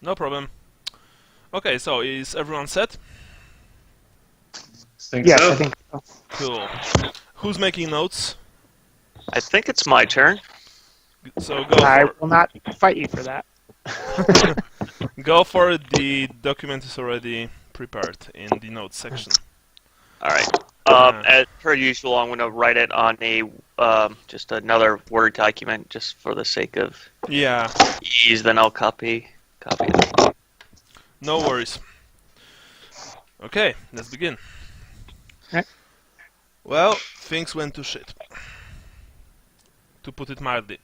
No problem. Okay, so is everyone set? Think Yes, so. I think so. Cool. Who's making notes? I think it's my turn. So go I for will not fight you for that. it. Go for it. The document is already prepared in the notes section. All right. Uh, As per usual, I'm going to write it on a just another Word document, just for the sake of Yeah, ease. Then I'll copy it. no worries. Okay, let's begin. Okay. Well, things went to shit, to put it mildly.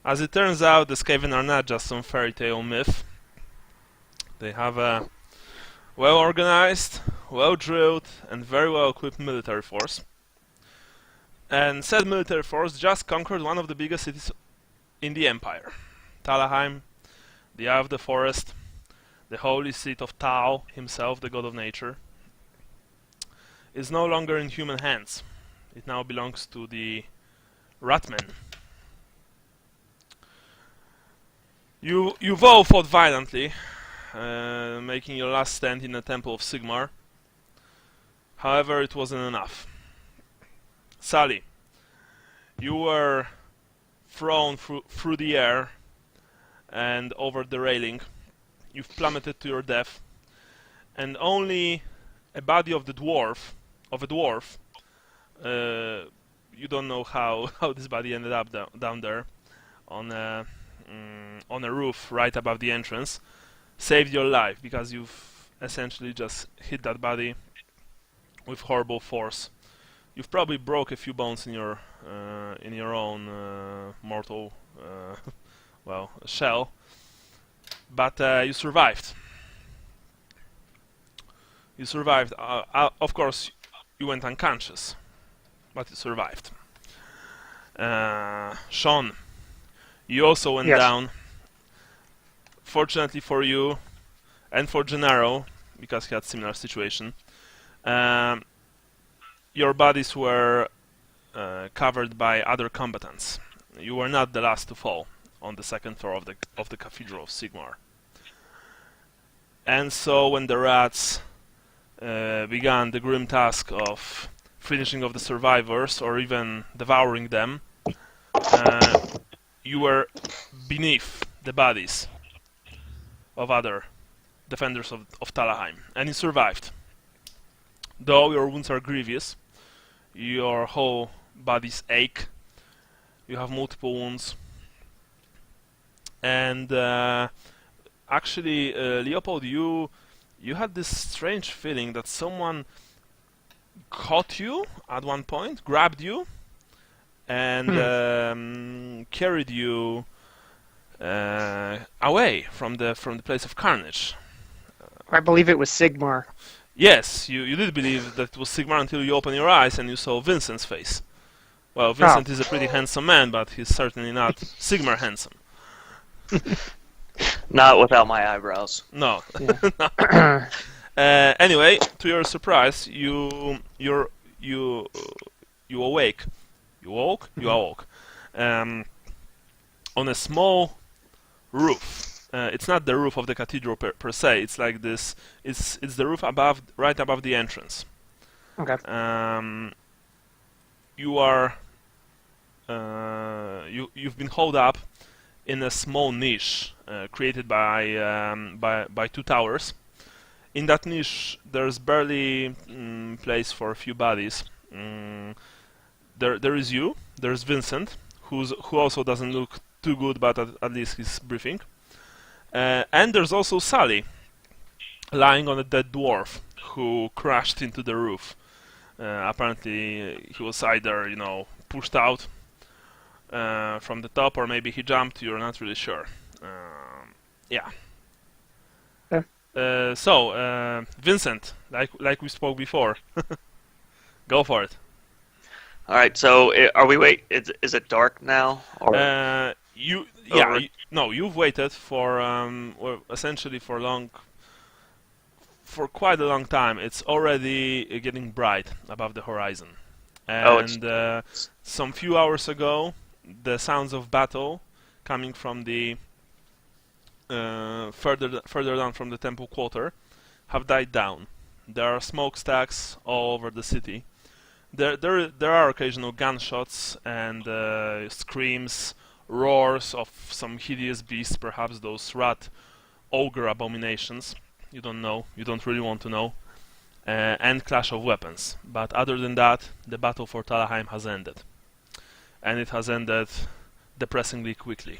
As it turns out, the Skaven are not just some fairy tale myth. They have a well-organized, well-drilled, and very well-equipped military force. And said military force just conquered one of the biggest cities in the Empire. Talabheim, the Eye of the Forest, the holy seat of Tal, himself the god of nature, is no longer in human hands. It now belongs to the Ratmen. You've all fought violently, making your last stand in the Temple of Sigmar. However, it wasn't enough. Sally, you were thrown through the air and over the railing. You've plummeted to your death, and only a body of a dwarf, you don't know how this body ended up down there on a roof right above the entrance, saved your life because you've essentially just hit that body with horrible force. You've probably broke a few bones in your own mortal shell, but you survived. You survived. Of course, you went unconscious, but you survived. Sean, you also went Yes. down. Fortunately for you, and for Gennaro, because he had similar situation, your bodies were covered by other combatants. You were not the last to fall on the second floor of the Cathedral of Sigmar. And so when the rats began the grim task of finishing off the survivors or even devouring them, you were beneath the bodies of other defenders of Talabheim, and you survived. Though your wounds are grievous, your whole bodies ache, you have multiple wounds, and actually, Leopold, you had this strange feeling that someone caught you at one point, grabbed you, and carried you away from the place of carnage. I believe it was Sigmar. Yes, you did believe that it was Sigmar until you opened your eyes and you saw Vincent's face. Well, Vincent is a pretty handsome man, but he's certainly not Sigmar handsome. Not without my eyebrows. No. Yeah. Anyway, to your surprise, you awake. You awoke. You awoke on a small roof. It's not the roof of the cathedral per se. It's like this. It's the roof right above the entrance. Okay. You are. You've been holed up in a small niche created by two towers. In that niche, there's barely place for a few bodies. There is you. There's Vincent, who also doesn't look too good, but at least he's breathing. And there's also Sally, lying on a dead dwarf who crashed into the roof. Apparently, he was either pushed out from the top, or maybe he jumped. You're not really sure. Yeah. Okay. So, Vincent, like we spoke before, go for it. All right. So are we? Wait. Is it dark now? Or You've waited for essentially for quite a long time. It's already getting bright above the horizon, and some few hours ago, the sounds of battle coming from the further down from the temple quarter have died down. There are smokestacks all over the city. There are occasional gunshots and screams, roars of some hideous beasts, perhaps those rat ogre abominations. You don't know. You don't really want to know. And clash of weapons. But other than that, the battle for Talabheim has ended. And it has ended depressingly quickly.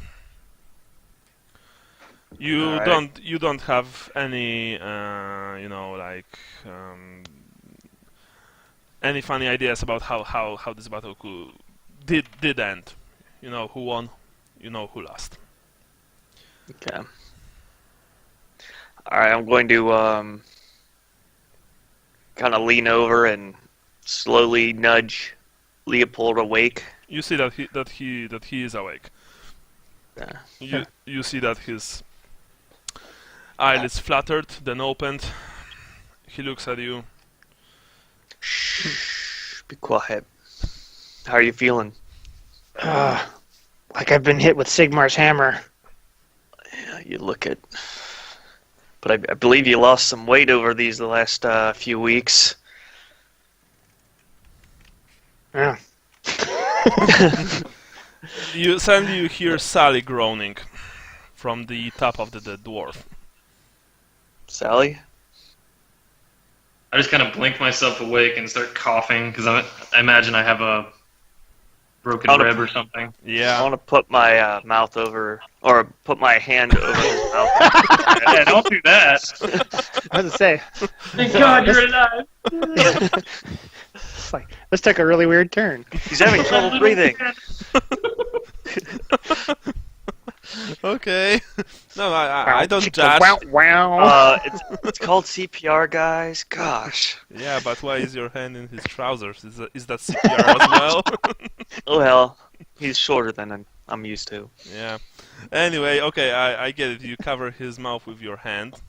You Alright. don't have any any funny ideas about how this battle did end. You know who won, you know who lost. Okay. Alright, I'm going to kind of lean over and slowly nudge Leopold awake. You see that he is awake. Yeah. You see that his eyelids fluttered, then opened. He looks at you. Shh, be quiet. How are you feeling? Like I've been hit with Sigmar's hammer. Yeah, you look it. But I believe you lost some weight over the last few weeks. Yeah. Suddenly you hear Sally groaning from the top of the dead dwarf. Sally? I just kind of blink myself awake and start coughing because I imagine I have a broken I'll rib or something. I Yeah. want to put my mouth over, or put my hand over his mouth. Yeah, don't do that. I was to say, Thank God you're alive. it's like this took a really weird turn. He's having trouble breathing. Okay. No, I don't judge. Wow, wow. It's called CPR, guys. Gosh. Yeah, but why is your hand in his trousers? Is that CPR as well? Oh well, he's shorter than I'm used to. Yeah. Anyway, okay, I get it. You cover his mouth with your hand.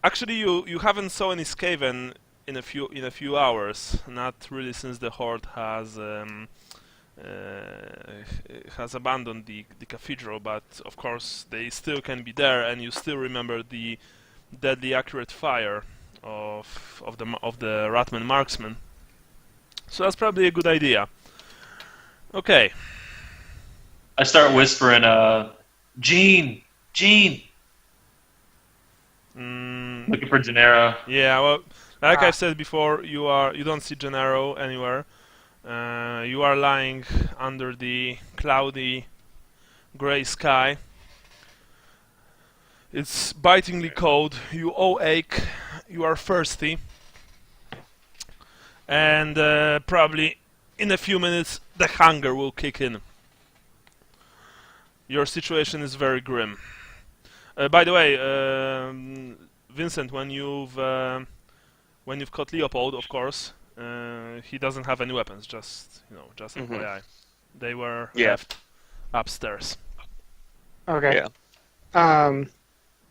Actually, you haven't saw any Skaven in a few hours. Not really since the Horde has abandoned the cathedral, but of course they still can be there, and you still remember the deadly accurate fire of the Ratman marksman. So that's probably a good idea. Okay. I start whispering, Gene! Looking for Gennaro. Yeah, well, like I said before, you don't see Gennaro anywhere. You are lying under the cloudy grey sky. It's bitingly cold. You all ache. You are thirsty. And probably in a few minutes the hunger will kick in. Your situation is very grim. By the way, Vincent, when you've caught Leopold, of course, he doesn't have any weapons. Just FYI, they were left upstairs. Okay. Yeah.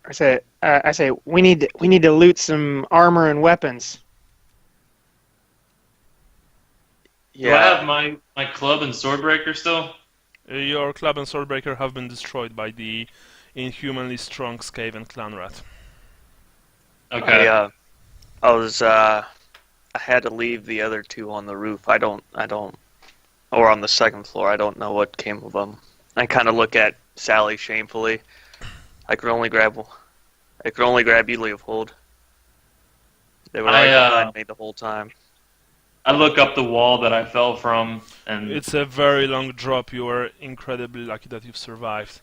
I say we need to loot some armor and weapons. Do I have my club and swordbreaker still? Your club and swordbreaker have been destroyed by the inhumanly strong Skaven clan rat. Okay. I had to leave the other two on the roof. I don't, or on the second floor. I don't know what came of them. I kind of look at Sally shamefully. I could only grab you, Leopold. They were right behind me the whole time. I look up the wall that I fell from, and It's a very long drop. You are incredibly lucky that you've survived.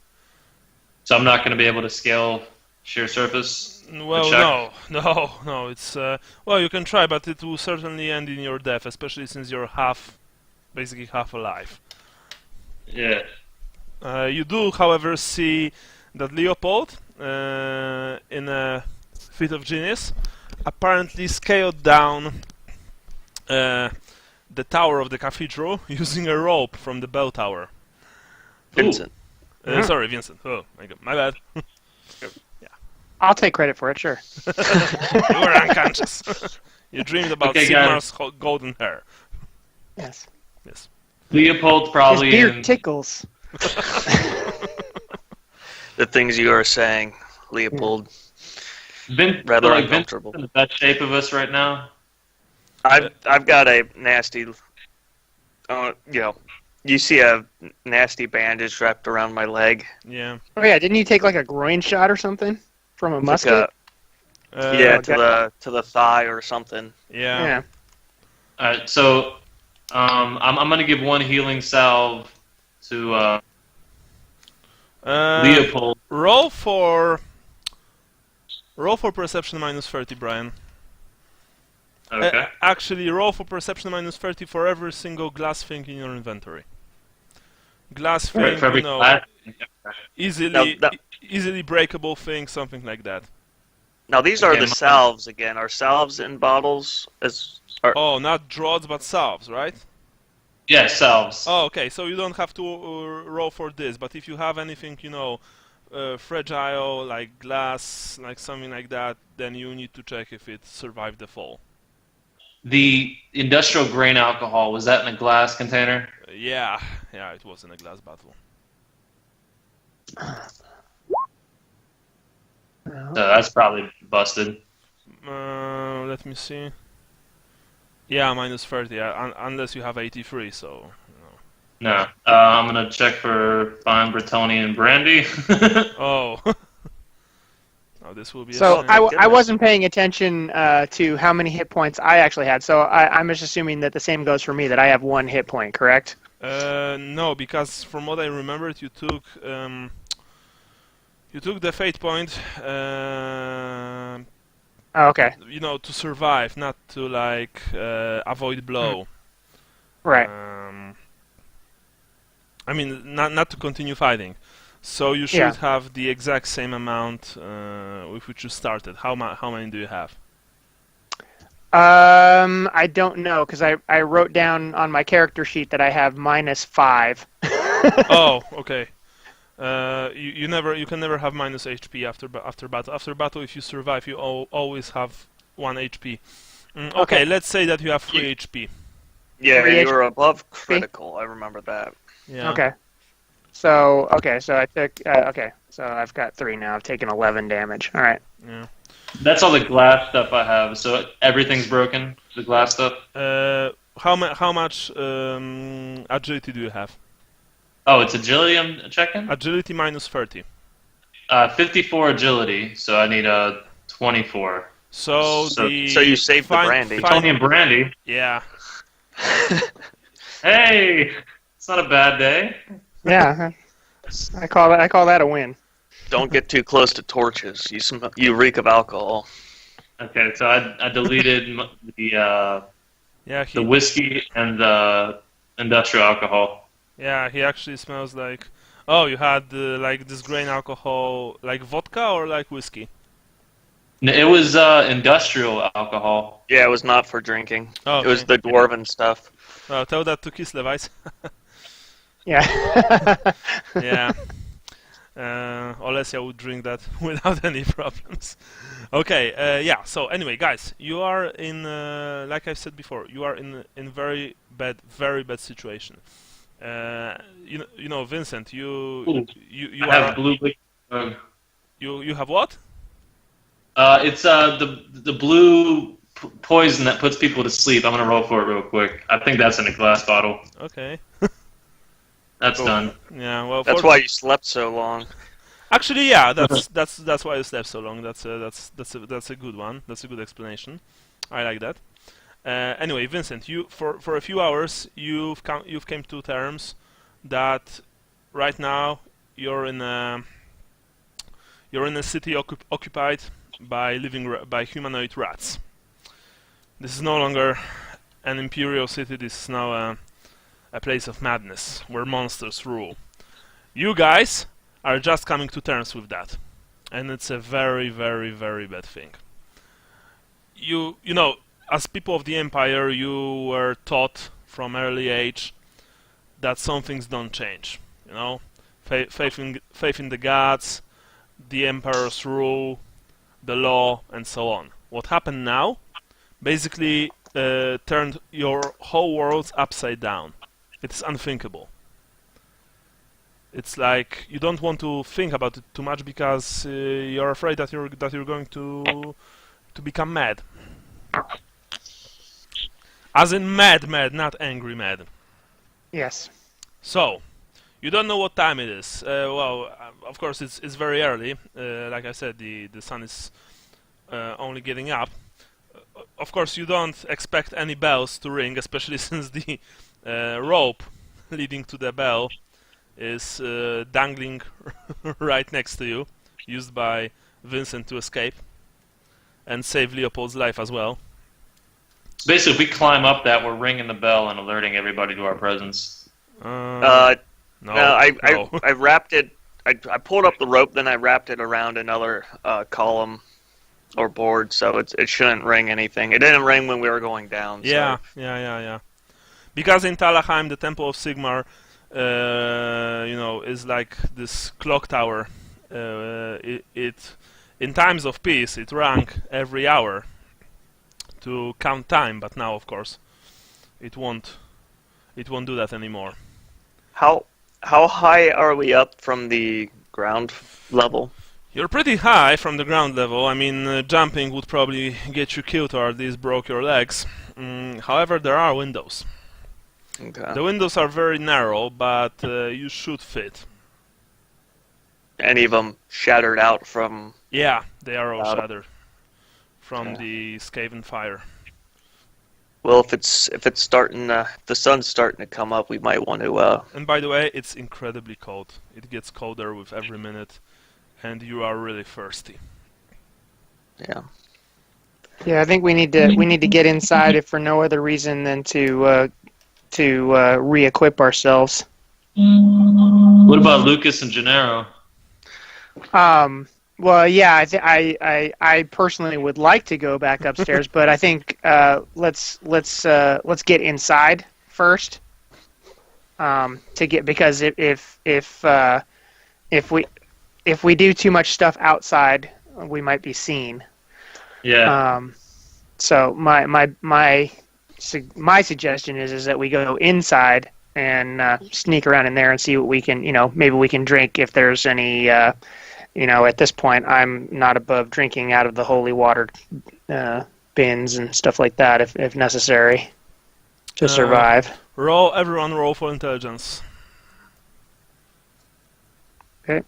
so I'm not going to be able to scale sheer surface. Well, no. It's well, you can try, but it will certainly end in your death, especially since you're basically half alive. Yeah. You do, however, see that Leopold, in a feat of genius, apparently scaled down the tower of the cathedral using a rope from the bell tower. Vincent. Sorry, Vincent. Oh, my bad. I'll take credit for it, sure. You were unconscious. You dreamed about Okay, Sigmar's golden hair. Yes. Yes. Leopold's His probably beard in. tickles. the things you are saying, Leopold. Rather Vince uncomfortable. in the best shape of us right now. I've got a nasty, you see a nasty bandage wrapped around my leg. Yeah. Oh yeah, didn't you take like a groin shot or something from a musket? Yeah, to the thigh or something. Yeah. Yeah. Alright, so I'm gonna give one healing salve to Leopold. Roll for perception -30, Brian. Okay. Actually, roll for perception -30 for every single glass thing in your inventory. Glass thing, For every class. easily breakable thing, something like that. Now these are Okay, the salves again. Are salves in bottles? Oh, not draughts, but salves, right? Yeah, salves. Oh, okay. So you don't have to roll for this, but if you have anything, fragile, like glass, like something like that, then you need to check if it survived the fall. The industrial grain alcohol, was that in a glass container? Yeah, it was in a glass bottle. So that's probably busted. Let me see. Yeah, -30, unless you have 83, so... No. I'm gonna check for fine Bretonian brandy. Oh. Oh, this will be So a I wasn't paying attention to how many hit points I actually had. So I'm just assuming that the same goes for me. That I have 1 hit point, correct? No, because from what I remembered, you took the fate point. Oh, okay. To survive, not to avoid blow. Right. I mean, not to continue fighting. So you should have the exact same amount with which you started. How many do you have? I don't know because I wrote down on my character sheet that I have -5. Oh, okay. You can never have minus HP after battle. After battle, if you survive, you always have 1 HP. Okay, let's say that you have 3 HP. Yeah, 3 you were above critical. I remember that. Yeah. Okay. So I took so I've got 3 now. I've taken 11 damage. All right. Yeah. That's all the glass stuff I have. So everything's broken. The glass stuff. How much agility do you have? Oh, it's agility I'm checking? Agility -30. 54 agility, so I need a 24. So you saved the brandy. Bretonian brandy? Yeah. Hey! It's not a bad day. Yeah. I call that a win. Don't get too close to torches. You reek of alcohol. Okay, so I deleted the whiskey and the industrial alcohol. Yeah, he actually smells like... Oh, you had this grain alcohol, like vodka or like whiskey? It was industrial alcohol. Yeah, it was not for drinking. Oh, It was the dwarven stuff. Tell that to Kislevice. Yeah. Yeah. Olesia would drink that without any problems. Okay, yeah, so anyway, guys, you are in, like I said before, you are in very bad situation. Vincent, you I have blue. you have what? It's the blue poison that puts people to sleep. I'm gonna roll for it real quick. I think that's in a glass bottle. Okay. That's done. Yeah, well, That's why you slept so long. actually, yeah, that's why you slept so long. That's a good one. That's a good explanation. I like that. Anyway, Vincent, you for a few hours you've came to terms that right now you're in a city occupied by humanoid rats. This is no longer an imperial city. This is now a place of madness where monsters rule. You guys are just coming to terms with that, and it's a very, very, very bad thing. You know, as people of the Empire, you were taught from early age that some things don't change. You know, faith in the gods, the Emperor's rule, the law, and so on. What happened now basically turned your whole world upside down. It's unthinkable. it's like you don't want to think about it too much because you're afraid that you're going to become mad. As in mad, not angry mad. Yes. So, you don't know what time it is. Of course, it's very early. Like I said, the sun is only getting up. Of course, you don't expect any bells to ring, especially since the rope leading to the bell is dangling right next to you, used by Vincent to escape and save Leopold's life as well. So basically, if we climb up that, we're ringing the bell and alerting everybody to our presence. No, No, I wrapped it. I pulled up the rope, then I wrapped it around another column or board, so it shouldn't ring anything. It didn't ring when we were going down. Yeah, So. yeah. Because in Talabheim, the Temple of Sigmar, is like this clock tower. It in times of peace, it rang every hour to count time, but now, of course, it won't do that anymore. How high are we up from the ground level? You're pretty high from the ground level. I mean, jumping would probably get you killed or at least broke your legs. However, there are windows. Okay. The windows are very narrow, but you should fit. Any of them shattered out from? Yeah, they are all Out. shattered from the Skaven fire. Well, if it's starting, the sun's starting to come up, we might want to. And by the way, it's incredibly cold. It gets colder with every minute, and you are really thirsty. Yeah. Yeah, I think we need to get inside if for no other reason than to re-equip ourselves. What about Lucas and Gennaro? Well, yeah, I personally would like to go back upstairs, but I think let's get inside first. Because if we do too much stuff outside, we might be seen. Yeah. So my suggestion is that we go inside and sneak around in there and see what we can, maybe we can drink if there's any. At this point, I'm not above drinking out of the holy water bins and stuff like that, if necessary, to survive. Everyone roll for intelligence. Okay.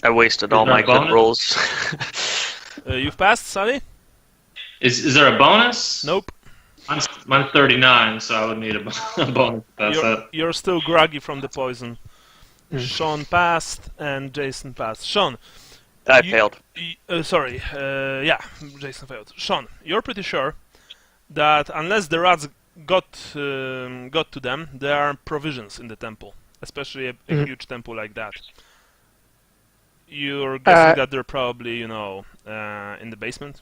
I wasted all there a my good bonus? rolls. You've passed, Sally? Is there a bonus? Nope. Mine's 39, so I would need a bonus. That's it. You're still groggy from the poison. Sean passed and Jason passed. Sean, I failed. Jason failed. Sean, you're pretty sure that unless the rats got to them, there are provisions in the temple, especially a huge temple like that. You're guessing that they're probably, in the basement.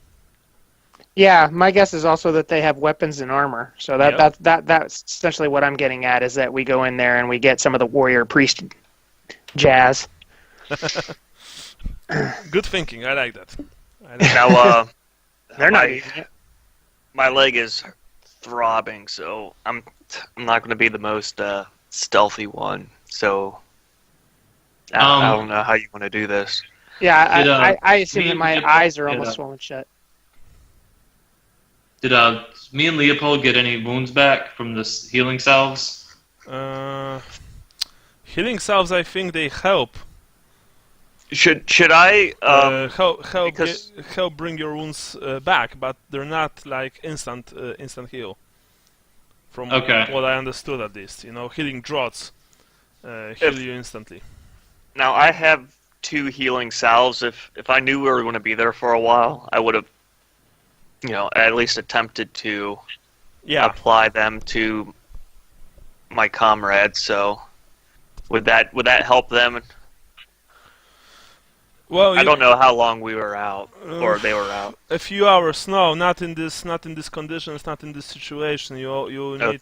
Yeah, my guess is also that they have weapons and armor. So that's essentially what I'm getting at, is that we go in there and we get some of the warrior priest jazz. Good thinking. I like that. Now, They're not eating it. my leg is throbbing, so I'm not going to be the most stealthy one. So I don't know how you want to do this. Yeah, I assume that my Leopold eyes are get almost swollen shut. Did me and Leopold get any wounds back from this healing salves? Healing salves, I think they help. Should I? Help bring your wounds back, but they're not like instant heal. From what I understood, at least, healing draughts heal you instantly. Now I have 2 healing salves. If I knew we were going to be there for a while, I would have, at least attempted to apply them to my comrades. So would that help them? Well, I don't know how long we were out, or they were out. A few hours. No, not in this conditions, not in this situation. You need,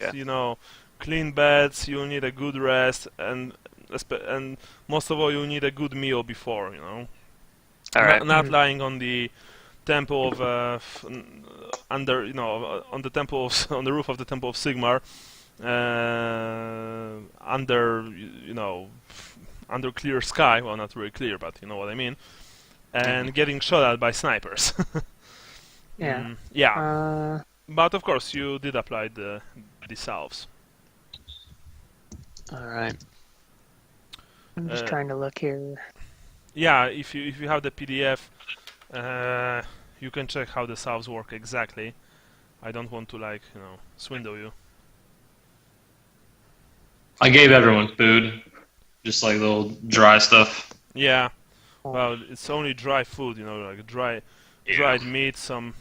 clean beds. You need a good rest, and most of all, you need a good meal before. All right. Not lying on the temple of on the roof of the temple of Sigmar, under under clear sky. Well, not really clear, but you know what I mean. And getting shot at by snipers. Yeah. Yeah. But of course, you did apply the salves. All right. I'm just trying to look here. Yeah, if you have the PDF, you can check how the salves work exactly. I don't want to swindle you. I gave everyone food, just like little dry stuff. Yeah. Well, it's only dry food, like dried meat, some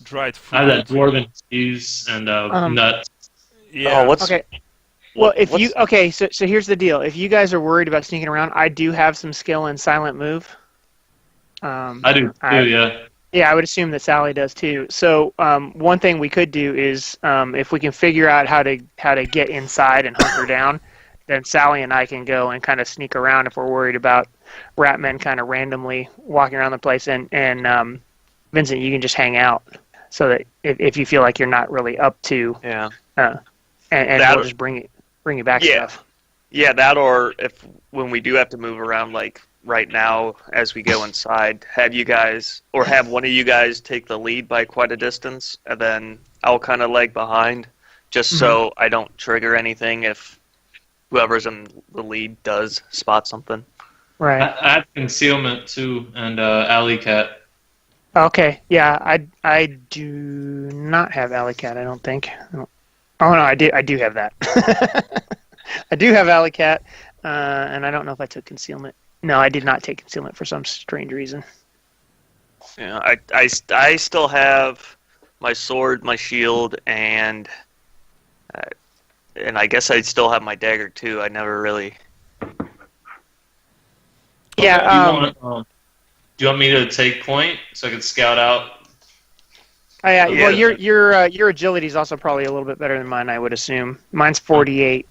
dried fruit. I had that dwarven cheese and nuts. Yeah. Okay. Well, so here's the deal. If you guys are worried about sneaking around, I do have some skill in silent move. I do too, yeah. Yeah, I would assume that Sally does too. So one thing we could do is if we can figure out how to get inside and hunker down, then Sally and I can go and kind of sneak around if we're worried about Ratmen kind of randomly walking around the place. And Vincent, you can just hang out so that if you feel like you're not really up to, and we'll just bring you back stuff. Yeah, that or if when we do have to move around, like right now as we go inside, have one of you guys take the lead by quite a distance, and then I'll kind of lag behind, just so I don't trigger anything if whoever's in the lead does spot something. Right. I have concealment too, and alley cat. Okay. Yeah, I do not have Alley Cat. I don't think. Oh no, I do have that. I do have Alley Cat, and I don't know if I took concealment. No, I did not take concealment for some strange reason. Yeah, I still have my sword, my shield, and I guess I still have my dagger too. I never really. Yeah. Do you want me to take point so I can scout out? Yeah. Well, your agility is also probably a little bit better than mine, I would assume. Mine's 48.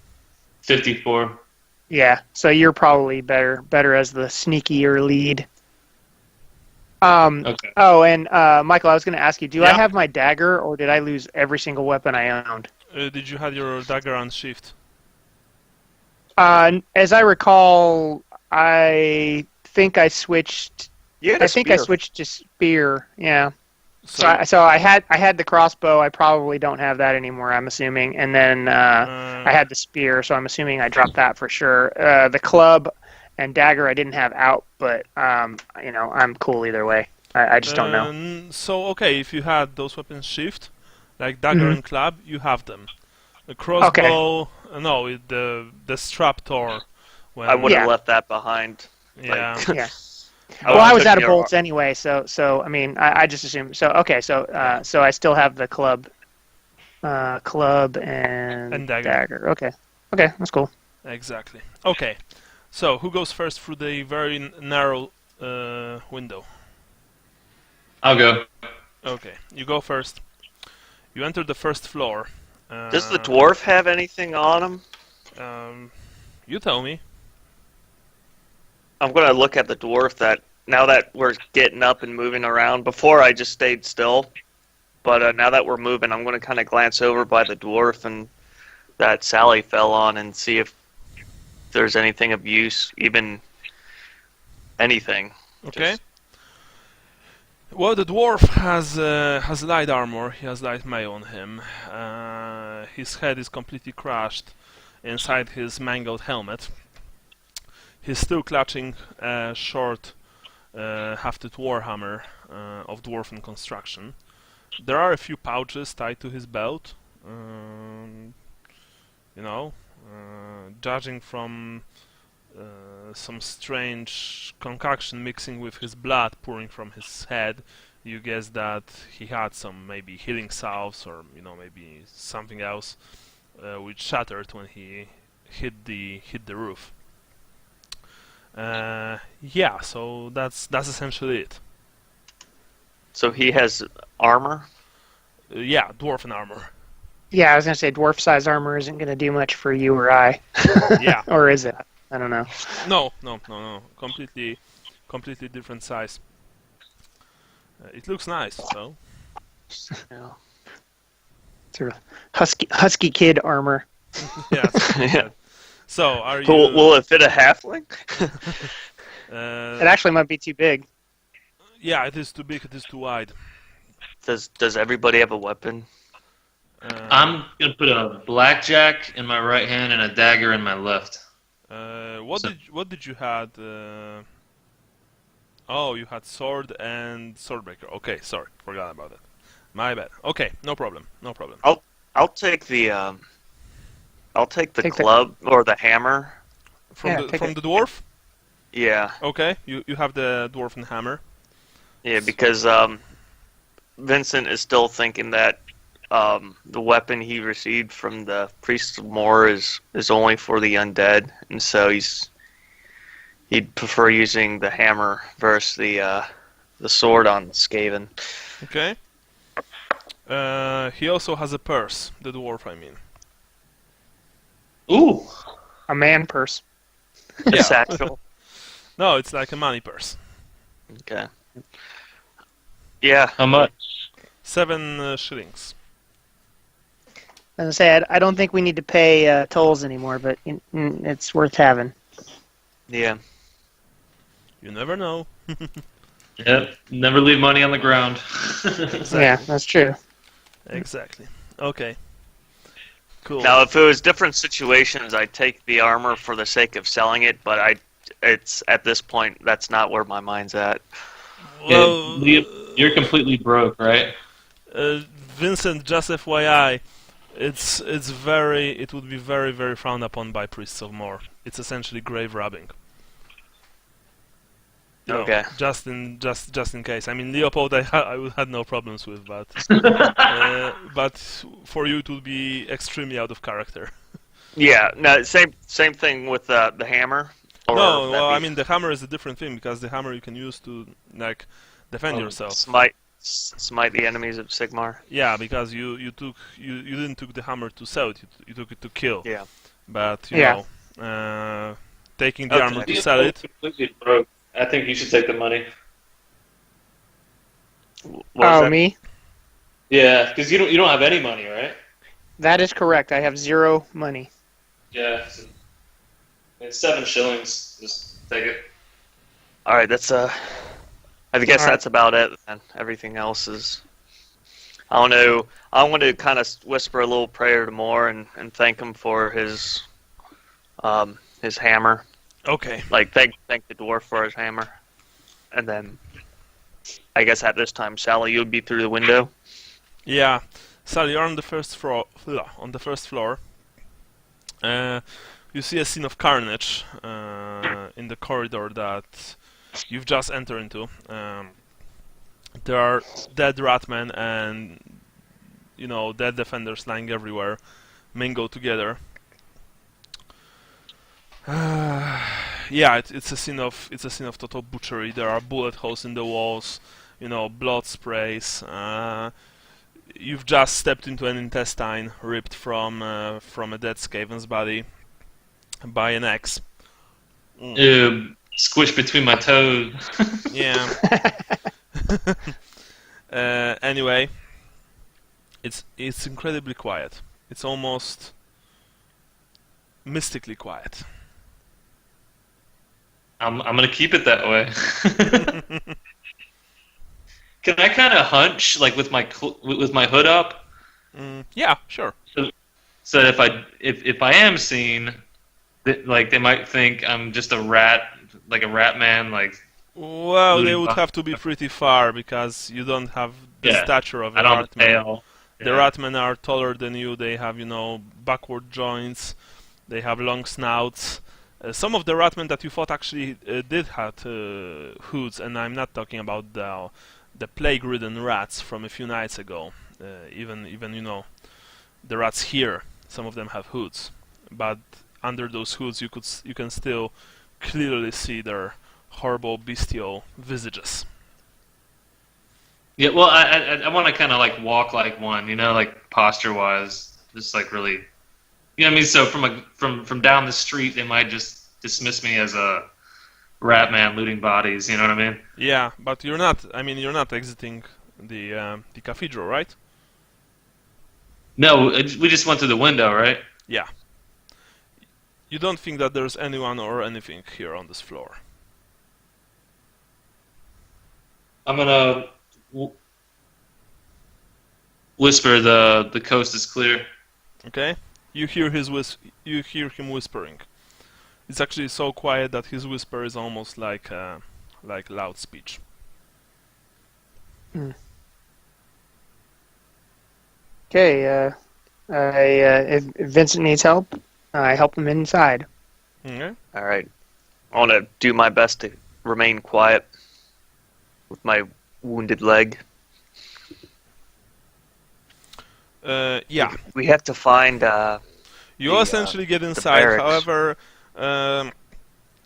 54. Yeah, so you're probably better as the sneakier lead. Okay. Oh, and Michael, I was going to ask you, do I have my dagger, or did I lose every single weapon I owned? Did you have your dagger on shift? As I recall, I think I switched. I think I switched to spear. Yeah. So I had the crossbow. I probably don't have that anymore, I'm assuming. And then I had the spear, so I'm assuming I dropped that for sure. The club and dagger I didn't have out, but I'm cool either way. I just don't know. So okay, if you had those weapons shift, like dagger and club, you have them. The crossbow, no, the strap tore. I would have left that behind. Yeah. Yeah. Well, I was out of bolts anyway, so I mean, I just assumed. So okay, so I still have the club and dagger. Okay, that's cool. Exactly. Okay, so who goes first through the very narrow window? I'll go. Okay, you go first. You enter the first floor. Does the dwarf have anything on him? You tell me. I'm going to look at the dwarf now that we're getting up and moving around. Before I just stayed still, but now that we're moving, I'm going to kind of glance over by the dwarf and that Sally fell on and see if there's anything of use, even anything. Okay. Well, the dwarf has light armor. He has light mail on him. His head is completely crushed inside his mangled helmet. He's still clutching a short, hafted warhammer of dwarven construction. There are a few pouches tied to his belt. Judging from some strange concoction mixing with his blood pouring from his head, you guess that he had some maybe healing salves or maybe something else which shattered when he hit the roof. So that's essentially it. So he has armor? Yeah, dwarven armor. Yeah, I was gonna say dwarf-sized armor isn't gonna do much for you or I. Yeah. Or is it? I don't know. No. Completely different size. It looks nice, though. Yeah. Sort of husky kid armor. Yeah. Yeah. So, are you? Will it fit a halfling? It actually might be too big. Yeah, it is too big. It is too wide. Does everybody have a weapon? I'm gonna put a blackjack in my right hand and a dagger in my left. What did you had? Oh, you had sword and swordbreaker. Okay, sorry, forgot about that. My bad. Okay, no problem. No problem. I'll take the club or the hammer. From the dwarf. Yeah. Okay, you have the dwarven hammer. Yeah, because Vincent is still thinking that the weapon he received from the Priest of Moor is only for the undead, and so he'd prefer using the hammer versus the sword on Skaven. Okay. He also has a purse, the dwarf, I mean. Ooh. A man purse. A Yeah. satchel. No, it's like a money purse. Okay. Yeah. How much? 7 shillings. As I say, I don't think we need to pay tolls anymore, but it's worth having. Yeah. You never know. Yep. Never leave money on the ground. Yeah, that's true. Exactly. Okay. Cool. Now, if it was different situations, I'd take the armor for the sake of selling it, but it's at this point that's not where my mind's at. Well, You're completely broke, right? Vincent, just FYI, it would be very, very frowned upon by priests of Moor. It's essentially grave robbing. You know, Okay. just in case. I mean, Leopold, I would had no problems with, but but for you it would be extremely out of character. Yeah. No. Same thing with the hammer. Or No, that'd well, be I mean the hammer is a different thing because the hammer you can use to like defend yourself. smite the enemies of Sigmar. Yeah, because you didn't took the hammer to sell it. You took it to kill. Yeah. But you Yeah. know, taking the armor to You're sell it. completely broke. I think you should take the money. What was that? Me? Yeah, because you don't have any money, right? That is correct. I have 0 money. Yeah. It's 7 shillings. Just take it. All right. That's I guess All right. that's about it. And everything else is. I don't know. I want to kind of whisper a little prayer to Moore and thank him for his hammer. Okay. Like thank the dwarf for his hammer, and then I guess at this time, Sally, you'd be through the window. Yeah, Sally, you're on the first floor. You see a scene of carnage in the corridor that you've just entered into. There are dead ratmen and dead defenders lying everywhere, mingled together. Yeah, it's a scene of total butchery. There are bullet holes in the walls, blood sprays. You've just stepped into an intestine ripped from a dead Skaven's body by an axe. Ew, squished between my toes. Yeah. Anyway, it's incredibly quiet. It's almost mystically quiet. I'm gonna keep it that way. Can I kind of hunch, like with my hood up? Yeah, sure. So if I am seen, like they might think I'm just a rat, like a rat man, like. Well, they looting would have to be pretty far because you don't have the stature of a I don't have a ratman. tail. The ratmen are taller than you. They have, backward joints. They have long snouts. Some of the ratmen that you fought actually did have hoods, and I'm not talking about the plague-ridden rats from a few nights ago. Even the rats here, some of them have hoods, but under those hoods you can still clearly see their horrible bestial visages. Yeah, well, I want to kind of like walk like one, like posture-wise, just like really. You know what I mean? So from down the street, they might just dismiss me as a rat man looting bodies. You know what I mean? Yeah, but you're not. I mean, you're not exiting the cathedral, right? No, we just went through the window, right? Yeah. you don't think that there's anyone or anything here on this floor. I'm gonna whisper the coast is clear. Okay? You hear him whispering. It's actually so quiet that his whisper is almost like loud speech. Okay, if Vincent needs help, I help him inside. Okay? All right. I want to do my best to remain quiet with my wounded leg. Yeah. We have to find. You the, essentially get inside, barracks. however,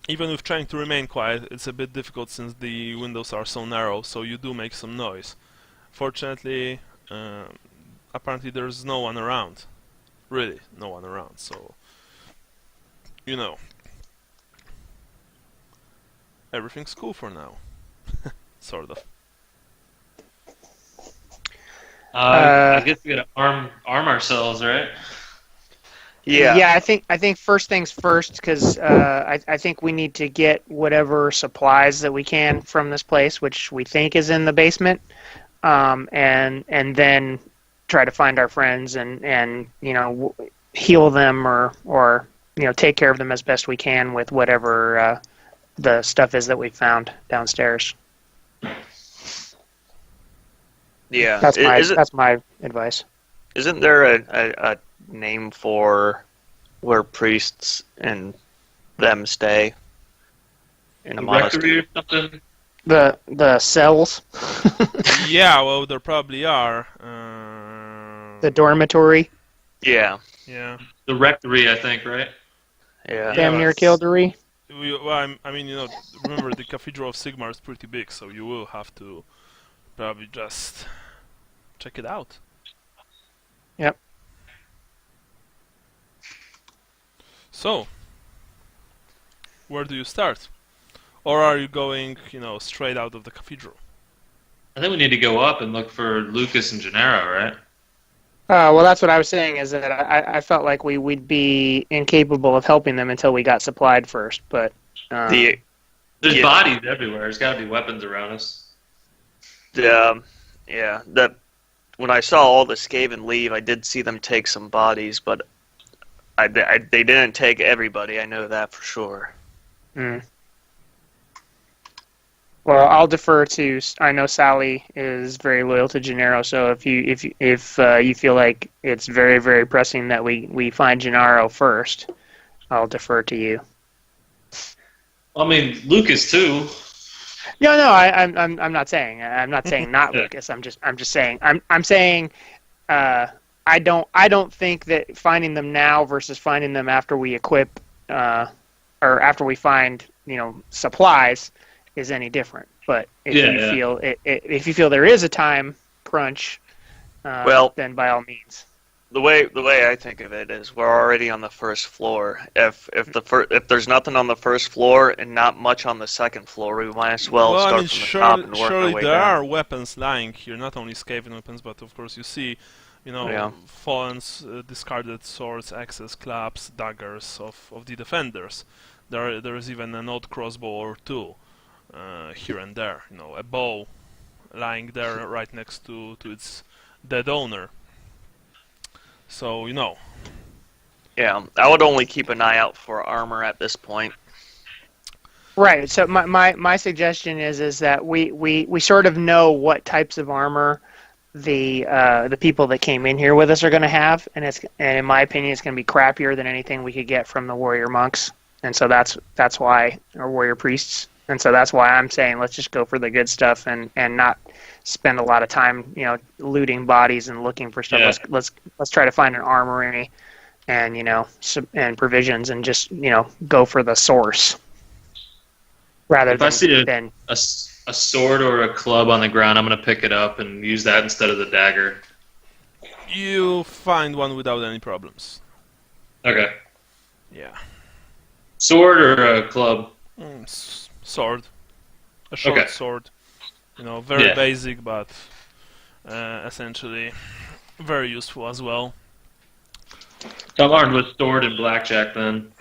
even with trying to remain quiet, it's a bit difficult since the windows are so narrow, so you do make some noise. Fortunately, apparently there's no one around. Really, no one around, so... You know. Everything's cool for now. Sort of. I guess we gotta arm ourselves, right? Yeah. Yeah, I think first things first, because I think we need to get whatever supplies that we can from this place, which we think is in the basement, and then try to find our friends and heal them or take care of them as best we can with whatever the stuff is that we found downstairs. Yeah. That's my advice. Isn't there a name for where priests and them stay in a monastery? Rectory or something? The cells, Yeah, well, there probably are. the dormitory, Yeah. Yeah. The rectory, I think, right? Yeah. damn near that's- Kildery. Well, I mean, remember the Cathedral of Sigmar is pretty big, so you will have to probably just check it out. Yep. So, where do you start? Or are you going, straight out of the cathedral? I think we need to go up and look for Lucas and Gennaro, right? Well, that's what I was saying, is that I felt like we'd be incapable of helping them until we got supplied first, but... The There's Yeah. bodies everywhere. There's got to be weapons around us. yeah. When I saw all the Skaven leave, I did see them take some bodies, but they didn't take everybody. I know that for sure. Well, I'll defer to... I know Sally is very loyal to Gennaro, so if you feel like it's very, very pressing that we find Gennaro first, I'll defer to you. I mean, Lucas too. No, I'm not saying not Lucas. I'm just saying I don't think that finding them now versus finding them after we equip or after we find supplies is any different. But if you feel there is a time crunch, then by all means. The way I think of it is we're already on the first floor. If there's nothing on the first floor and not much on the second floor, we might as well start from the top and work our surely way there down. are weapons lying here, not only Skaven weapons, but of course you see, fallen, discarded swords, axes, clubs, daggers of the defenders. There is even an old crossbow or two here and there. A bow lying there right next to its dead owner. So, Yeah, I would only keep an eye out for armor at this point. Right. So my suggestion is that we sort of know what types of armor the people that came in here with us are going to have, and in my opinion, it's going to be crappier than anything we could get from the warrior monks, and so that's why, or warrior priests, and so that's why I'm saying let's just go for the good stuff and not spend a lot of time looting bodies and looking for stuff. Yeah. Let's try to find an armory and and provisions and just go for the source rather If I see than a sword or a club on the ground, I'm going to pick it up and use that instead of the dagger. you find one without any problems. Okay. Yeah. Sword or a club? Sword. A short Okay. sword. Very Yeah. basic, but essentially very useful as well. I'm armed with sword and blackjack then.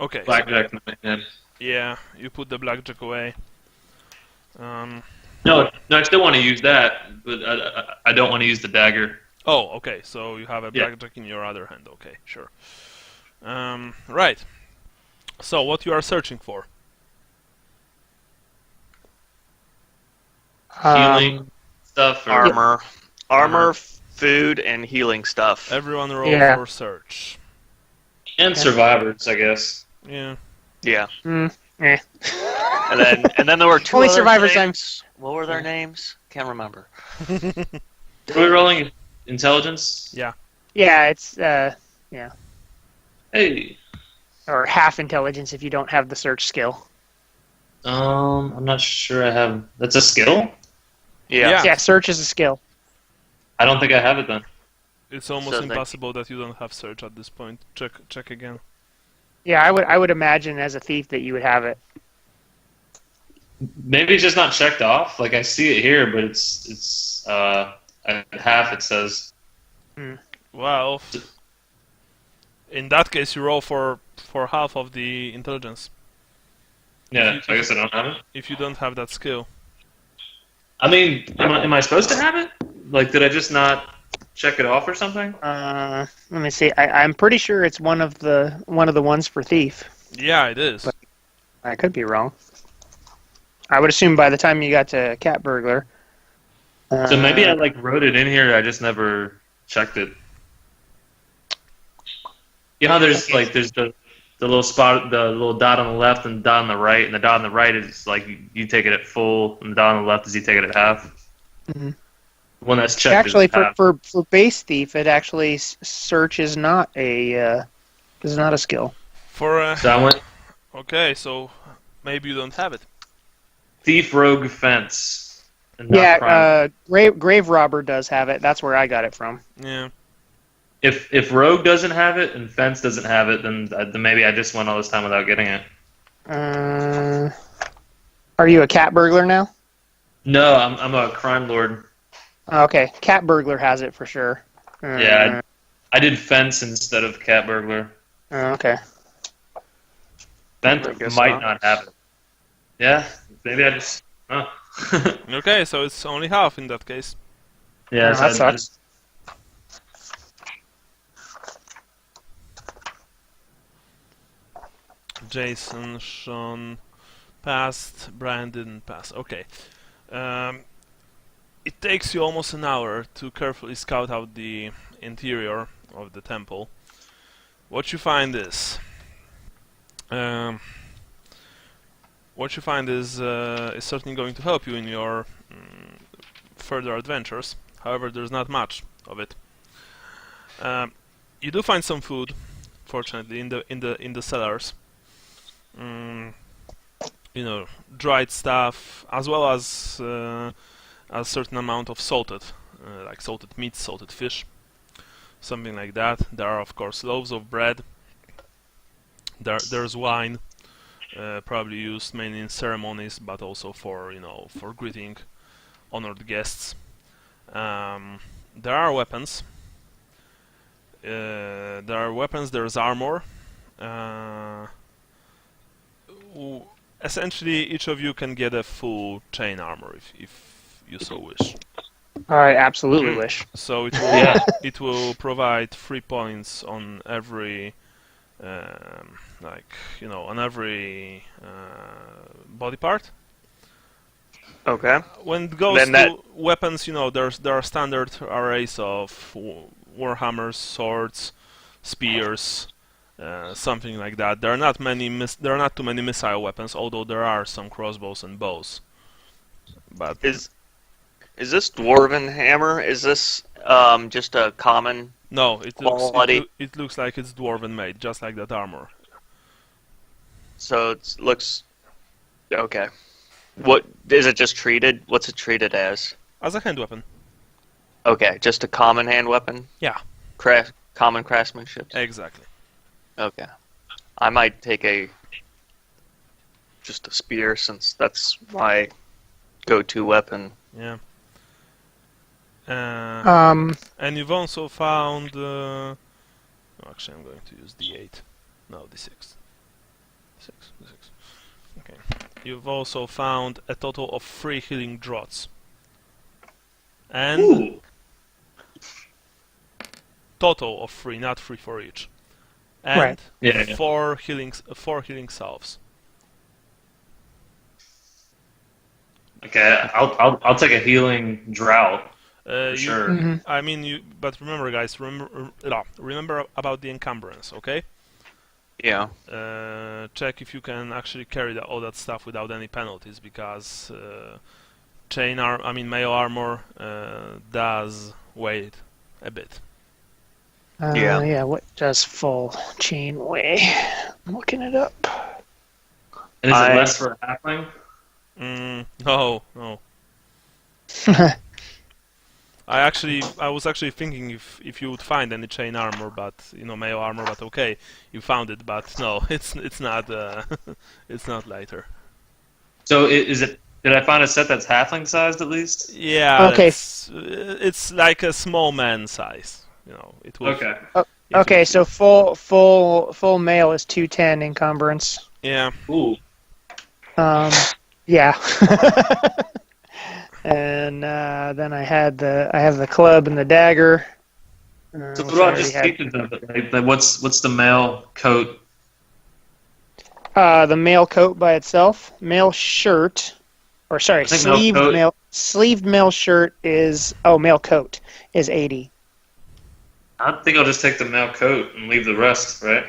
Okay. Blackjack in my hand. Yeah, you put the blackjack away. No, I still want to use that, but I don't want to use the dagger. Oh, okay. So you have a Yeah. blackjack in your other hand. Okay, sure. Right. So what you are searching for? Healing stuff or Armor, food, and healing stuff. Everyone roll Yeah. for search. and survivors, I guess. Yeah. Yeah. Eh. And then there were two Only other survivors things. What were their names? Can't remember. Are we rolling intelligence? Yeah. Yeah, it's Hey. or half intelligence if you don't have the search skill. I'm not sure I have. That's a skill? Yeah. Yeah, search is a skill. I don't think I have it then. It's almost So they- impossible that you don't have search at this point. Check again. Yeah, I would imagine as a thief that you would have it. Maybe it's just not checked off. Like I see it here, but it's at half it says. Well, in that case, you roll for half of the intelligence Yeah, I guess I don't have it. if you don't have that skill. I mean, am I supposed to have it? Like, did I just not check it off or something? Let me see. I'm pretty sure it's one of the ones for thief. Yeah, it is. I could be wrong. I would assume by the time you got to cat burglar. So maybe I like wrote it in here. I just never checked it. You know, how there's the little spot, the little dot on the left and the dot on the right, and the dot on the right is like you take it at full, and the dot on the left is you take it at half. Mhm. The one that's checked Actually, is half. for base thief, it actually search is not a skill. For So I went okay, so maybe you don't have it. thief, rogue, fence. And not Yeah, crime. grave robber does have it. That's where I got it from. Yeah. If rogue doesn't have it and fence doesn't have it, then maybe I just went all this time without getting it. Are you a cat burglar now? No, I'm a crime lord. Okay, cat burglar has it for sure. Yeah, I did fence instead of cat burglar. Okay. Fence I guess might not. not have it. Yeah, maybe I just. Oh. Okay, so it's only half in that case. Yeah, Oh, so that I sucks. just- Jason, Sean passed, Brian didn't pass. Okay. It takes you almost an hour to carefully scout out the interior of the temple. What you find is certainly going to help you in your further adventures. However, there's not much of it. You do find some food, fortunately, in the cellars. Dried stuff, as well as a certain amount of salted, like salted meat, salted fish, something like that. There are, of course, loaves of bread. There's wine, probably used mainly in ceremonies, but also for greeting honored guests. There are weapons. There's armor. Essentially, each of you can get a full chain armor if you so wish. I absolutely wish. So it will provide 3 points on every on every body part. Okay. When it goes Then to that- weapons, there are standard arrays of warhammers, swords, spears, something like that. There are not too many missile weapons, although there are some crossbows and bows. But Is this dwarven hammer? Is this just a common? no, quality? it looks like it's dwarven made, just like that armor. So it looks okay. What is it? Just treated? What's it treated as? As a hand weapon. Okay, just a common hand weapon. Yeah. Common craftsmanship. Exactly. Okay. I might take just a spear since that's my go-to weapon. Yeah. And you've also found. Actually, I'm going to use D8. No, D6. 6. Okay. You've also found a total of 3 healing draughts. And Ooh. total of 3, not 3 for each. And Right. Yeah. 4 healing salves. Okay, I'll take a healing drought for You, sure. Mhm. I mean, but remember, guys, remember about the encumbrance, okay? Yeah. Check if you can actually carry all that stuff without any penalties, because mail armor does weigh a bit. Yeah. Yeah, what does full chain weigh? I'm looking it up. And is it I- less for a halfling? No. I was actually thinking if you would find any chain armor, but mail armor, but okay, you found it, but no, it's not it's not lighter. So is it? Did I find a set that's halfling sized at least? Yeah, Okay. it's like a small man size. It will. Okay. Okay, so full mail is 210 encumbrance. Yeah. Ooh. Yeah. And then I have the club and the dagger. So which what I about already just had. keeping them? Like, what's the male coat? The mail coat by itself, mail shirt, or sorry, I think mail coat- sleeved mail shirt is mail coat is 80. I think I'll just take the male coat and leave the rest, right?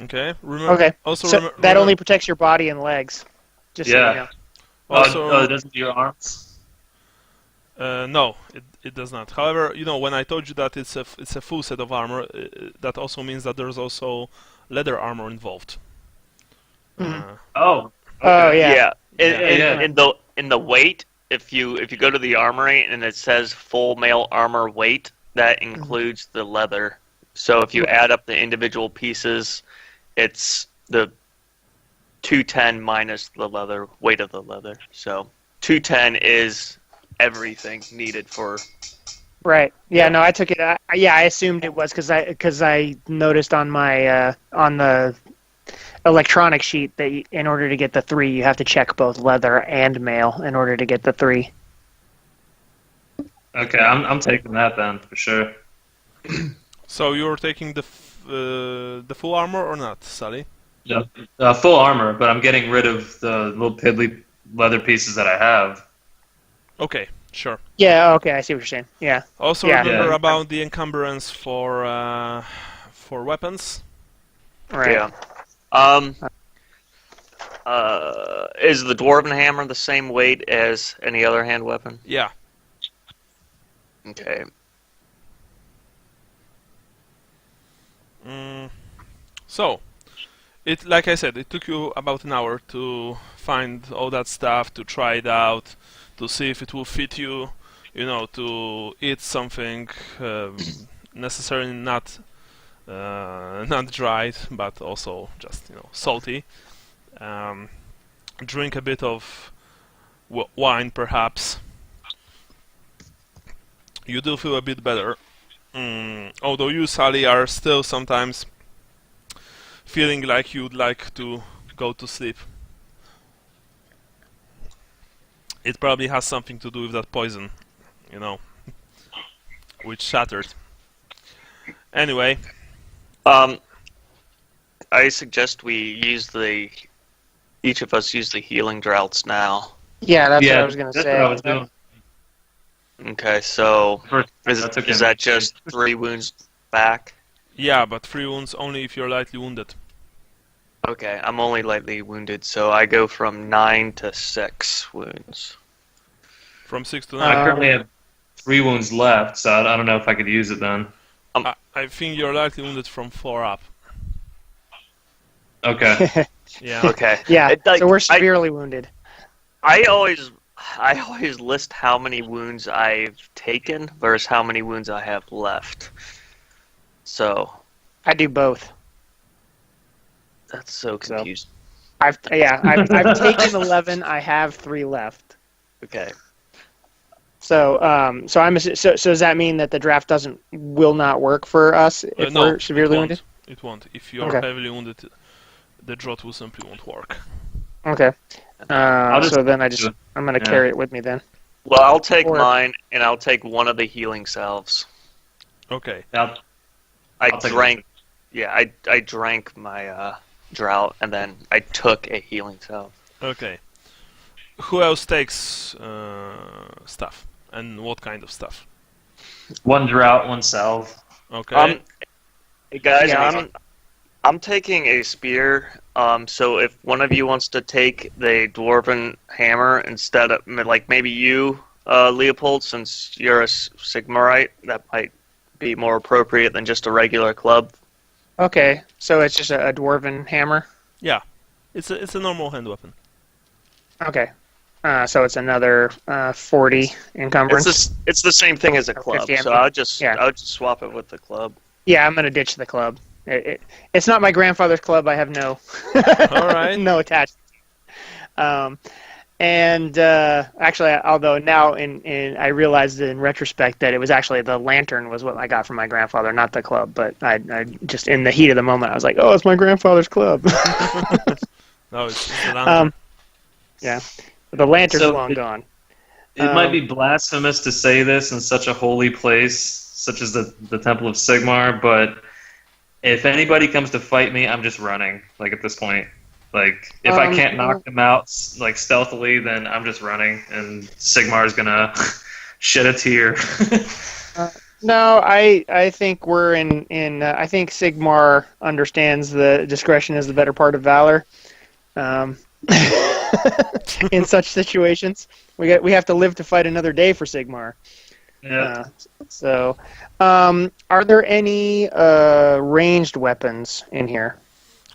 Okay. Remember. Okay, Also, so that only protects your body and legs. Just so Yeah. you know. Also, it doesn't do your arms. no, it does not. However, when I told you that it's a full set of armor, that also means that there's also leather armor involved. Mhm. Oh. Oh yeah. Yeah. Yeah. In the weight, if you go to the armory and it says full mail armor weight, that includes the leather. So if you add up the individual pieces, it's the 210 minus the leather weight of the leather. So 210 is everything needed for. Right. Yeah. No, I took it. I assumed it was because I noticed on my on the electronic sheet that in order to get the 3, you have to check both leather and mail in order to get the 3. Okay, I'm taking that then for sure. So you're taking the full armor or not, Sally? Yeah. Full armor, but I'm getting rid of the little piddly leather pieces that I have. Okay, sure. Yeah. Okay. I see what you're saying. Yeah. Also Yeah. remember Yeah. about the encumbrance for weapons. Right. Yeah. Is the dwarven hammer the same weight as any other hand weapon? Yeah. Okay. So, like I said, it took you about an hour to find all that stuff, to try it out, to see if it will fit you, to eat something necessarily not dried, but also just salty. Drink a bit of wine, perhaps. You do feel a bit better. Although you, Sally, are still sometimes feeling like you'd like to go to sleep. It probably has something to do with that poison, which shattered. Anyway. I suggest each of us use the healing draughts now. Yeah. That's what Yeah, I was gonna that's say. what I was doing. Okay, so That took is him- that just 3 wounds back? Yeah, but 3 wounds only if you're lightly wounded. Okay, I'm only lightly wounded, so I go from 9 to 6 wounds. From 6 to I 9. currently have 3 wounds left, so I don't know if I could use it then. I think you're lightly wounded from 4 up. Okay. Yeah. Okay. Yeah. Like, So we're severely wounded. I always list how many wounds I've taken versus how many wounds I have left. So I do both. that's so confusing. I've taken 11. I have 3 left. Okay. So so does that mean that the draft will not work for us if No, we're severely it wounded? won't. It won't. If you're Okay. heavily wounded, the draught will simply won't work. Okay. just- So then I'm gonna carry it with me then. Well, I'll take Or- mine, and I'll take one of the healing salves. Okay. I'll I take drank. Yeah, I drank my drought, and then I took a healing salve. Okay. Who else takes stuff? And what kind of stuff? one drought, one salve. Okay. Hey guys, Yeah. I'm taking a spear. So if one of you wants to take the dwarven hammer instead of like maybe you, Leopold, since you're a Sigmarite, that might be more appropriate than just a regular club. Okay. So it's just a dwarven hammer. Yeah. It's a normal hand weapon. Okay. So it's another 40 encumbrance. It's the same thing as a Or club, 50, so I mean. I'll just swap it with the club. Yeah, I'm gonna ditch the club. It's not my grandfather's club. I have no All right. no attachment. Actually, although now I realized in retrospect that it was actually the lantern was what I got from my grandfather, not the club. But I just in the heat of the moment I was like, oh, it's my grandfather's club. No, it's the lantern. Yeah, the lantern's So long gone. It might be blasphemous to say this in such a holy place, such as the Temple of Sigmar, but if anybody comes to fight me, I'm just running. Like at this point, like if I can't knock them out like stealthily, then I'm just running, and Sigmar's gonna shed a tear. No, I think we're in. I think Sigmar understands the discretion is the better part of valor. In such situations, we have to live to fight another day for Sigmar. Yeah. Are there any ranged weapons in here?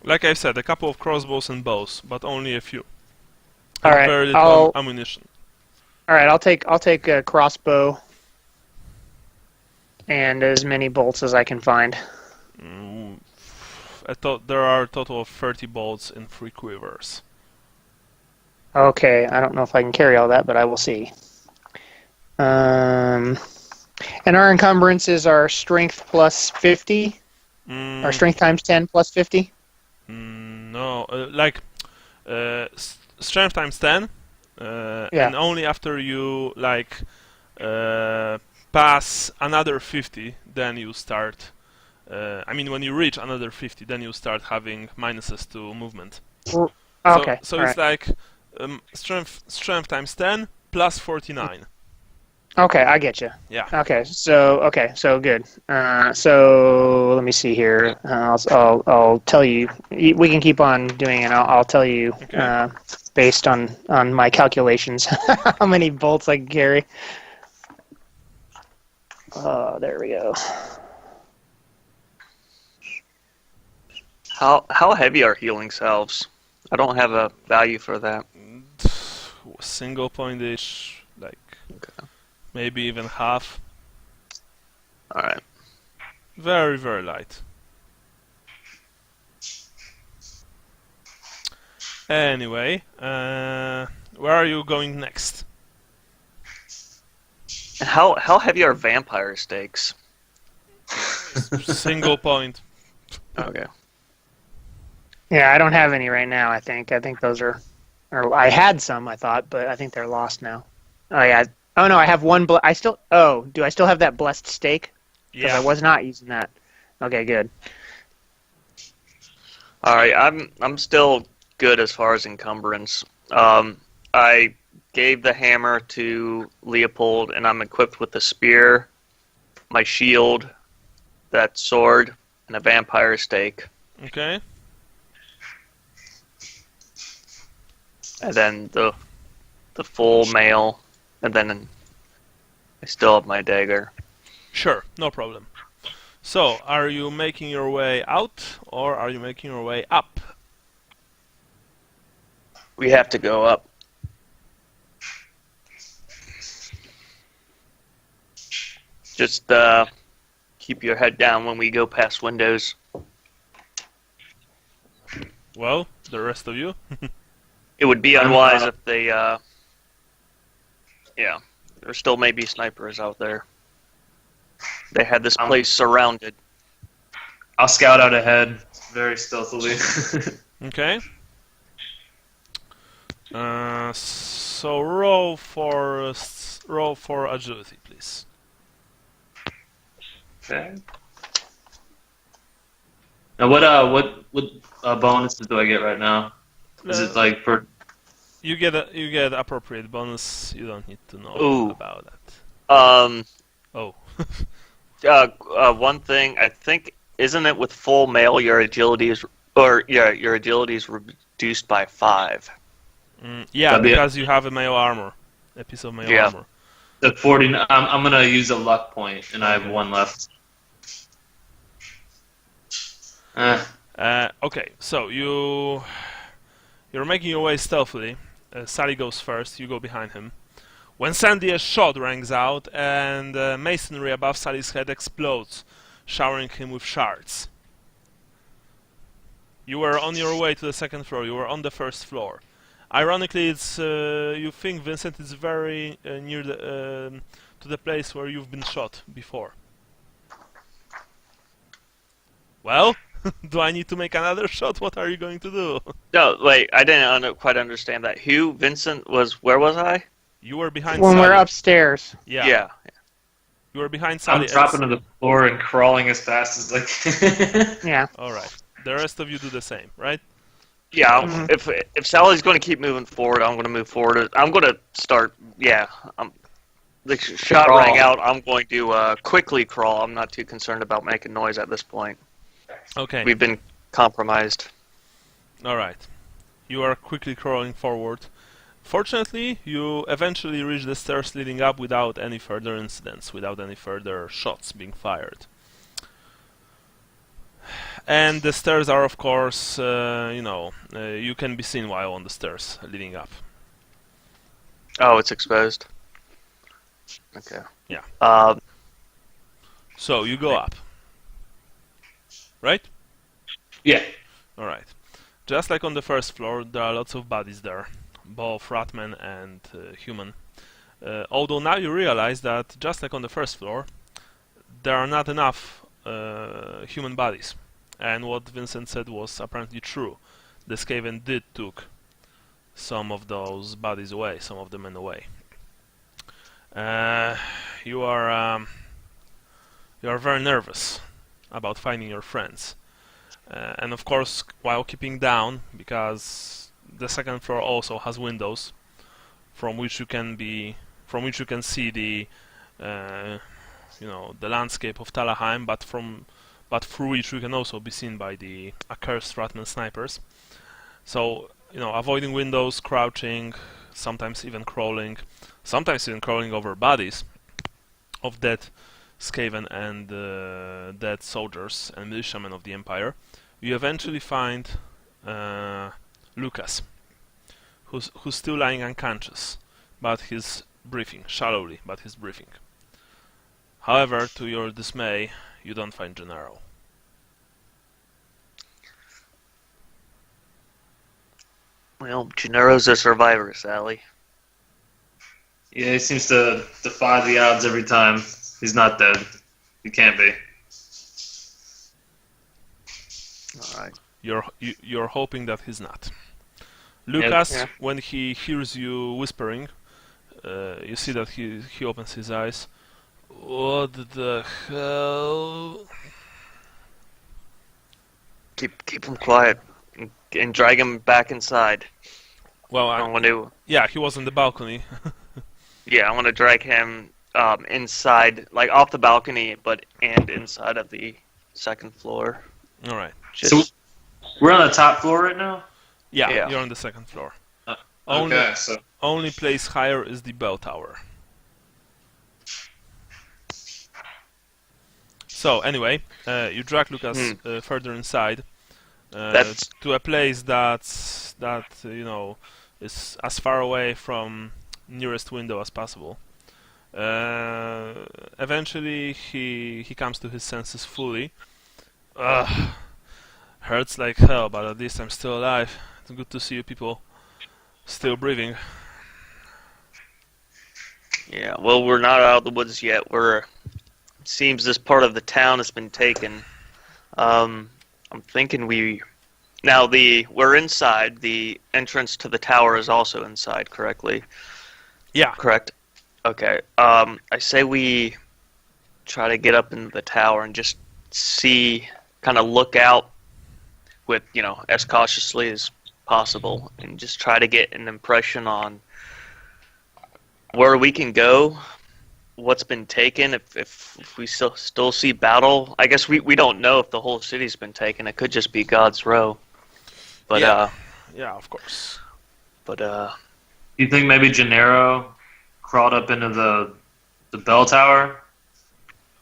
Like I said, a couple of crossbows and bows, but only a few. All And right, very little ammunition. All right, I'll take a crossbow and as many bolts as I can find. There are a total of 30 bolts and 3 quivers. Okay, I don't know if I can carry all that, but I will see. And our encumbrances are strength plus 50, or strength times 10 plus 50. No, strength times 10, Yeah. and only after you pass another 50, then you start. When you reach another 50, then you start having minuses to movement. Okay. So all it's right. like strength times 10 plus 49. Okay, I get you. Yeah. Okay, so good. So let me see here. I'll tell you. We can keep on doing it. I'll tell you based on my calculations how many bolts I can carry. Oh, there we go. How heavy are healing salves? I don't have a value for that. Single point each, maybe even half. All right. Very, very light. Anyway, where are you going next? How heavy are vampire stakes? Single point. Okay. Yeah, I don't have any right now. I think those are, or I had some. I thought, but I think they're lost now. Oh yeah. Oh no, I have one. Do I still have that blessed stake? Because I was not using that. Okay, good. All right, I'm still good as far as encumbrance. I gave the hammer to Leopold, and I'm equipped with the spear, my shield, that sword, and a vampire stake. Okay. And then the full mail, and then I still have my dagger. Sure, no problem. So, are you making your way out, or are you making your way up? We have to go up. Just keep your head down when we go past windows. Well, the rest of you? It would be unwise if they, yeah, there still may be snipers out there. They had this place surrounded. I'll scout out ahead very stealthily. Okay. So roll for agility, please. Okay. Now what bonuses do I get right now? Is it like per? You get appropriate bonus. You don't need to know Ooh. about that. Oh. One thing I think, isn't it with full mail your agility is reduced by 5? Yeah, That'd be because you have a mail armor, a piece of mail Yeah. armor. The 40. I'm gonna use a luck point, and I have 1 left. Okay, so you're making your way stealthily. Sally goes first. You go behind him. When Sandy, a shot rings out, and masonry above Sally's head explodes, showering him with shards. You were on your way to the second floor. You were on the first floor. Ironically, it's you think, Vincent, is very near to the place where you've been shot before. Well, do I need to make another shot? What are you going to do? No, wait, I didn't quite understand that. Vincent where was I? You were behind When Sally. we're upstairs. Yeah. You were behind Sally. I'm dropping to the floor and crawling as fast as I can. Yeah. Alright. The rest of you do the same, right? Yeah, Mhm. if Sally's going to keep moving forward, I'm going to move forward. I'm going to start, the shot Crawl. rang out, I'm going to quickly crawl. I'm not too concerned about making noise at this point. Okay. We've been compromised. Alright. You are quickly crawling forward. Fortunately, you eventually reach the stairs leading up without any further incidents, without any further shots being fired. And the stairs are, of course, you can be seen while on the stairs leading up. Oh, it's exposed. Okay. Yeah. So you go up. Right? Yeah. Alright. Just like on the first floor, there are lots of bodies there, both ratmen and human. Although now you realize that, just like on the first floor, there are not enough human bodies. And what Vincent said was apparently true. The Skaven did took some of those bodies away, some of the men away. You are very nervous about finding your friends. And of course, while keeping down, because the second floor also has windows from which you can see the the landscape of Talabheim, but through which you can also be seen by the accursed Ratman snipers. So, avoiding windows, crouching, sometimes even crawling over bodies of dead Skaven and dead soldiers and militiamen of the Empire, you eventually find Lucas, who's still lying unconscious, but he's breathing, shallowly, but he's breathing. However, to your dismay, you don't find Gennaro. Well, Gennaro's a survivor, Sally. Yeah, he seems to defy the odds every time. He's not dead. He can't be. Alright. You're hoping that he's not. Lucas, Yeah. when he hears you whispering, you see that he opens his eyes. What the hell? Keep him quiet and drag him back inside. Well, I want to. yeah, he was on the balcony. Yeah, I want to drag him inside, like off the balcony, and inside of the second floor. All right. So we're on the top floor right now? Yeah, you're on the second floor. Okay, so Only place higher is the bell tower. So anyway, you drag Lucas further inside to a place that is as far away from nearest window as possible. Eventually, he comes to his senses fully. Hurts like hell, but at least I'm still alive. It's good to see you people still breathing. Yeah, well, we're not out of the woods yet. Seems this part of the town has been taken. I'm thinking we Now we're inside. The entrance to the tower is also inside, correctly? Yeah. Correct. Okay. I say we try to get up into the tower and just see, kind of look out with, as cautiously as possible, and just try to get an impression on where we can go, what's been taken, if we still see battle. I guess we don't know if the whole city's been taken. It could just be God's Row. But yeah, of course. But You think maybe Gennaro crawled up into the bell tower?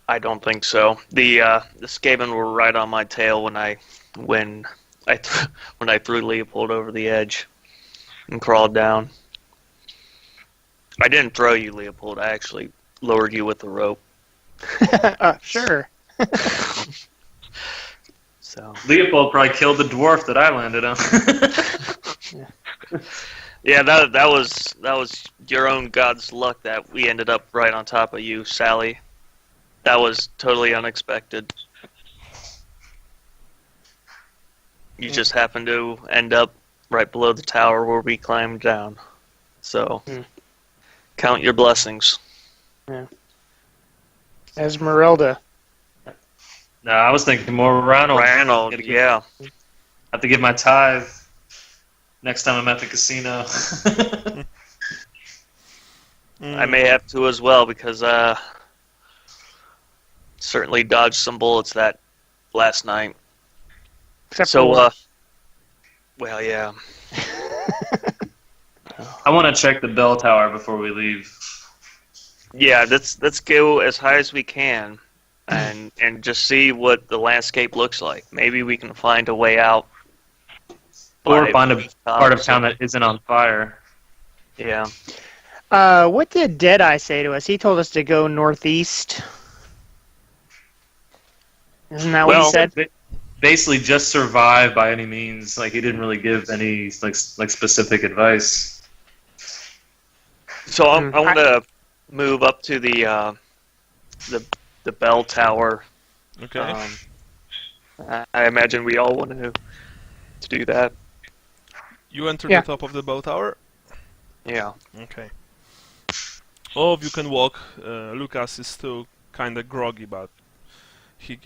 I don't think so. The Skaven were right on my tail when I threw Leopold over the edge and crawled down. I didn't throw you, Leopold. I actually lowered you with the rope. Sure. So Leopold probably killed the dwarf that I landed on. yeah, that was your own God's luck that we ended up right on top of you, Sally. That was totally unexpected. You just happened to end up right below the tower where we climbed down. So, count your blessings. Yeah. Esmeralda. No, I was thinking more Ranald. Yeah. I have to give my tithe next time I'm at the casino. I may have to as well, because certainly dodged some bullets that last night. Except So, for well, yeah. I want to check the bell tower before we leave. Yeah, let's go as high as we can, and just see what the landscape looks like. Maybe we can find a way out. Or find a part of town that isn't on fire. Yeah. what did Deadeye say to us? He told us to go northeast. Isn't that what he said? Basically, just survive by any means. Like, he didn't really give any like specific advice. So I want to move up to the bell tower. Okay. I imagine we all want to do that. You enter Yeah. the top of the bell tower? Yeah. Okay. All of you can walk. Lucas is still kind of groggy, but he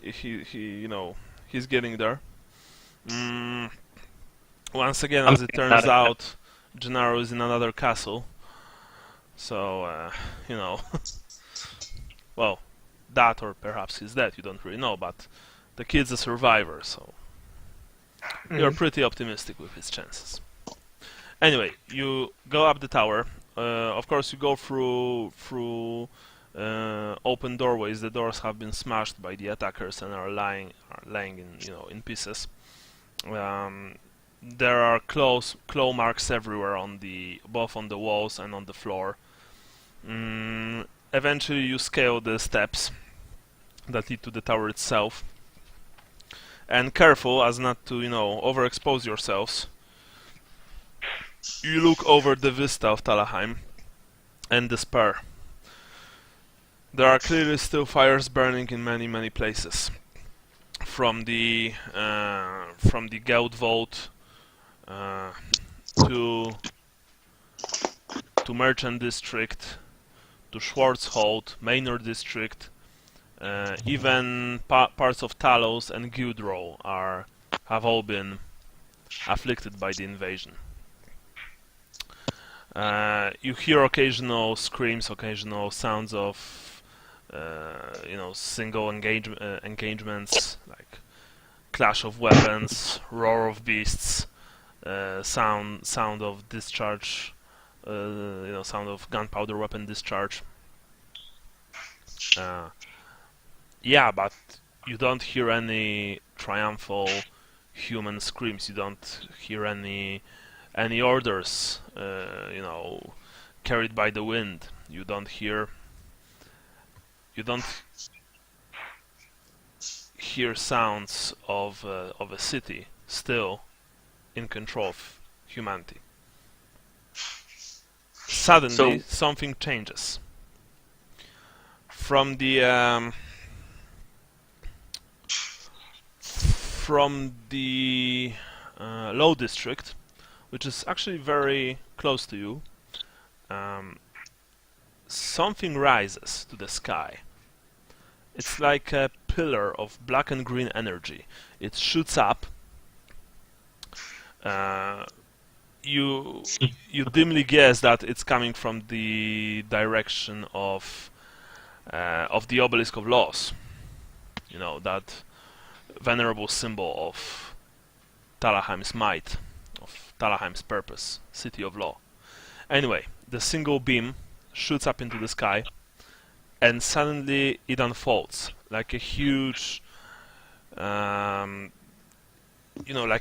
he's getting there. Once again, as it turns out, Gennaro is in another castle. So, well, that or perhaps he's dead, you don't really know, but the kid's a survivor, so you're pretty optimistic with his chances. Anyway, you go up the tower. Of course, you go through open doorways. The doors have been smashed by the attackers and are lying in pieces. There are claw marks everywhere both on the walls and on the floor. Eventually, you scale the steps that lead to the tower itself. And careful as not to overexpose yourselves. You look over the vista of Talabheim and despair. There are clearly still fires burning in many places. From the Goat Vault to Merchant District, to Schwarzhold, Manor District, even parts of Talos and Guildrow have all been afflicted by the invasion. You hear occasional screams, occasional sounds of single engagements, like clash of weapons, roar of beasts, sound of discharge, sound of gunpowder weapon discharge. Yeah, but you don't hear any triumphal human screams. You don't hear any orders, carried by the wind. You don't hear sounds of a city still in control of humanity. Suddenly, something changes. From the low district, which is actually very close to you, something rises to the sky. It's like a pillar of black and green energy. It shoots up. You dimly guess that it's coming from the direction of the obelisk of laws. You know, that venerable symbol of Talabheim's might, of Talabheim's purpose, city of law. Anyway, the single beam shoots up into the sky, and suddenly it unfolds like a huge, like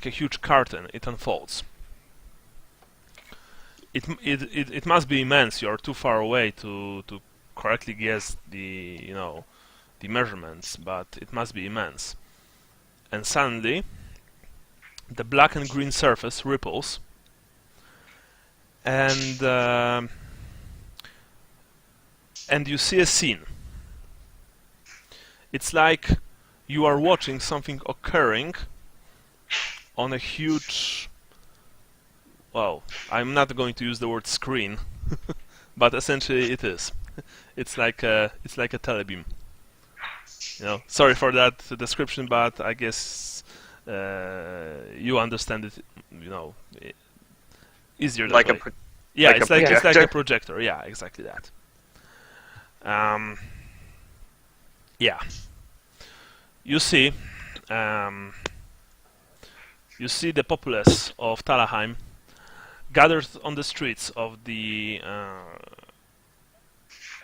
a huge curtain. It unfolds. It must be immense. You are too far away to correctly guess the the measurements, but it must be immense. And suddenly, the black and green surface ripples, and you see a scene. It's like you are watching something occurring on a huge, well, I'm not going to use the word screen, but essentially it is. It's like a telebeam. Sorry for that description, but I guess you understand it. Easier that Like way. a Yeah, like it's a like a projector? projector. Yeah, exactly that. Yeah. You see the populace of Talabheim gathered on the streets of the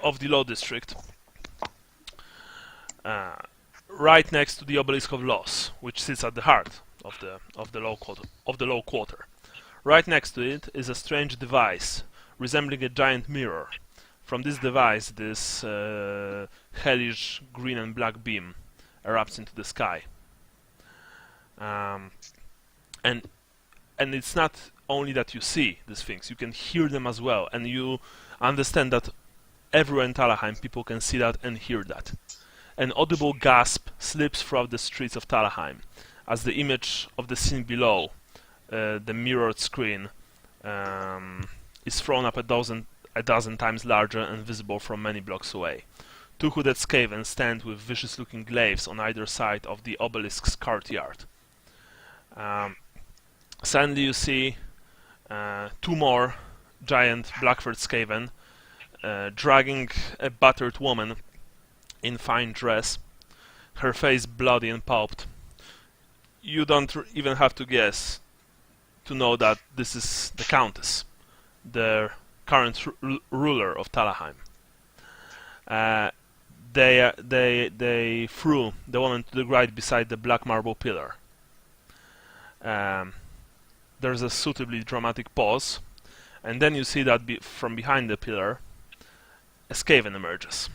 Low District, right next to the obelisk of laws, which sits at the heart of the low quarter. Right next to it is a strange device resembling a giant mirror. From this device, this hellish green and black beam erupts into the sky. And it's not only that you see these things, you can hear them as well, and you understand that everywhere in Talabheim people can see that and hear that. An audible gasp slips throughout the streets of Talabheim as the image of the scene below, the mirrored screen, is thrown up a dozen times larger and visible from many blocks away. Two hooded Skaven stand with vicious-looking glaives on either side of the obelisk's courtyard. Suddenly you see two more giant black-furred Skaven dragging a battered woman in fine dress, her face bloody and pulped. You don't even have to guess to know that this is the Countess, the current ruler of Talabheim. They threw the woman to the ground beside the black marble pillar. There's a suitably dramatic pause, and then you see that from behind the pillar, a Skaven emerges.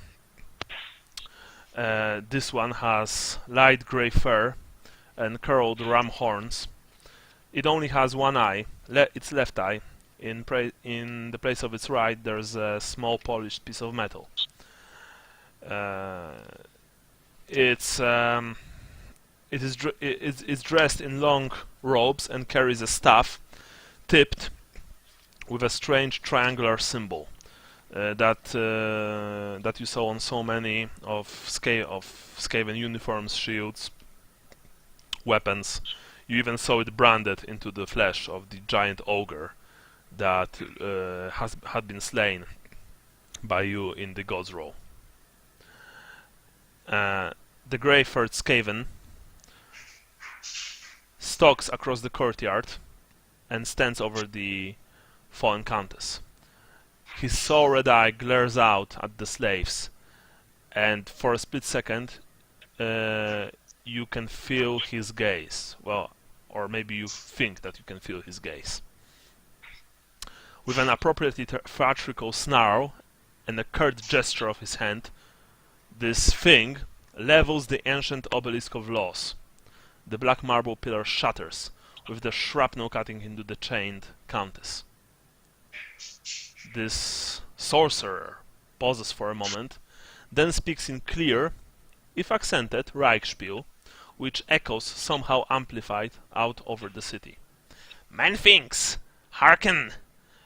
This one has light grey fur and curled ram horns. It only has one eye, its left eye. In the place of its right, there's a small polished piece of metal. It's dressed in long robes and carries a staff tipped with a strange triangular symbol that you saw on so many of Skaven uniforms, shields, weapons. You even saw it branded into the flesh of the giant ogre that had been slain by you in the God's Roll. The grey-furred Skaven stalks across the courtyard and stands over the fallen Countess. His soul red eye glares out at the slaves, and for a split second you can feel his gaze. Well, or maybe you think that you can feel his gaze. With an appropriately theatrical snarl and a curt gesture of his hand, this thing levels the ancient obelisk of laws. The black marble pillar shatters, with the shrapnel cutting into the chained Countess. This sorcerer pauses for a moment, then speaks in clear, if accented, Reichspiel, which echoes somehow amplified out over the city. "Manfinks, hearken!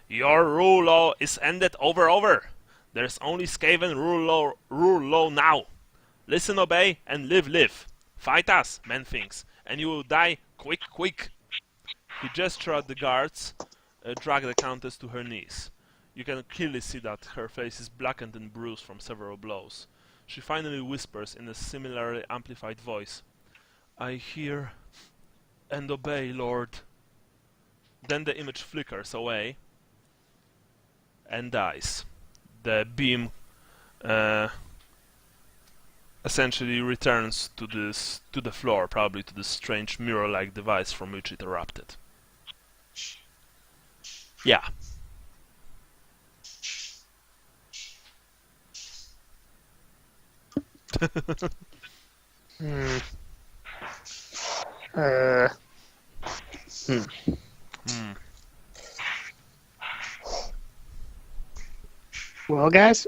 Your rule law is ended over. There's only Skaven rule law now. Listen, obey, and live. Fight us, Manfinks, and you will die quick." He gestured at the guards, dragged the Countess to her knees. You can clearly see that her face is blackened and bruised from several blows. She finally whispers in a similarly amplified voice, "I hear and obey, Lord." Then the image flickers away and dies. The beam essentially returns to the floor, probably to this strange mirror-like device from which it erupted. Yeah. Well, guys,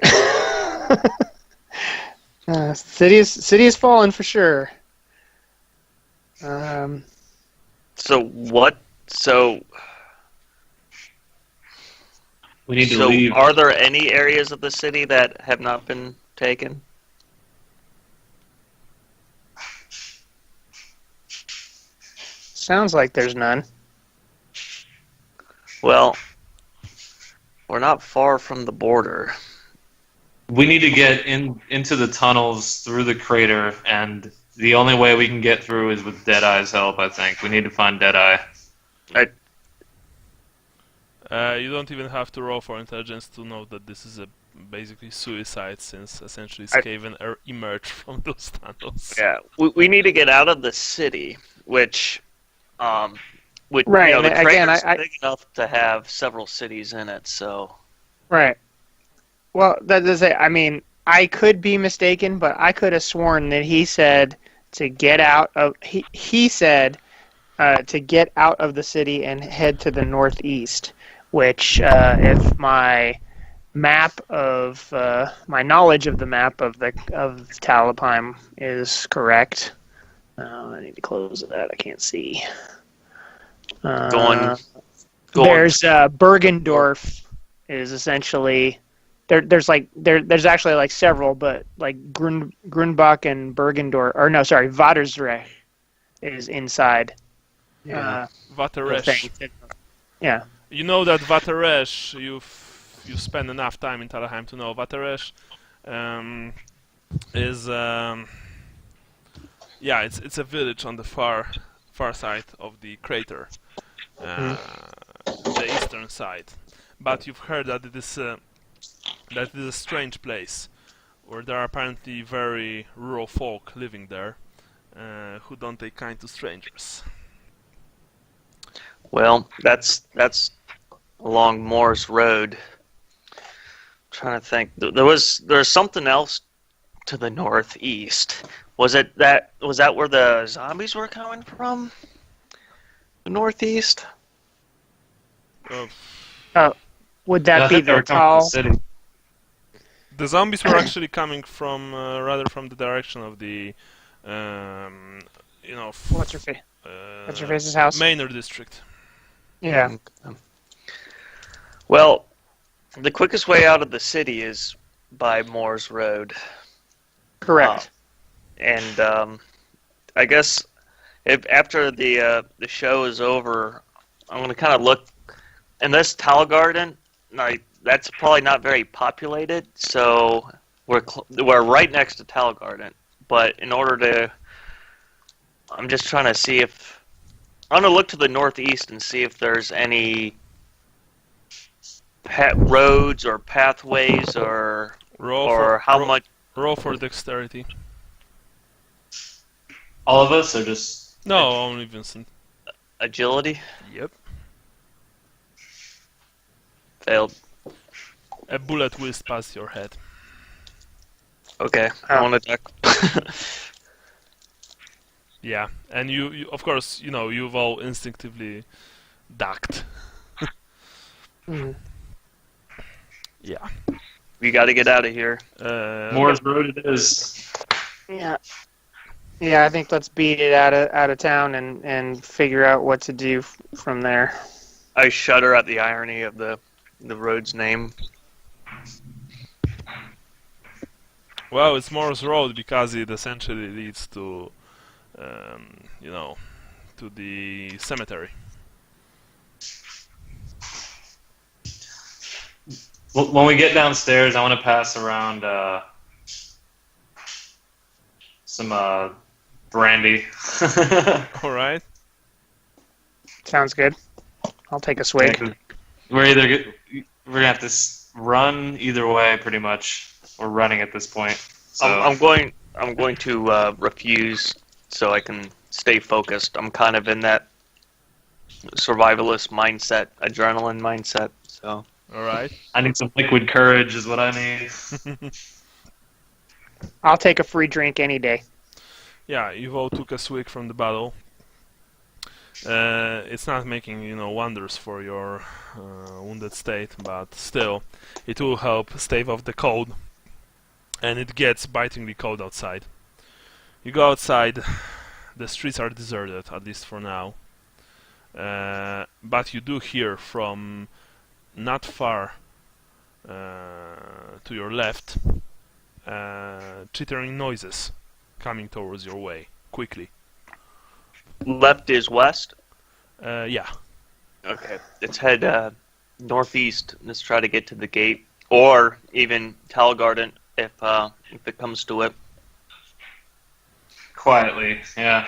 city is fallen for sure. So what? So We need to leave. are there any areas of the city that have not been taken? Sounds like there's none. Well, we're not far from the border. We need to get into the tunnels through the crater, and the only way we can get through is with Deadeye's help, I think. We need to find Deadeye. You don't even have to roll for intelligence to know that this is basically suicide, since essentially I- Skaven emerged from those tunnels. Yeah, we need to get out of the city, which Right, you know, the and again, crater's I- big enough to have several cities in it. So Right. Well, that does it. I mean, I could be mistaken, but I could have sworn that he said to get out of. He said to get out of the city and head to the northeast. Which, if my map of my knowledge of the map of Talabheim is correct, I need to close that. I can't see. going There's Bergendorf is essentially there's actually like several, but like Grunbach and Bergendorf, or no, sorry, Vatersreich is inside. Yeah. The Vateresh. thing. Yeah. You know that Vateresh, you've spent enough time in Talabheim to know Vateresh is it's a village on the far side of the crater, the eastern side. But you've heard that it is a strange place where there are apparently very rural folk living there who don't take kind to strangers. Well, that's along Moore's Road. Trying to think. There's something else to the northeast. Was that where the zombies were coming from? The northeast? Would I that be think they the were coming from tall? the city. The zombies were actually coming from rather from the direction of the What's your face's house? Manor district. Yeah. Well, the quickest way out of the city is by Moore's Road. Correct. And I guess if after the show is over, I'm going to kind of look. And this Tall Garden, like, that's probably not very populated, so we're right next to Tall Garden. But in order to, I'm just trying to see if I'm going to look to the northeast and see if there's any roads or pathways or much. Roll for dexterity. All of us, or just... No, only Vincent. Agility? Yep. Failed. A bullet whizzed past your head. Okay, I want to duck. Yeah, and you of course, you've all instinctively ducked. Yeah. We got to get out of here. Moore's Road it is. Yeah. Yeah, I think let's beat it out of town and figure out what to do from there. I shudder at the irony of the road's name. Well, it's Morse Road because it essentially leads to, to the cemetery. When we get downstairs, I want to pass around some brandy. All right. Sounds good. I'll take a swig. We're gonna have to run either way, pretty much. We're running at this point. So I'm going to refuse so I can stay focused. I'm kind of in that survivalist mindset, adrenaline mindset. So All right. I need some liquid courage, is what I need. I'll take a free drink any day. Yeah, you all took a swig from the bottle. It's not making wonders for your wounded state, but still, it will help stave off the cold. And it gets bitingly cold outside. You go outside. The streets are deserted, at least for now. But you do hear from not far to your left chittering noises coming towards your way quickly. left is west. Yeah. Okay, let's head northeast. Let's try to get to the gate, or even Talgarden if it comes to it. Quietly, yeah.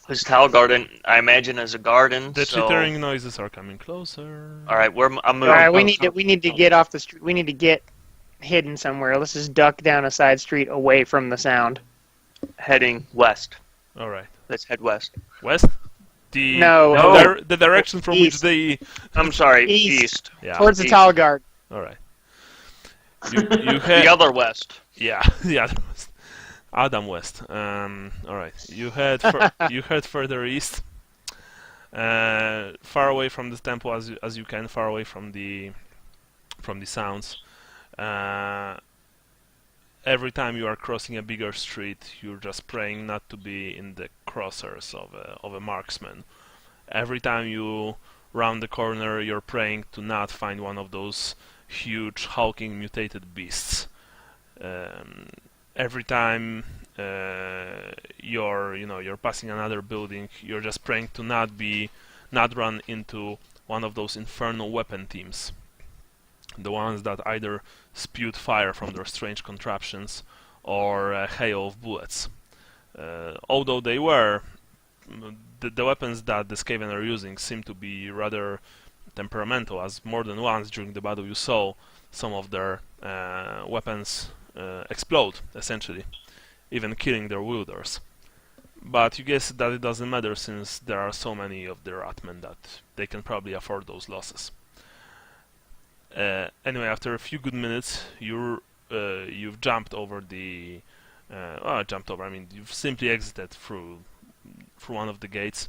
Because Talgarden, I imagine, is a garden. The so... chittering noises are coming closer. All right, I'm All moving. right, we need to get off the street. We need to get hidden somewhere. Let's just duck down a side street away from the sound. Heading west. All right. Let's head west. West? No. The direction from East. which they... I'm sorry, East. east. Yeah. Towards the East. Talgard. All right. You head... The other west. Yeah, the other west. Adam West. All right. You head you head further east, far away from the temple as you can, far away from the sounds. Every time you are crossing a bigger street, you're just praying not to be in the crosshairs of a marksman. Every time you round the corner, you're praying to not find one of those huge hulking mutated beasts. Every time you're passing another building, you're just praying to not run into one of those infernal weapon teams, the ones that either spewed fire from their strange contraptions or a hail of bullets. Although they were the weapons that the Skaven are using seem to be rather temperamental, as more than once during the battle you saw some of their weapons explode, essentially, even killing their wielders. But you guess that it doesn't matter, since there are so many of their Atmen that they can probably afford those losses. Anyway, after a few good minutes, you've jumped over the... I mean, you've simply exited through one of the gates,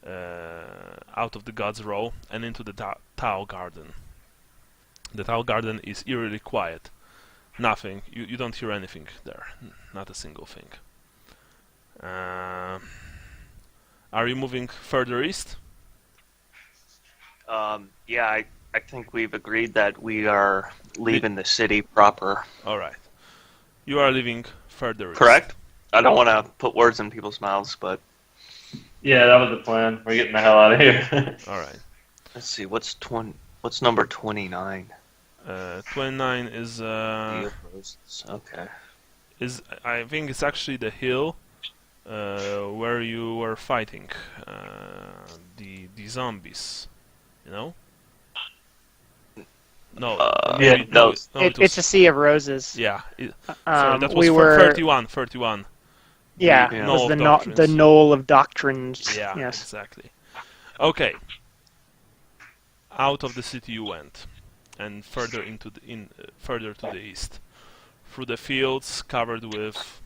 out of the God's Row, and into the Tau Garden. The Tau Garden is eerily quiet. Nothing. You don't hear anything there. Not a single thing. Are you moving further east? Yeah, I think we've agreed that we are leaving the city proper. Alright. You are leaving further east. Correct? I don't want to put words in people's mouths, but... Yeah, that was the plan. We're getting the hell out of here. Alright. Let's see, what's number 29? 29 is Okay. I think it's actually the hill where you were fighting the zombies, you know? No. Yeah, no. It's a sea of roses. Yeah. Sorry, that was we were 31. Yeah, The it Knoll was of the Doctrines. knoll of doctrines. Yeah, Yes. exactly. Okay. Out of the city you went, and further further to the east, through the fields covered with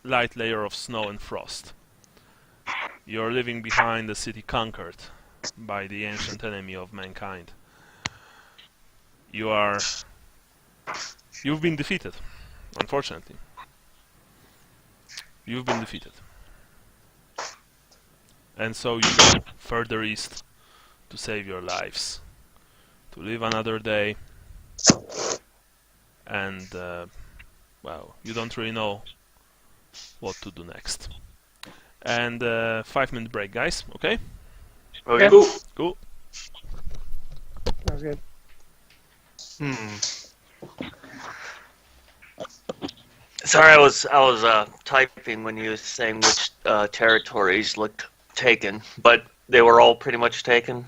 light layer of snow and frost. You're leaving behind the city conquered by the ancient enemy of mankind. You've been defeated, unfortunately. You've been defeated. And so you go further east to save your lives, to live another day, and, well, you don't really know what to do next. And 5-minute break, guys, okay? Okay. Cool. Cool. Sounds good. Sorry, I was typing when you were saying which territories looked taken, but they were all pretty much taken.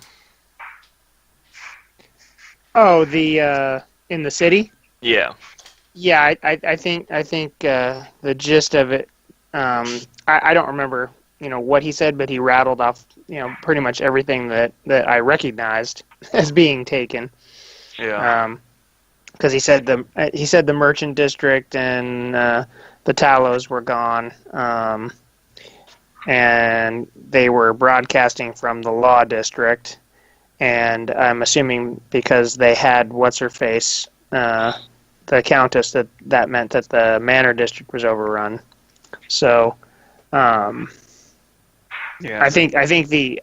Oh, the in the city. Yeah. Yeah, I think the gist of it. I don't remember, what he said, but he rattled off, pretty much everything that I recognized as being taken. Yeah. Because he said the merchant district and the Talos were gone, and they were broadcasting from the law district, and I'm assuming because they had what's her face, the Countess, that meant that the Manor district was overrun. So, Yeah. I think the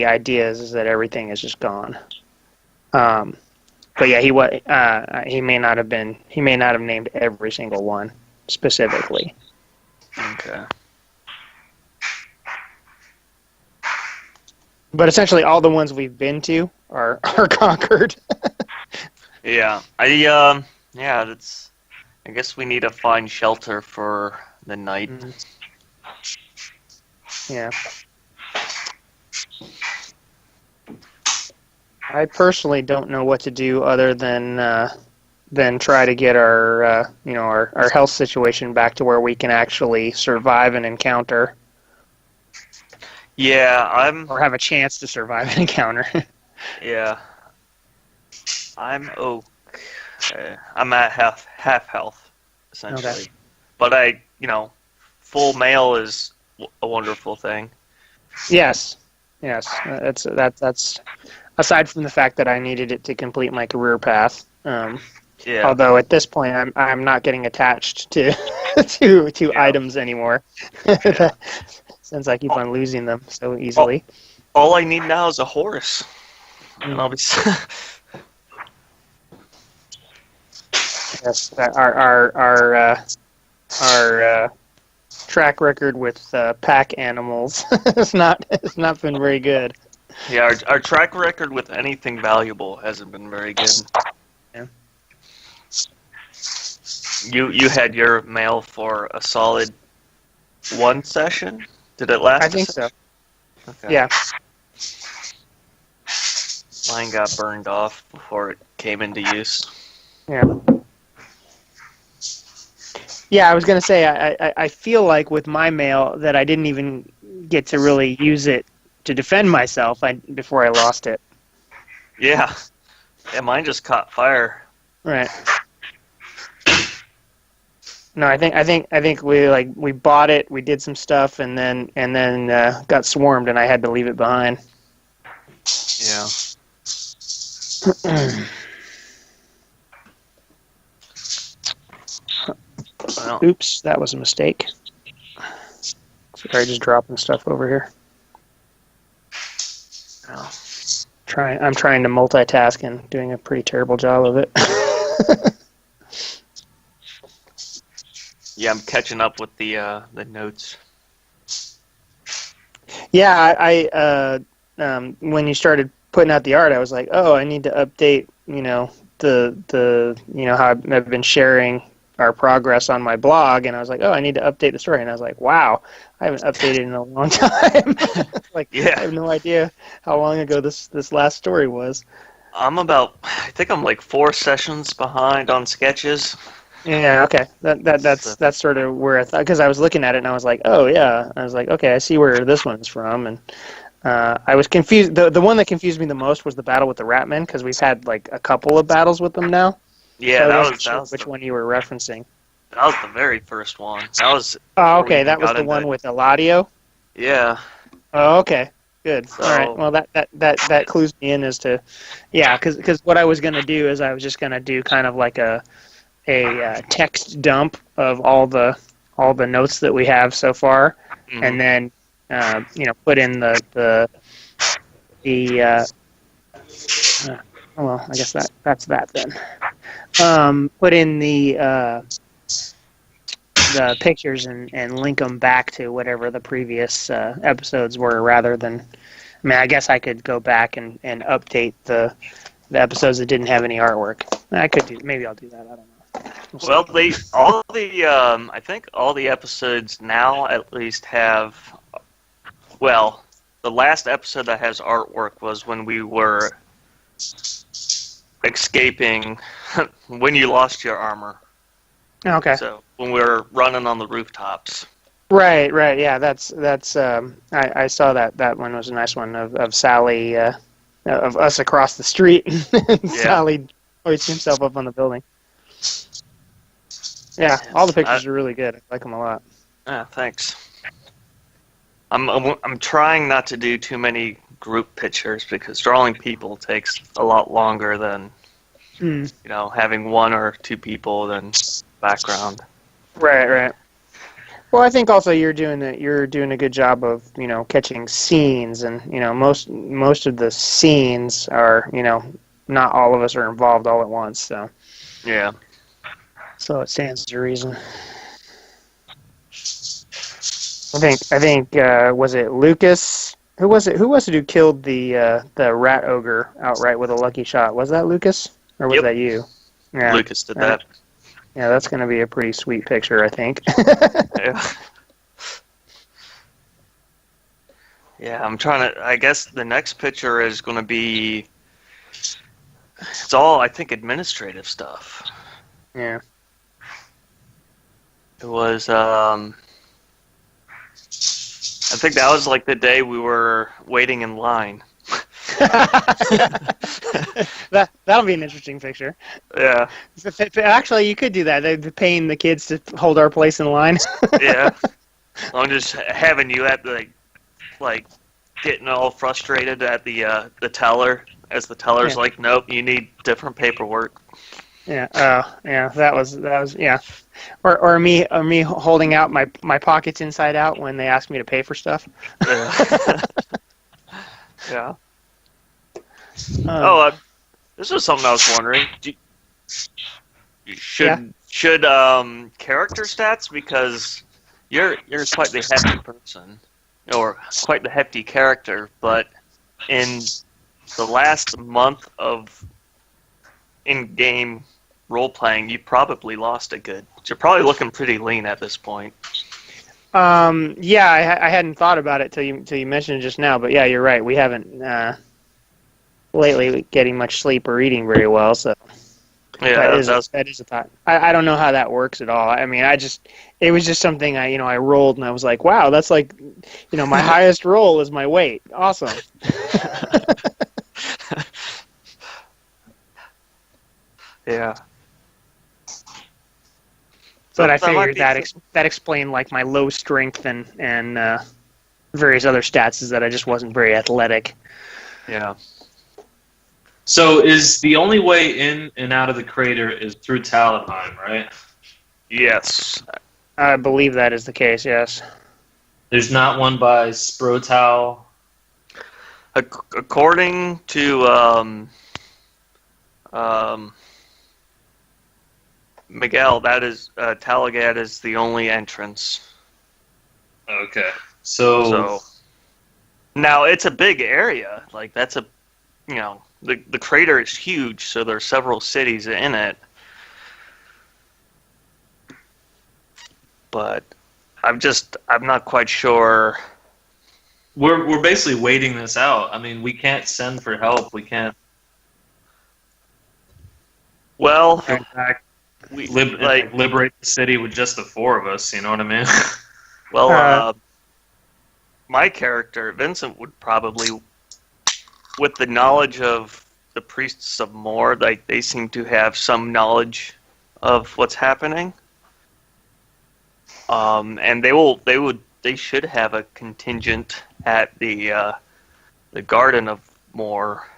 idea is that everything is just gone. But yeah, he may not have named every single one specifically. Okay. But essentially, all the ones we've been to are conquered. Yeah. That's. I guess we need to find shelter for the night. Yeah. I personally don't know what to do other than try to get our our health situation back to where we can actually survive an encounter, Yeah, or have a chance to survive an encounter. Yeah. I'm okay. I'm at half health, essentially. Okay. But full mail is a wonderful thing. Yes. That's aside from the fact that I needed it to complete my career path. Yeah. Although at this point I'm not getting attached to to items anymore, since I keep on losing them so easily. All I need now is a horse. And I'll be Yes, our track record with pack animals has not been very good. Yeah, our track record with anything valuable hasn't been very good. Yeah. You had your mail for a solid one session? Did it last? I think so. Okay. Yeah. Mine got burned off before it came into use. Yeah. Yeah, I was gonna say I feel like with my mail that I didn't even get to really use it to defend myself before I lost it. Yeah. Yeah, mine just caught fire. Right. No, I think we bought it, we did some stuff, and then got swarmed, and I had to leave it behind. Yeah. Well, Oops, that was a mistake. Sorry, just dropping stuff over here. well, I'm trying to multitask and doing a pretty terrible job of it. yeah, I'm catching up with the notes. Yeah, I when you started putting out the art, I was like, oh, I need to update, the how I've been sharing our progress on my blog, and I was like, oh, I need to update the story, and I was like, wow, I haven't updated in a long time. Yeah. I have no idea how long ago this last story was. I think I'm like 4 sessions behind on sketches. Yeah, okay. That's sort of where I thought, because I was looking at it and I was like, oh yeah, I was like, okay, I see where this one's from, and I was confused. The one that confused me the most was the battle with the Ratmen, because we've had like a couple of battles with them now. Yeah, So I that wasn't was sure which one you were referencing. That was the very first one. That was Oh, before we okay, even that was got the into one it. with Eladio. Yeah. Oh, okay. Good. So- All right. Well, that clues me in as to, yeah, because what I was gonna do is I was just gonna do kind of like a text dump of all the notes that we have so far, and then put in the well, I guess that's that then. Put in the pictures and link them back to whatever the previous episodes were, rather than. I mean, I guess I could go back and update the episodes that didn't have any artwork. I could do. Maybe I'll do that. I don't know. Well, I think all the episodes now at least have. Well, the last episode that has artwork was when we were escaping when you lost your armor. Okay. So when we were running on the rooftops. Right. Yeah, that's. I saw that one was a nice one of Sally, of us across the street. Sally hoisting himself up on the building. Yeah, all the pictures are really good. I like them a lot. Yeah, thanks. I'm trying not to do too many group pictures because drawing people takes a lot longer than having one or two people than background. Right. Well, I think also you're doing a good job of catching scenes, and most of the scenes are not all of us are involved all at once, so yeah. So it stands to reason. I think was it Lucas? Who was it who killed the rat ogre outright with a lucky shot? Was that Lucas or was that you? Yeah. Lucas did that. Yeah, that's going to be a pretty sweet picture, I think. Yeah. Yeah, I'm trying to. I guess the next picture is going to be. It's all, I think, administrative stuff. Yeah. It was. I think that was like the day we were waiting in line. That'll be an interesting picture. Yeah. Actually, you could do that. They're paying the kids to hold our place in line. Yeah. I'm just having you at like getting all frustrated at the teller, as the teller's like, nope, you need different paperwork. Yeah. Oh, yeah. That was yeah. Or me holding out my pockets inside out when they ask me to pay for stuff. Yeah. Yeah. This was something I was wondering. Should character stats, because you're quite the hefty person, or quite the hefty character, but in the last month of in-game role-playing, you probably lost a good. You're probably looking pretty lean at this point. Yeah, I hadn't thought about it till you mentioned it just now, but yeah, you're right. We haven't lately getting much sleep or eating very well, so yeah, that is a thought. I don't know how that works at all. I mean, it was just something I rolled and I was like, wow, that's like my highest roll is my weight. Awesome. Yeah. But I figured that explained like my low strength and various other stats, is that I just wasn't very athletic. Yeah. So is the only way in and out of the crater is through Talabheim, right? Yes. I believe that is the case, yes. There's not one by Sprotow? According to Miguel, that is Talagad is the only entrance. Okay. So now it's a big area. Like that's the crater is huge, so there's several cities in it. But I'm not quite sure. We're basically waiting this out. I mean, we can't send for help. We can't. Well, go back, liberate the city with just the four of us. You know what I mean? Well, my character Vincent would probably, with the knowledge of the priests of Moor, like they seem to have some knowledge of what's happening. And they should have a contingent at the the Garden of Moor,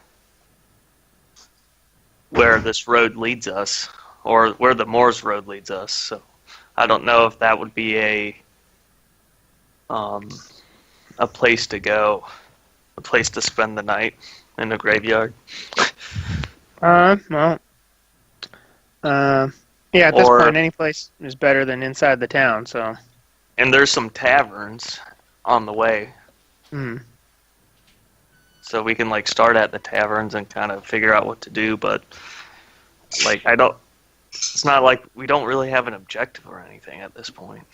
where this road leads us, or where the Moor's road leads us. So I don't know if that would be a place to go, a place to spend the night in the graveyard. Well, yeah, at this Or- point, any place is better than inside the town, so. And there's some taverns on the way, Hmm. so we can like start at the taverns and kind of figure out what to do. But like, it's not like we don't really have an objective or anything at this point.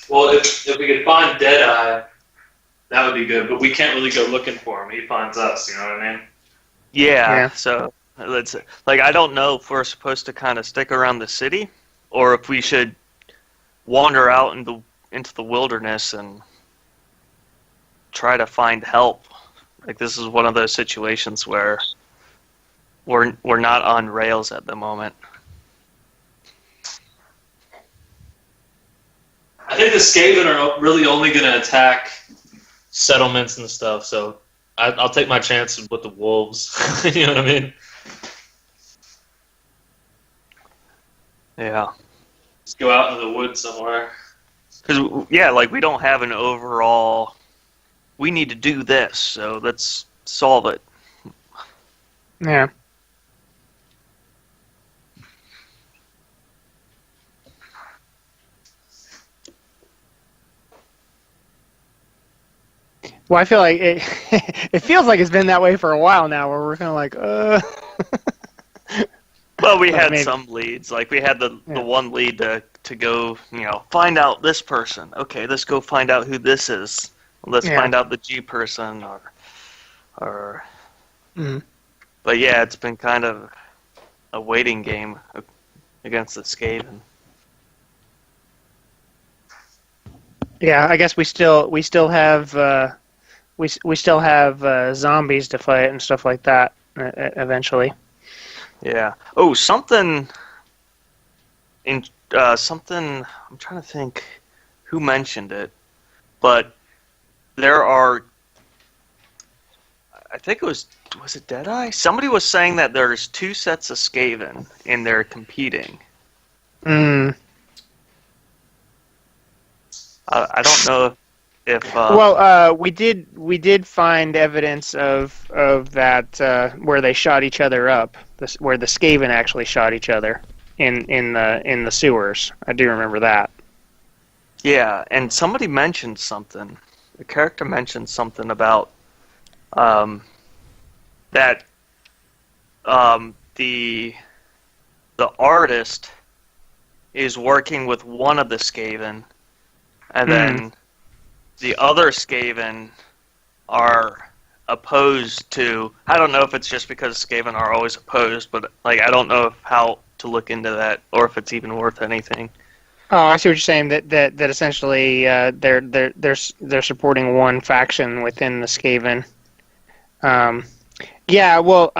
Well, if we could find Deadeye, that would be good. But we can't really go looking for him. He finds us. You know what I mean? Yeah. So let's like, I don't know if we're supposed to kind of stick around the city, or if we should wander out into the wilderness and try to find help. Like, this is one of those situations where we're not on rails at the moment. I think the Skaven are really only going to attack settlements and stuff. So I'll take my chances with the wolves. You know what I mean? Yeah. Just go out into the woods somewhere. Because, yeah, like, we don't have an overall, we need to do this, so let's solve it. Yeah. Well, I feel like it. It feels like it's been that way for a while now, where we're kind of like, Well, we had Maybe. some leads. Like, we had the Yeah. one lead to go, find out this person. Okay, let's go find out who this is. Let's Yeah. find out the G person, or. Mhm. But yeah, it's been kind of a waiting game against the Skaven. Yeah, I guess we still have we still have zombies to fight and stuff like that eventually. Yeah. Oh, something. Something. I'm trying to think who mentioned it, but there are. I think it was it Deadeye? Somebody was saying that there's two sets of Skaven and they're competing. Mm. I don't know if. Well, we did find evidence of that where they shot each other up, where the Skaven actually shot each other in the sewers. I do remember that. Yeah, and somebody mentioned something. The character mentioned something about that the artist is working with one of the Skaven, and then the other Skaven are opposed to. I don't know if it's just because Skaven are always opposed, but like, I don't know how to look into that or if it's even worth anything. Oh, I see what you're saying. That essentially they're supporting one faction within the Skaven. Yeah, well,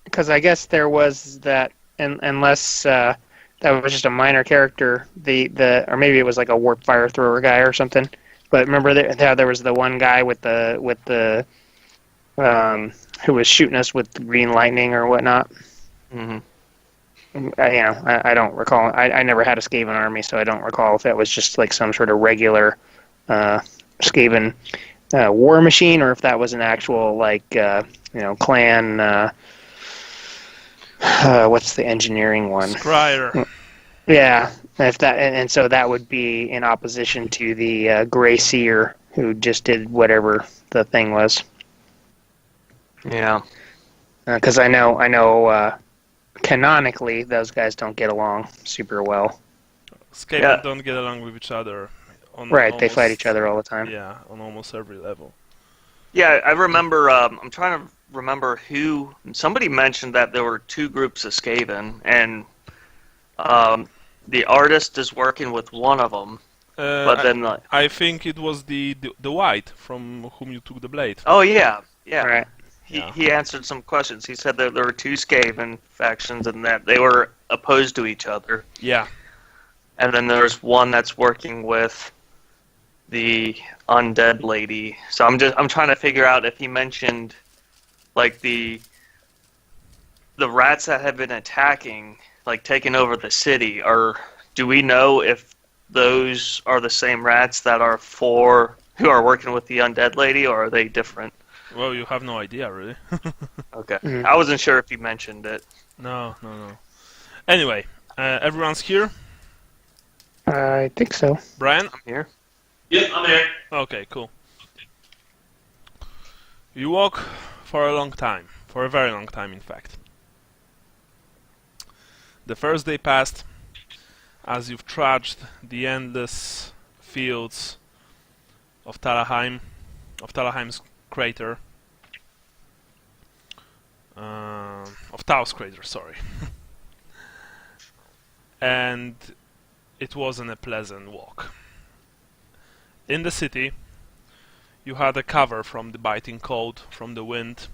because I guess there was that, unless that was just a minor character, or maybe it was like a warp fire thrower guy or something. But remember how there was the one guy with the who was shooting us with green lightning or whatnot. Mm-hmm. I don't recall. I never had a Skaven army, so I don't recall if that was just like some sort of regular Skaven war machine, or if that was an actual clan. What's the engineering one? Scryer. Yeah, if that and so that would be in opposition to the Grey Seer, who just did whatever the thing was. Yeah. Because I know. Canonically, those guys don't get along super well. Skaven don't get along with each other. Right, they fight each other all the time. Yeah, on almost every level. Yeah, I remember. I'm trying to remember who. Somebody mentioned that there were two groups of Skaven, and the artist is working with one of them. But then, I think it was the white from whom you took the blade. oh yeah. Right. He answered some questions. He said that there were two Skaven factions and that they were opposed to each other. Yeah. And then there's one that's working with the undead lady. So I'm trying to figure out if he mentioned like the rats that have been attacking, like taking over the city. Or do we know if those are the same rats that are who are working with the undead lady, or are they different? Well, you have no idea, really. Okay, Mm. I wasn't sure if he mentioned it. No. Anyway, everyone's here. I think so. Brian? I'm here. Yep, I'm here. Okay, cool. You walk for a long time. For a very long time, in fact. The first day passed as you've trudged the endless fields of Talabheim, of Talabheim's crater. Of Tao's crater, sorry. And it wasn't a pleasant walk. In the city, you had a cover from the biting cold, from the wind,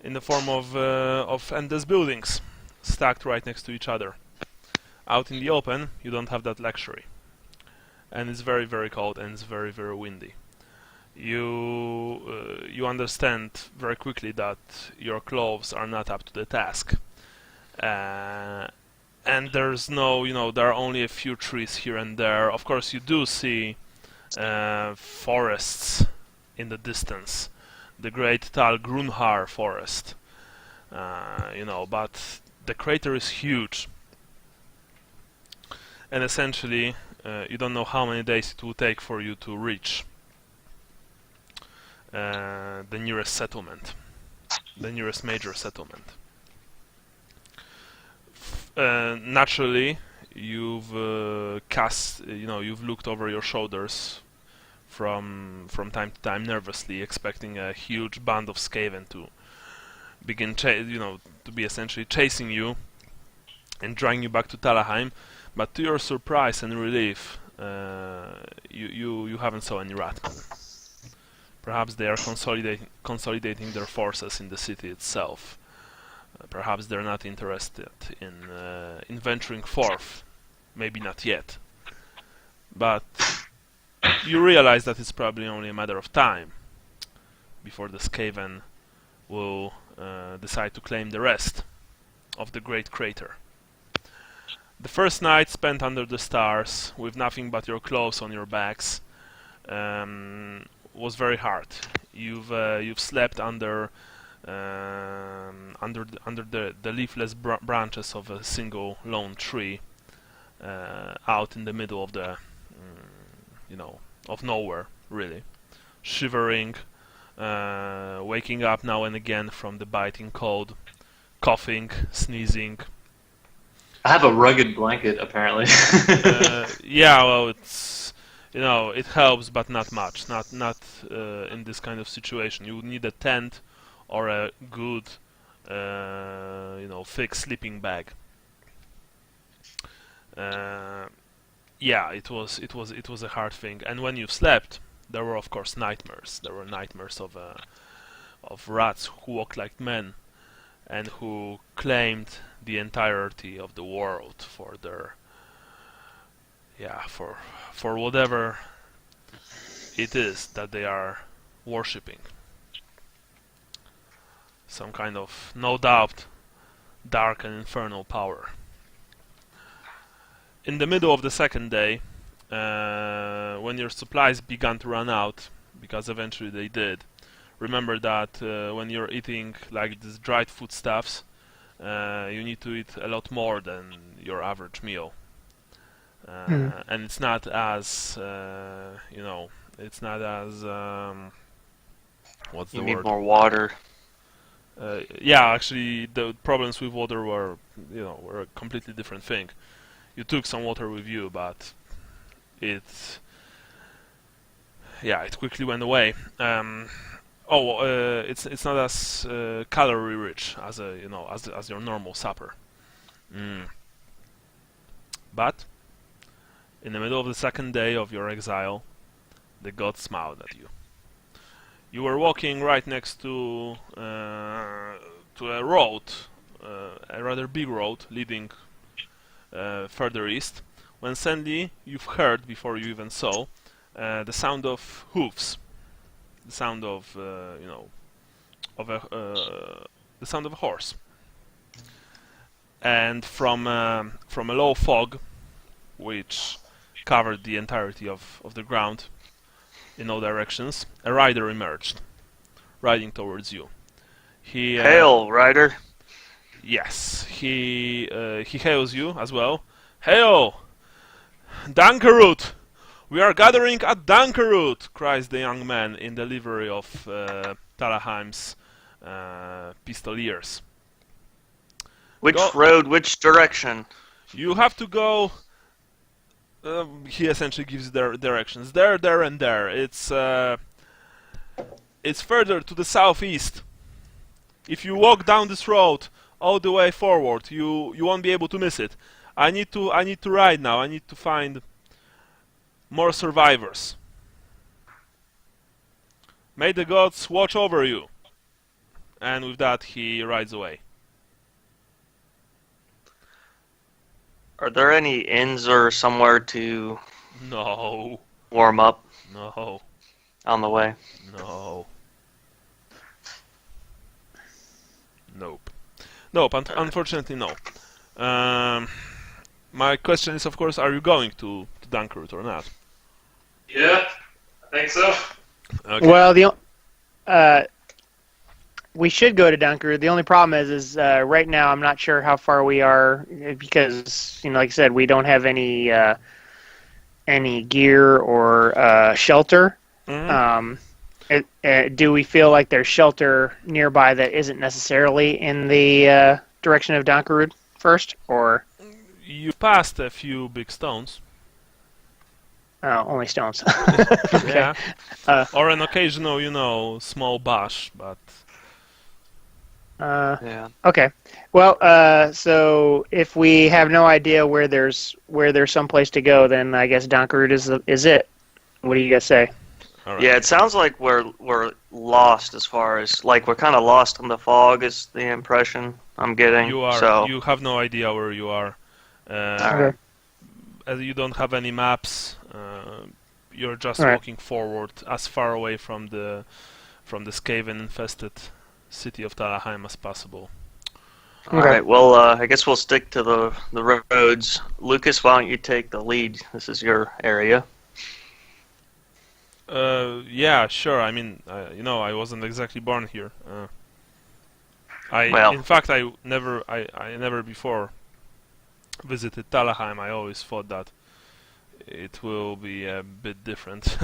in the form of endless buildings stacked right next to each other. Out in the open, you don't have that luxury, and it's very, very cold and it's very, very windy. You understand very quickly that your clothes are not up to the task, and there's no, there are only a few trees here and there. Of course, you do see forests in the distance, the great Tal Grunhar forest, but the crater is huge, and essentially you don't know how many days it will take for you to reach the nearest settlement, the nearest major settlement. Naturally, you've you've looked over your shoulders from time to time nervously, expecting a huge band of Skaven to begin, to be essentially chasing you and dragging you back to Talabheim. But to your surprise and relief, you haven't saw any ratmen. Perhaps they are consolidating their forces in the city itself. Perhaps they're not interested in venturing forth. Maybe not yet. But you realize that it's probably only a matter of time before the Skaven will decide to claim the rest of the great crater. The first night spent under the stars with nothing but your clothes on your backs was very hard. You've slept under the leafless branches of a single lone tree out in the middle of the of nowhere, really, shivering, waking up now and again from the biting cold, coughing, sneezing. I have a rugged blanket, apparently. Yeah, well, it's it helps, but not much. Not in this kind of situation. You would need a tent or a good, thick sleeping bag. Yeah, it was a hard thing. And when you slept, there were of course nightmares. There were nightmares of rats who walked like men, and who claimed the entirety of the world for their for whatever it is that they are worshipping. Some kind of, no doubt, dark and infernal power. In the middle of the second day, when your supplies began to run out, because eventually they did, remember that when you're eating like these dried foodstuffs, you need to eat a lot more than your average meal. And it's not as, it's not as, what's the word? You need more water. Yeah, actually, the problems with water were a completely different thing. You took some water with you, but it quickly went away. It's not as calorie rich as as your normal supper. But in the middle of the second day of your exile, the gods smiled at you. You were walking right next to a road, a rather big road leading further east, when suddenly you've heard, before you even saw, the sound of hooves, the sound of the sound of a horse, and from a low fog, which covered the entirety of the ground in all directions, a rider emerged, riding towards you. He Hail, rider. yes, he hails you as well. Hail, Dankerud! We are gathering at Dankerud! Cries the young man in the livery of Talabheim's pistoliers. Which Go- road, which direction? You have to go. He essentially gives their directions. There, and there. It's further to the southeast. If you walk down this road all the way forward, you won't be able to miss it. I need to ride now. I need to find more survivors. May the gods watch over you. And with that, he rides away. Are there any inns or somewhere to No, warm up no, on the way? no. Nope. Nope, unfortunately no. My question is, of course, are you going to Dankerud or not? Yeah, I think so. Okay. Well, we should go to Dunker. The only problem is right now I'm not sure how far we are because, like I said, we don't have any gear or shelter. Mhm. Do we feel like there's shelter nearby that isn't necessarily in the direction of Dankerud first, or You passed a few big stones. only stones? Yeah. Uh, Or an occasional, small bush, but Yeah. Okay. Well, so if we have no idea where there's some place to go, then I guess Dankerud is it. What do you guys say? all right. Yeah, it sounds like we're lost as far as like we're kind of lost in the fog is the impression I'm getting. You are. So You have no idea where you are. Okay. As you don't have any maps, you're just All right. walking forward as far away from the Skaven infested city of Talabheim as possible. all right. Well, I guess we'll stick to the roads. Lucas, why don't you take the lead? This is your area. Yeah, sure. I mean, I wasn't exactly born here. Well. In fact, I never before visited Talabheim. I always thought that it will be a bit different.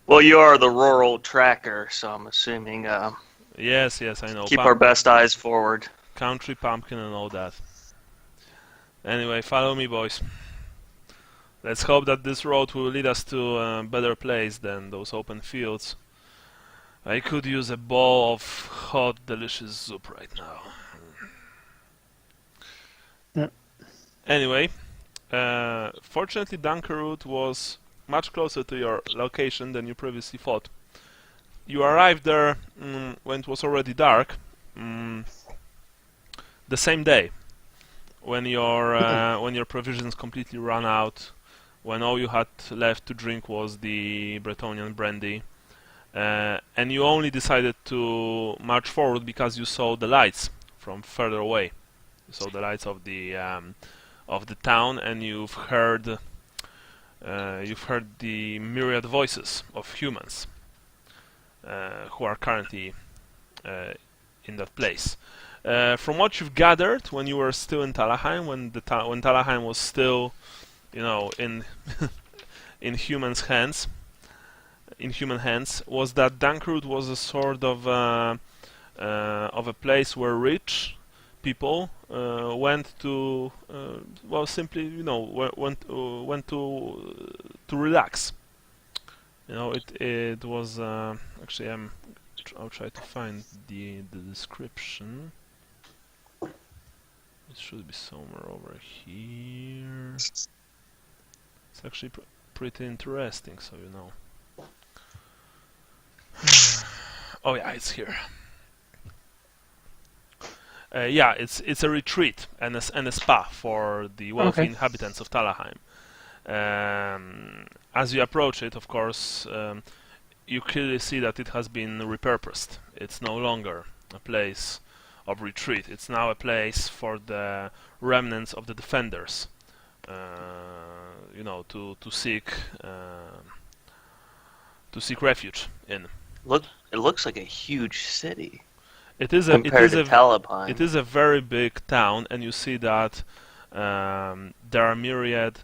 Well, you are the rural tracker, so I'm assuming Yes, I know. keep our best eyes forward. Country pumpkin and all that. Anyway, follow me, boys. Let's hope that this road will lead us to a better place than those open fields. I could use a bowl of hot, delicious soup right now. Yep. Anyway, fortunately Dankerud was much closer to your location than you previously thought. You arrived there when it was already dark, the same day, when your provisions completely ran out, when all you had left to drink was the Bretonian brandy, and you only decided to march forward because you saw the lights from further away. You saw the lights of the town, and you've heard the myriad voices of humans who are currently in that place. From what you've gathered, when you were still in Talabheim, when Talabheim was still, in in human hands, was that Dankerud was a sort of a place where rich people went to, simply, went to relax. It was actually I'll try to find the description. It should be somewhere over here. It's actually pretty interesting, so you know. Oh yeah, it's here. Yeah, it's a retreat and a spa for the wealthy Okay. inhabitants of Talabheim. As you approach it, of course, you clearly see that it has been repurposed. It's no longer a place of retreat. It's now a place for the remnants of the defenders, to seek refuge in. It looks like a huge city It is compared to Talabheim. it is a very big town, and you see that there are myriad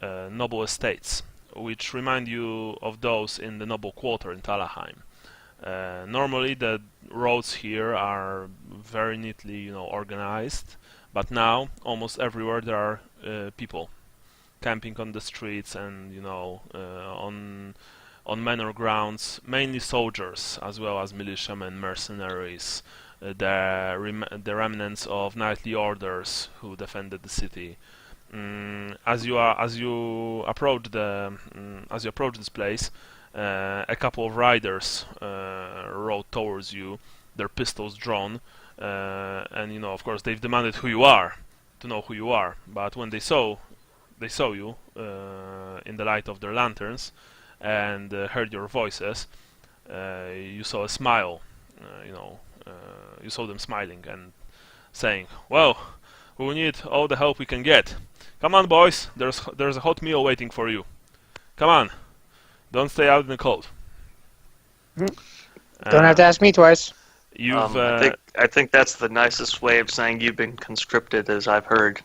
noble estates, which remind you of those in the noble quarter in Talabheim. Normally, the roads here are very neatly, organized, but now almost everywhere there are people camping on the streets and, on manor grounds, mainly soldiers as well as militiamen, mercenaries, the remnants of knightly orders who defended the city. As you approach this place, a couple of riders rode towards you, their pistols drawn, and of course they've demanded to know who you are. But when they saw you in the light of their lanterns and heard your voices, you saw a smile. You saw them smiling and saying, "Well, we need all the help we can get. Come on, boys. There's a hot meal waiting for you. Come on. Don't stay out in the cold." Don't have to ask me twice. You've I think that's the nicest way of saying you've been conscripted, as I've heard.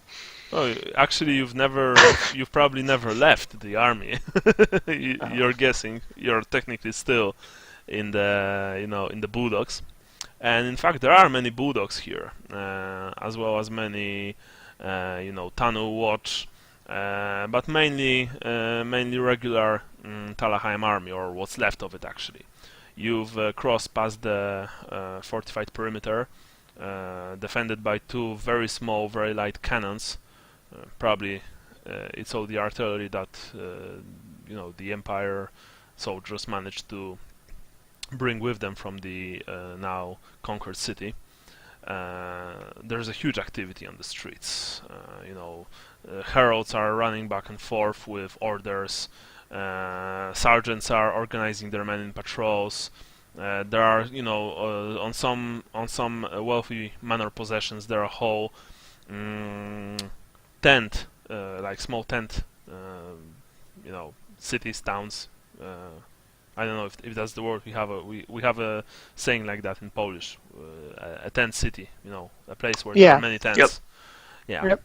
oh, actually, you've probably never left the army. You're guessing. You're technically still in the in the bulldogs, and in fact there are many bulldogs here, as well as many Tanu watch, but mainly regular Talabheim army, or what's left of it actually. You've crossed past the fortified perimeter, defended by two very small, very light cannons. Probably it's all the artillery that the Empire soldiers managed to bring with them from the now conquered city. There's a huge activity on the streets. Heralds are running back and forth with orders. Sergeants are organizing their men in patrols. There are, on some wealthy manor possessions, there are whole tent, like small tent, cities, towns. I don't know if that's the word. We have a saying like that in Polish, a tent city. A place where there are many tents. Yep. Yeah.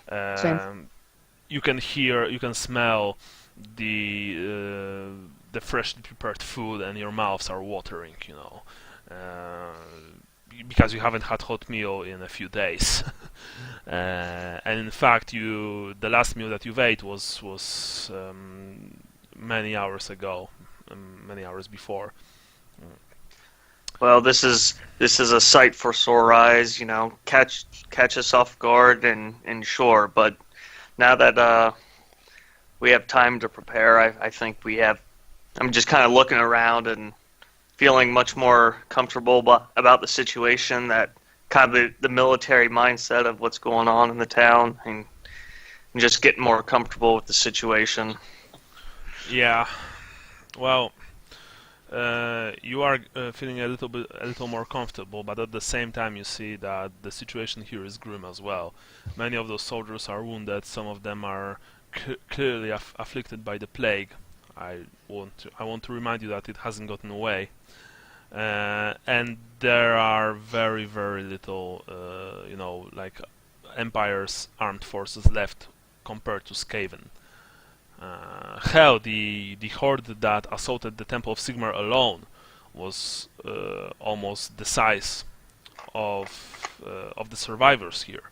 Yep. Same. You can smell the freshly prepared food, and your mouths are watering. Because you haven't had hot meal in a few days. And in fact, the last meal that you've ate was many hours ago. Many hours before. Well, this is a sight for sore eyes. Catch us off guard and sure. But now that we have time to prepare, I think we have. I'm just kind of looking around and feeling much more comfortable about the situation. That kind of the military mindset of what's going on in the town, and just getting more comfortable with the situation. Yeah. Well, you are feeling a little more comfortable, but at the same time you see that the situation here is grim as well. Many of those soldiers are wounded. Some of them are clearly afflicted by the plague. I want to remind you that it hasn't gotten away, and there are very, very little, like Empire's armed forces left compared to Skaven. Hell, the horde that assaulted the Temple of Sigmar alone was almost the size of the survivors here,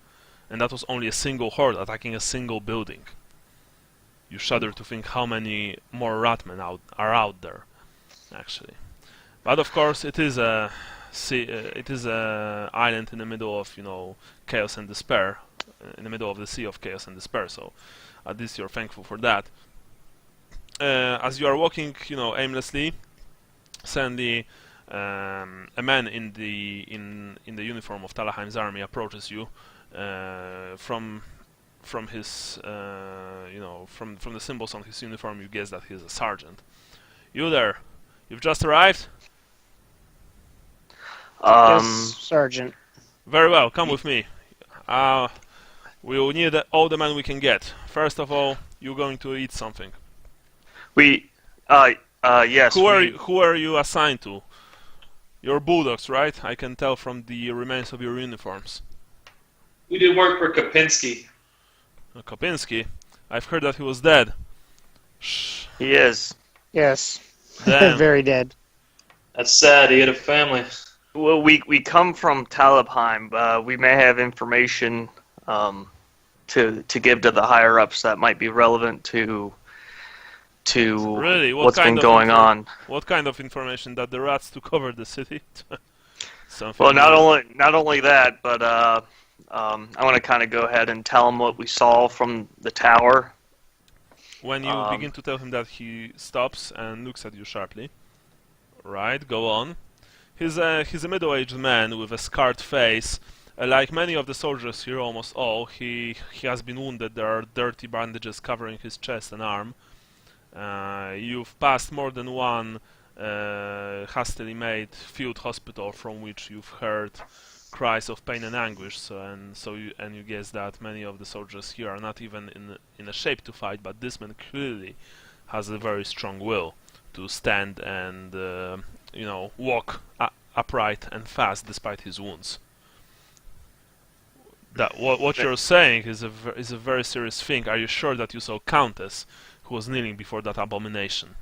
and that was only a single horde attacking a single building. You shudder to think how many more ratmen are out there, actually. But of course, it is a island in the middle of chaos and despair, in the middle of the sea of chaos and despair. So at least you're thankful for that. As you are walking, aimlessly, suddenly a man in the uniform of Talabheim's army approaches you from from his, from the symbols on his uniform, you guess that he's a sergeant. You there? You've just arrived? Yes, Sergeant. Very well. Come with me. We will need all the men we can get. First of all, you're going to eat something. Yes. Who are you assigned to? You're bulldogs, right? I can tell from the remains of your uniforms. We did work for Kopinski. Kopinski? I've heard that he was dead. Shh. He is. Yes. Damn. Very dead. That's sad. He had a family. Well, we come from Talabheim. We may have information to give to the higher ups that might be relevant to Really? what's been going on. What kind of information? That the rats took over the city? Something Well, not only that, but I want to kind of go ahead and tell him what we saw from the tower. When you begin to tell him that, he stops and looks at you sharply. Right, go on. He's a middle-aged man with a scarred face. Like many of the soldiers here, almost all, he has been wounded. There are dirty bandages covering his chest and arm. You've passed more than one hastily made field hospital from which you've heard cries of pain and anguish. You guess that many of the soldiers here are not even in a shape to fight. But this man clearly has a very strong will to stand and walk upright and fast despite his wounds. What you're saying is a very serious thing. Are you sure that you saw Countess, who was kneeling before that abomination?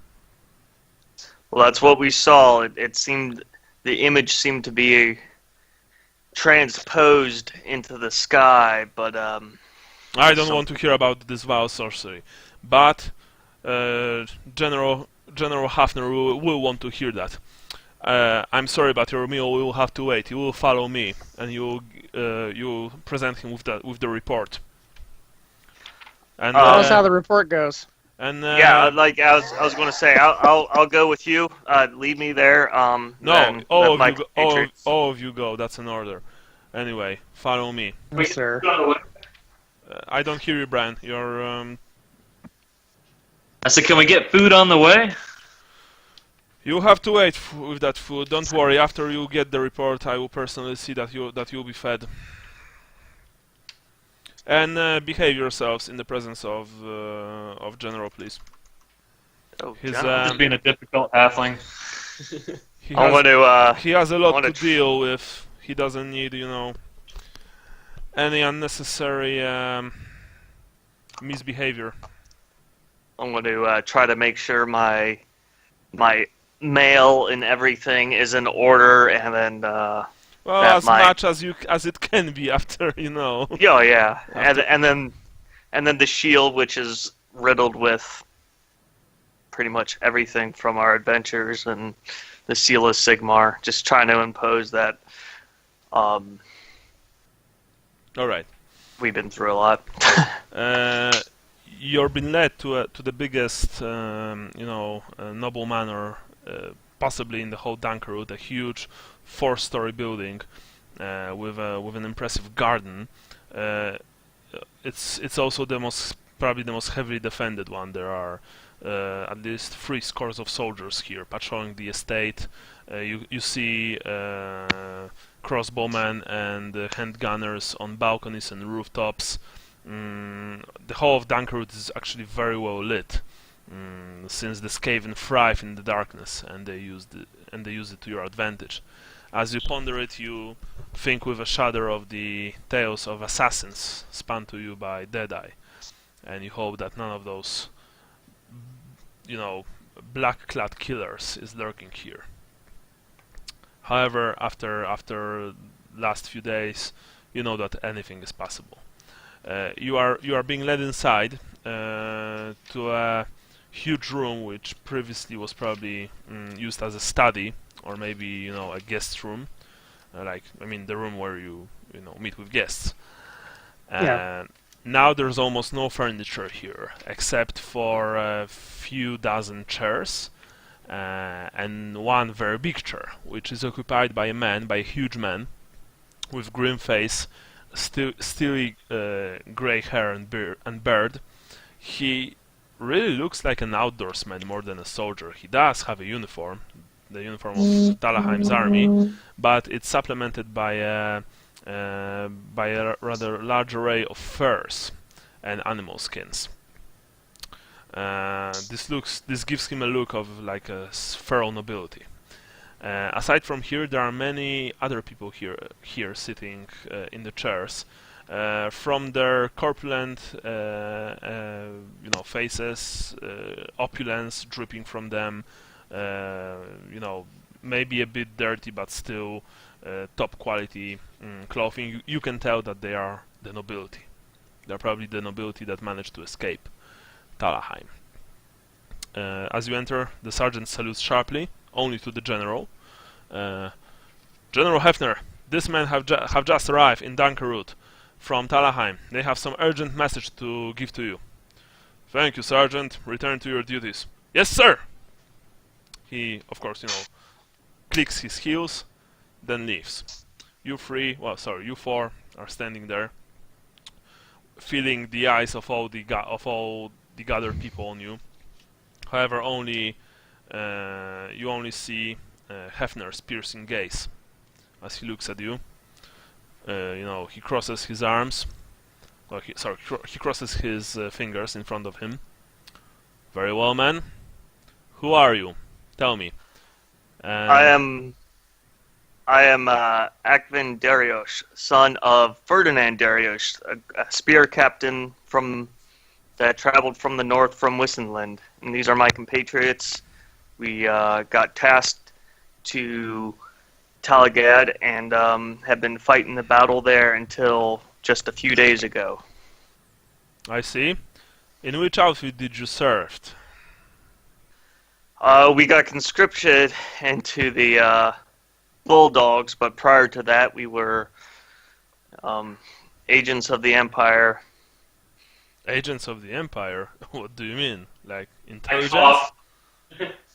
Well, that's what we saw. It seemed the image seemed to be transposed into the sky, but I don't want to hear about this vile sorcery, but General Hafner will want to hear that. I'm sorry, but your meal will have to wait. You will follow me, and you'll present him with the report. And Tell us how the report goes. And yeah, like I was going to say, I'll go with you. Leave me there. No, all of you go. That's an order. Anyway, follow me. Yes, sir. I don't hear you, Brian. You're. I said, can we get food on the way? You have to wait with that food. Don't worry. After you get the report, I will personally see that you'll be fed. And behave yourselves in the presence of General, please. Oh, Just being a difficult halfling. He he has a lot to deal with. He doesn't need, any unnecessary misbehavior. I'm going to try to make sure my mail and everything is in order, and then well, as much as it can be after, Yeah, yeah, and then the shield, which is riddled with pretty much everything from our adventures, and the seal of Sigmar. Just trying to impose that. All right. We've been through a lot. You're been led to the biggest, noble manor, possibly in the whole Dankerud, a huge 4-story building with an impressive garden. It's also probably the most heavily defended one. There are at least 3 scores of soldiers here patrolling the estate. You see crossbowmen and handgunners on balconies and rooftops. The whole of Dankerud is actually very well lit, since the Skaven thrive in the darkness, and they use it to your advantage. As you ponder it, you think with a shudder of the tales of assassins spun to you by Deadeye, and you hope that none of those, black-clad killers is lurking here. However, after last few days, you know that anything is possible. You are being led inside to a huge room which previously was probably used as a study, or maybe a guest room, the room where you meet with guests. Now there's almost no furniture here except for a few dozen chairs and one very big chair, which is occupied by a huge man with grim face, steely gray hair and beard. He really looks like an outdoorsman more than a soldier. He does have a uniform, the uniform of Talabheim's army, but it's supplemented by a rather large array of furs and animal skins. This gives him a look of like a feral nobility. Aside from here, there are many other people here sitting in the chairs. From their corpulent, faces, opulence dripping from them, maybe a bit dirty but still top quality clothing. You can tell that they are the nobility. They're probably the nobility that managed to escape Talabheim. As you enter, the sergeant salutes sharply, only to the general. General Hefner, this men have just arrived in Dunkerud from Talabheim. They have some urgent message to give to you. Thank you, Sergeant. Return to your duties. Yes, sir! He, of course, clicks his heels, then leaves. You four are standing there, feeling the eyes of all the gathered people on you. However, you only see Hefner's piercing gaze as he looks at you. He crosses his arms. He crosses his fingers in front of him. Very well, man. Who are you? Tell me. I am Akvin Dariush, son of Ferdinand Dariush, a spear captain that traveled from the north from Wissenland. And these are my compatriots. We got tasked to Talagad and have been fighting the battle there until just a few days ago. I see. In which outfit did you serve? We got conscripted into the Bulldogs, but prior to that we were agents of the Empire. Agents of the Empire? What do you mean? Like intelligence?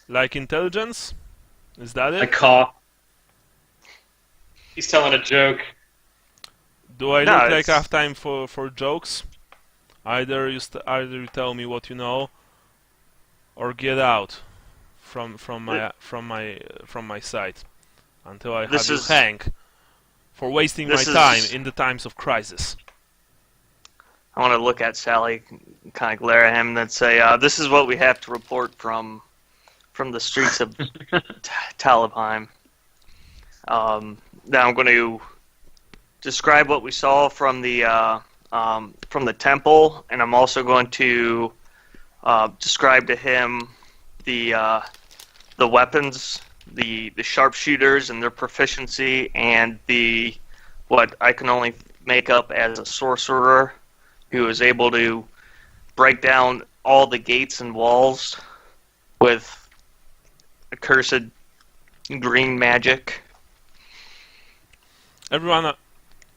Like intelligence? Is that it? I cough. He's telling a joke. Do I look like I have time for jokes? Either you tell me what you know, or get out from my sight until I have you hang for wasting my time in the times of crisis. I want to look at Sally, kind of glare at him, and then say, "This is what we have to report from the streets of Talabheim." Now I'm going to describe what we saw from the temple, and I'm also going to describe to him the weapons, the sharpshooters and their proficiency, and what I can only make up as a sorcerer who is able to break down all the gates and walls with accursed green magic. Everyone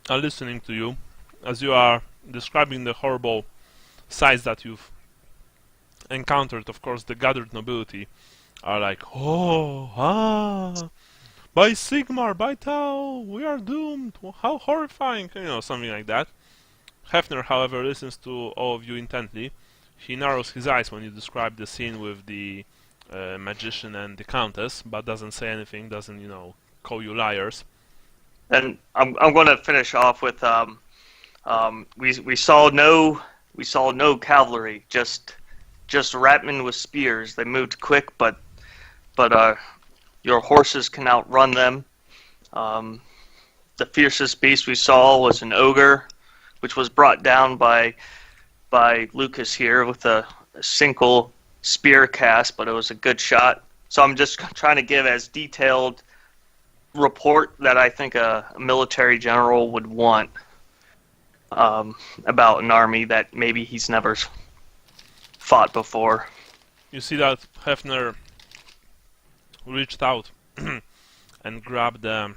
are listening to you as you are describing the horrible sights that you've encountered. Of course, the gathered nobility are like, by Sigmar, by Tau, we are doomed. How horrifying, something like that. Hefner, however, listens to all of you intently. He narrows his eyes when you describe the scene with the magician and the countess, but doesn't say anything, doesn't, call you liars. And I'm going to finish off with we saw no cavalry, just ratmen with spears. They moved quick, but your horses can outrun them. The fiercest beast we saw was an ogre, which was brought down by Lucas here with a single spear cast, but it was a good shot. So I'm just trying to give as detailed report that I think a military general would want about an army that maybe he's never fought before. You see that Hefner reached out and grabbed the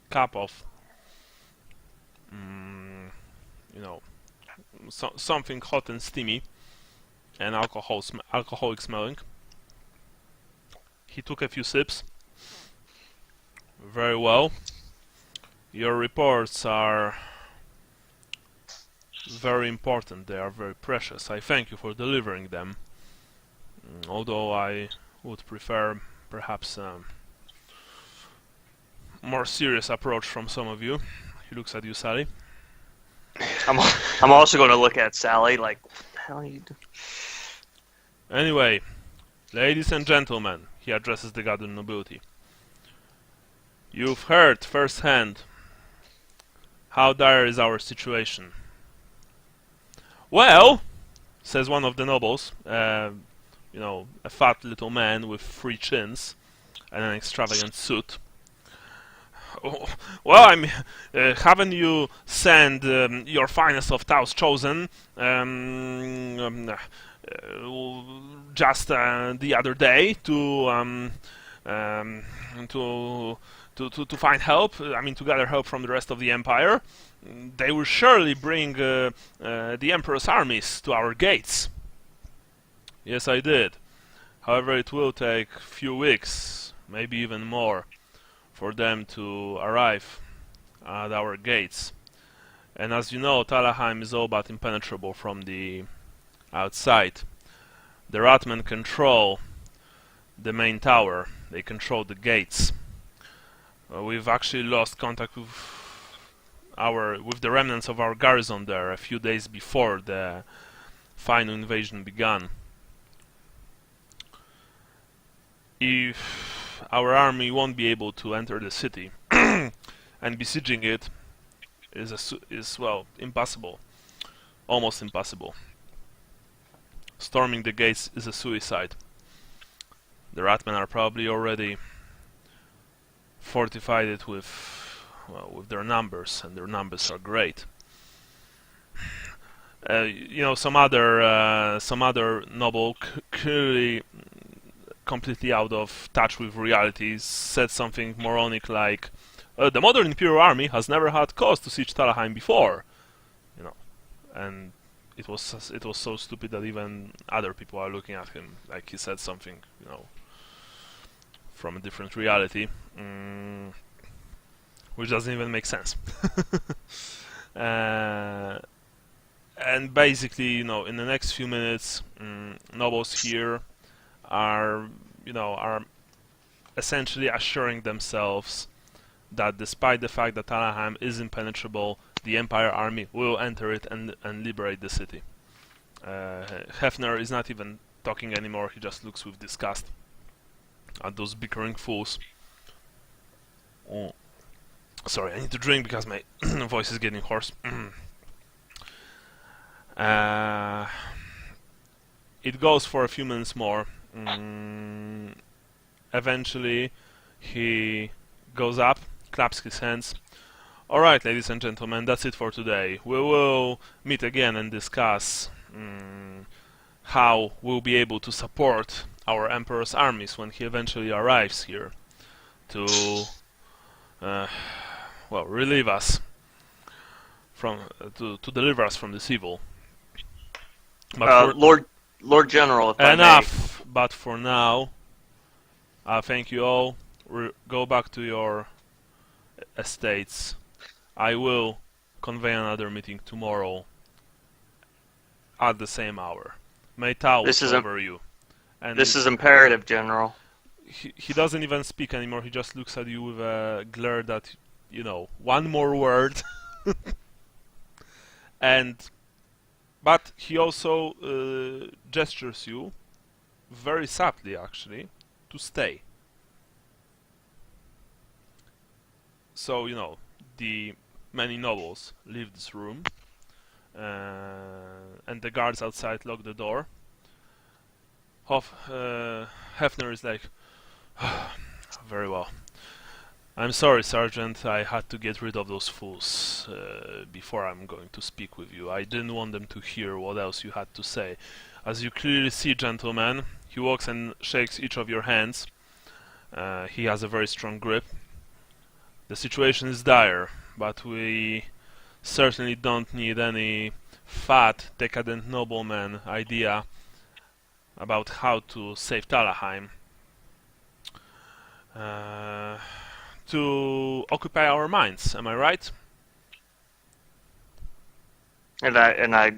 cup of something hot and steamy and alcoholic smelling. He took a few sips. Very well. Your reports are very important. They are very precious. I thank you for delivering them. Although I would prefer perhaps a more serious approach from some of you. He looks at you, Sally. I'm also going to look at Sally like, what the hell are you doing? Anyway, ladies and gentlemen, he addresses the gathered nobility. You've heard firsthand how dire is our situation. Well, says one of the nobles, you know, a fat little man with 3 chins and an extravagant suit. Oh, well, I mean, haven't you sent your finest of Tao's chosen just the other day to find help? I mean, to gather help from the rest of the empire. They will surely bring the Emperor's armies to our gates. Yes, I did. However, it will take a few weeks, maybe even more, for them to arrive at our gates. And as you know, Talabheim is all but impenetrable from the outside. The Ratmen control the main tower. They control the gates. We've actually lost contact with the remnants of our garrison there a few days before the final invasion began. If our army won't be able to enter the city, and besieging it is well, impossible. Almost impossible. Storming the gates is a suicide. The Ratmen are probably already fortified it with their numbers, and their numbers are great. You know, some other noble clearly completely out of touch with reality said something moronic like, "The modern Imperial army has never had cause to siege Talabheim before," you know, and it was so stupid that even other people are looking at him like he said something, you know, from a different reality, which doesn't even make sense. And basically, you know, in the next few minutes, nobles here are essentially assuring themselves that despite the fact that Talabheim is impenetrable, the Empire army will enter it and liberate the city. Hefner is not even talking anymore, he just looks with disgust at those bickering fools. Oh. Sorry, I need to drink because my voice is getting hoarse. It goes for a few minutes more. Eventually, he goes up, claps his hands. Alright, ladies and gentlemen, that's it for today. We will meet again and discuss how we'll be able to support our Emperor's armies when he eventually arrives here to, well, relieve us from, to deliver us from this evil. But Lord General, if I may. enough! But for now, thank you all. Go back to your estates. I will convey another meeting tomorrow at the same hour. May Tao watch over you. And this is imperative, General. He doesn't even speak anymore. He just looks at you with a glare that, you know, one more word. But he also gestures you, very subtly actually, to stay. So, you know, the many nobles leave this room, and the guards outside lock the door. Hefner is like, very well. I'm sorry, Sergeant, I had to get rid of those fools before I'm going to speak with you. I didn't want them to hear what else you had to say. As you clearly see, gentlemen, he walks and shakes each of your hands. He has a very strong grip. The situation is dire, but we certainly don't need any fat, decadent nobleman idea about how to save Talabheim. To occupy our minds, am I right? And I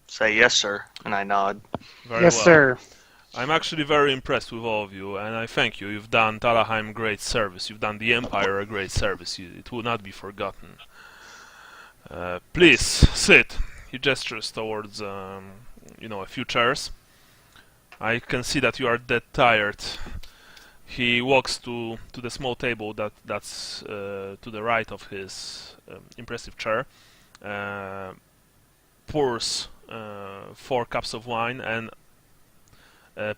say yes, sir, and I nod. Very Yes, well. sir. I'm actually very impressed with all of you, and I thank you. You've done Talabheim great service. You've done the Empire a great service. It will not be forgotten. Please sit. He gestures towards, a few chairs. I can see that you are dead tired. He walks to the small table that's to the right of his impressive chair. Pours 4 cups of wine and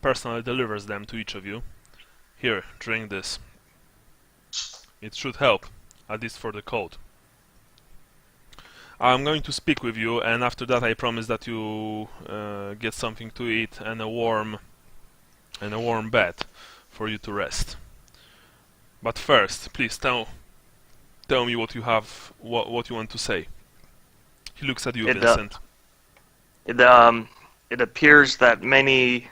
personally delivers them to each of you. Here, drink this. It should help, at least for the cold. I'm going to speak with you, and after that I promise that you get something to eat and a warm bed for you to rest. But first, please tell me what you have, what you want to say. He looks at you, Vincent. It appears that many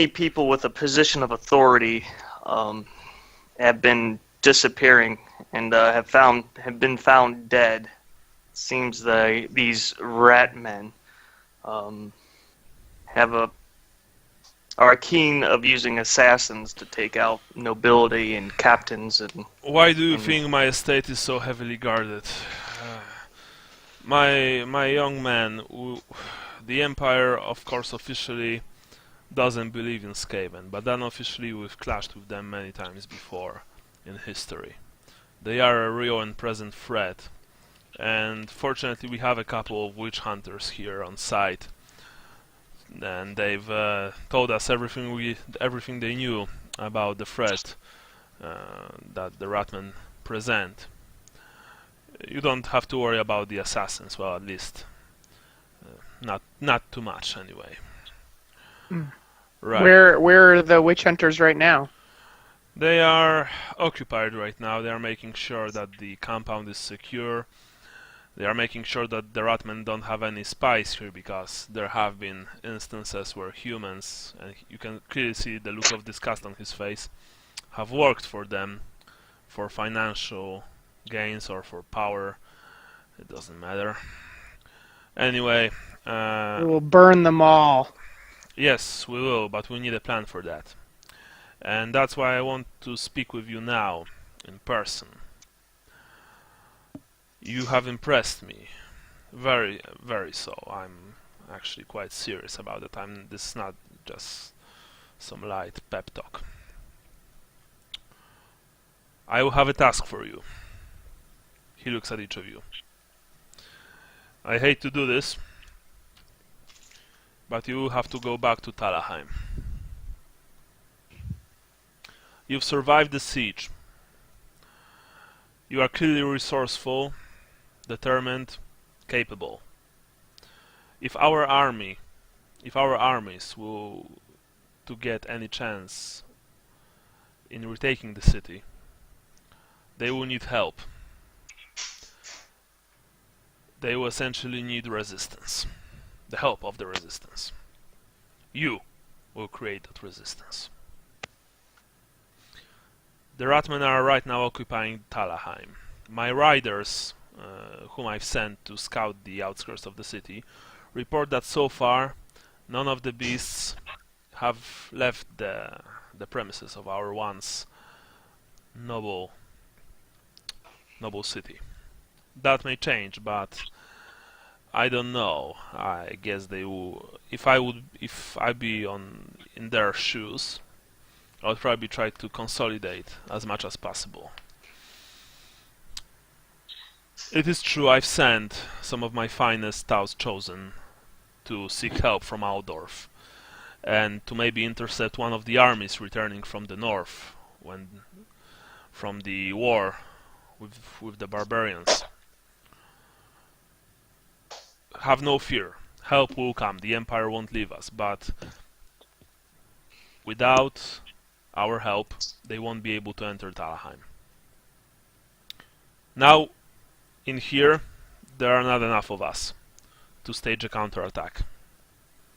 people with a position of authority have been disappearing and have been found dead. It seems these rat men are keen of using assassins to take out nobility and captains and. Why do you think my estate is so heavily guarded? My young man, the Empire, of course, officially doesn't believe in Skaven, but unofficially we've clashed with them many times before in history. They are a real and present threat, and fortunately we have a couple of witch hunters here on site, and they've told us everything they knew about the threat that the Ratmen present. You don't have to worry about the assassins, well, at least not too much anyway. Right. Where are the witch hunters right now? They are occupied right now. They are making sure that the compound is secure. They are making sure that the Ratmen don't have any spies here, because there have been instances where humans, and you can clearly see the look of disgust on his face, have worked for them for financial gains or for power. It doesn't matter. Anyway, We will burn them all. yes, we will, but we need a plan for that. And that's why I want to speak with you now, in person. You have impressed me. Very, very so. I'm actually quite serious about it. This is not just some light pep talk. I will have a task for you. He looks at each of you. I hate to do this, but you have to go back to Talabheim. You've survived the siege. You are clearly resourceful, determined, capable. If our armies will to get any chance in retaking the city, they will need help. They will essentially need resistance. The help of the resistance. You will create that resistance. The Ratmen are right now occupying Talabheim. My riders, whom I've sent to scout the outskirts of the city, report that so far none of the beasts have left the premises of our once noble city. That may change, but I don't know. I guess they will. If I'd be in their shoes, I would probably try to consolidate as much as possible. It is true I've sent some of my finest Taus chosen to seek help from Aldorf, and to maybe intercept one of the armies returning from the north, from the war with the barbarians. Have no fear. Help will come. The Empire won't leave us, but without our help, they won't be able to enter Talabheim. Now, in here, there are not enough of us to stage a counterattack.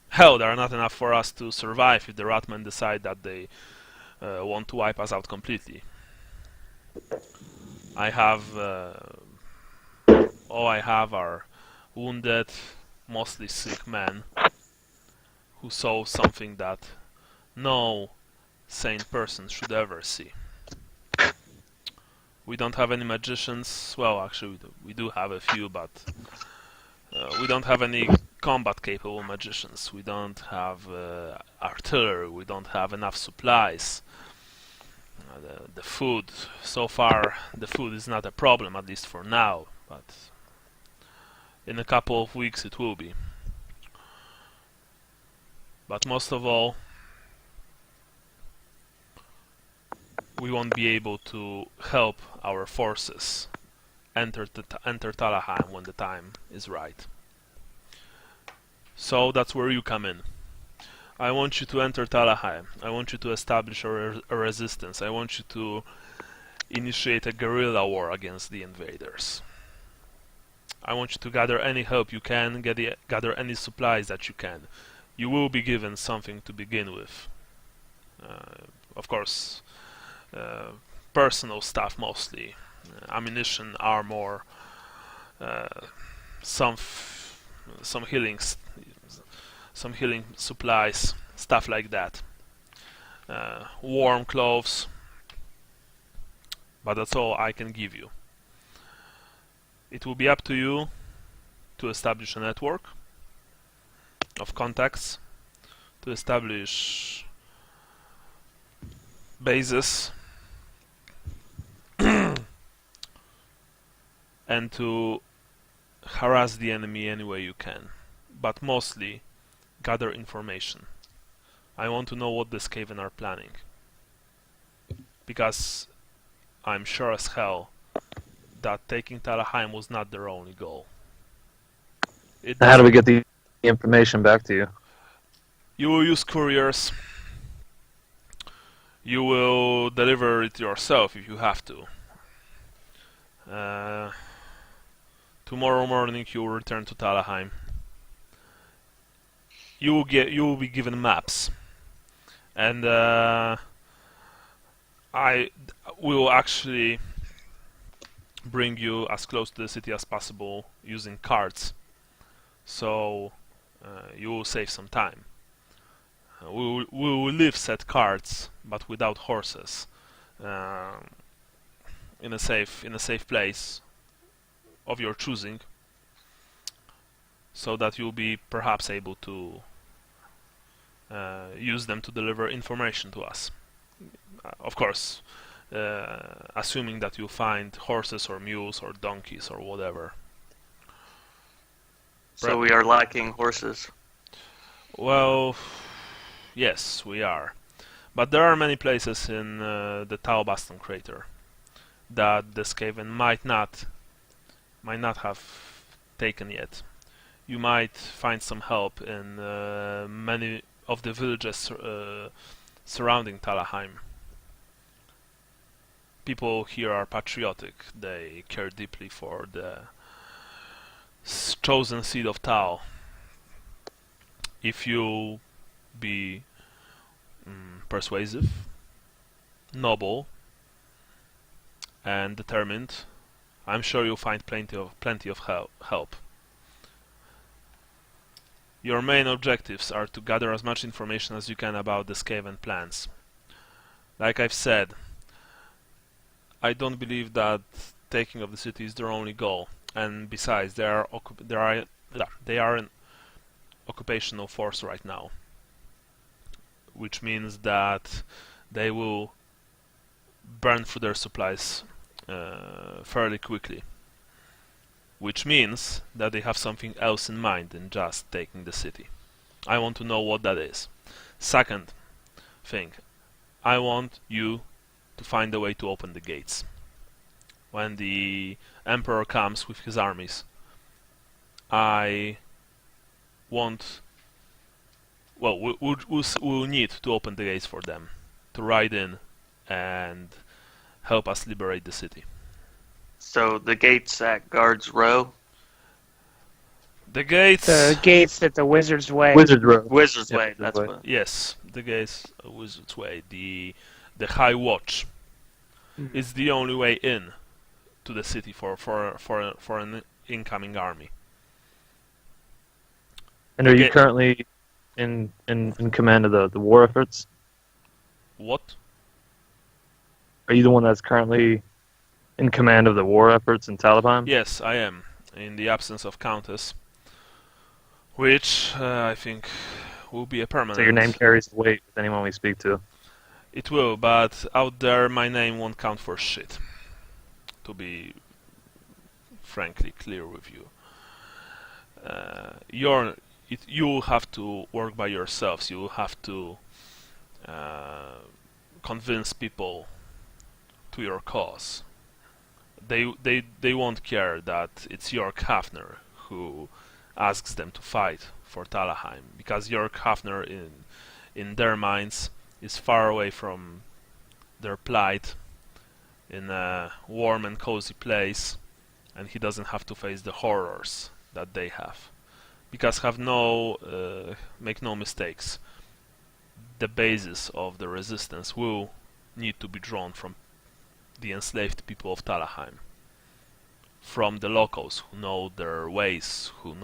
Hell, there are not enough for us to survive if the Ratmen decide that they want to wipe us out completely. I have All I have are wounded, mostly sick men who saw something that no sane person should ever see. We don't have any magicians. Well, actually, we do have a few, but we don't have any combat-capable magicians. We don't have artillery. We don't have enough supplies. The food, so far, the food is not a problem, at least for now. But in a couple of weeks, it will be. But most of all, we won't be able to help our forces enter Talabheim when the time is right. So that's where you come in. I want you to enter Talabheim. I want you to establish a resistance. I want you to initiate a guerrilla war against the invaders. I want you to gather any help you can, gather any supplies that you can. You will be given something to begin with. Of course, personal stuff mostly. Ammunition, armor, some healing supplies, stuff like that. Warm clothes, but that's all I can give you. It will be up to you to establish a network of contacts, to establish bases, and to harass the enemy any way you can, but mostly gather information. I want to know what the Skaven are planning, because I'm sure as hell that taking Talabheim was not their only goal. How do we get the information back to you? You will use couriers. You will deliver it yourself if you have to. Tomorrow morning you will return to Talabheim. You will be given maps, and I will actually bring you as close to the city as possible using carts, so you will save some time. We will leave said carts, but without horses, in a safe place of your choosing, so that you'll be perhaps able to use them to deliver information to us. Of course, assuming that you find horses or mules or donkeys or whatever. So we are lacking horses. Well, yes, we are. But there are many places in the Talabheim crater that the Skaven might not have taken yet. You might find some help in many of the villages surrounding Talabheim. People here are patriotic. They care deeply for the chosen seed of Tal. If you be persuasive, noble, and determined, I'm sure you'll find plenty of help. Your main objectives are to gather as much information as you can about the Skaven plans. Like I've said, I don't believe that taking of the city is their only goal, and besides, they are an occupational force right now, which means that they will burn through their supplies fairly quickly, which means that they have something else in mind than just taking the city. I want to know what that is. Second thing, I want you to find a way to open the gates. When the Emperor comes with his armies, I want... Well, we'll need to open the gates for them, to ride in and help us liberate the city. So the gates at Guards Row? The gates... The gates at the Wizard's Way. Wizard Road. Wizard's Yeah, Way, Wizard's that's Way. what... Yes, the gates at Wizard's Way. The High Watch is the only way in to the city for an incoming army. And are you Okay. currently in command of the war efforts? What? Are you the one that's currently in command of the war efforts in Talabheim? Yes, I am, in the absence of Countess, which I think will be a permanent. So your name carries the weight with anyone we speak to. It will, but out there my name won't count for shit. To be frankly clear with you. You have to work by yourselves. You have to convince people to your cause. They won't care that it's York Hafner who asks them to fight for Talabheim, because York Hafner in their minds is far away from their plight, in a warm and cozy place, and he doesn't have to face the horrors that they have. Because make no mistakes, the basis of the resistance will need to be drawn from the enslaved people of Talabheim, from the locals who know their ways, who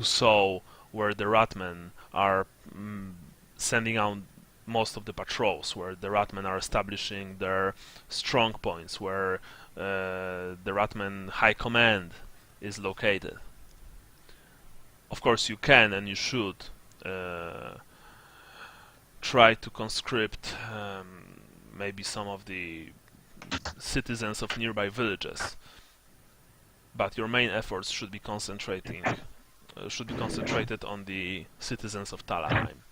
saw where the Ratmen are sending out most of the patrols, where the Ratmen are establishing their strong points, where the Ratmen High Command is located. Of course, you can and you should try to conscript maybe some of the citizens of nearby villages, but your main efforts should be concentrated on the citizens of Talabheim.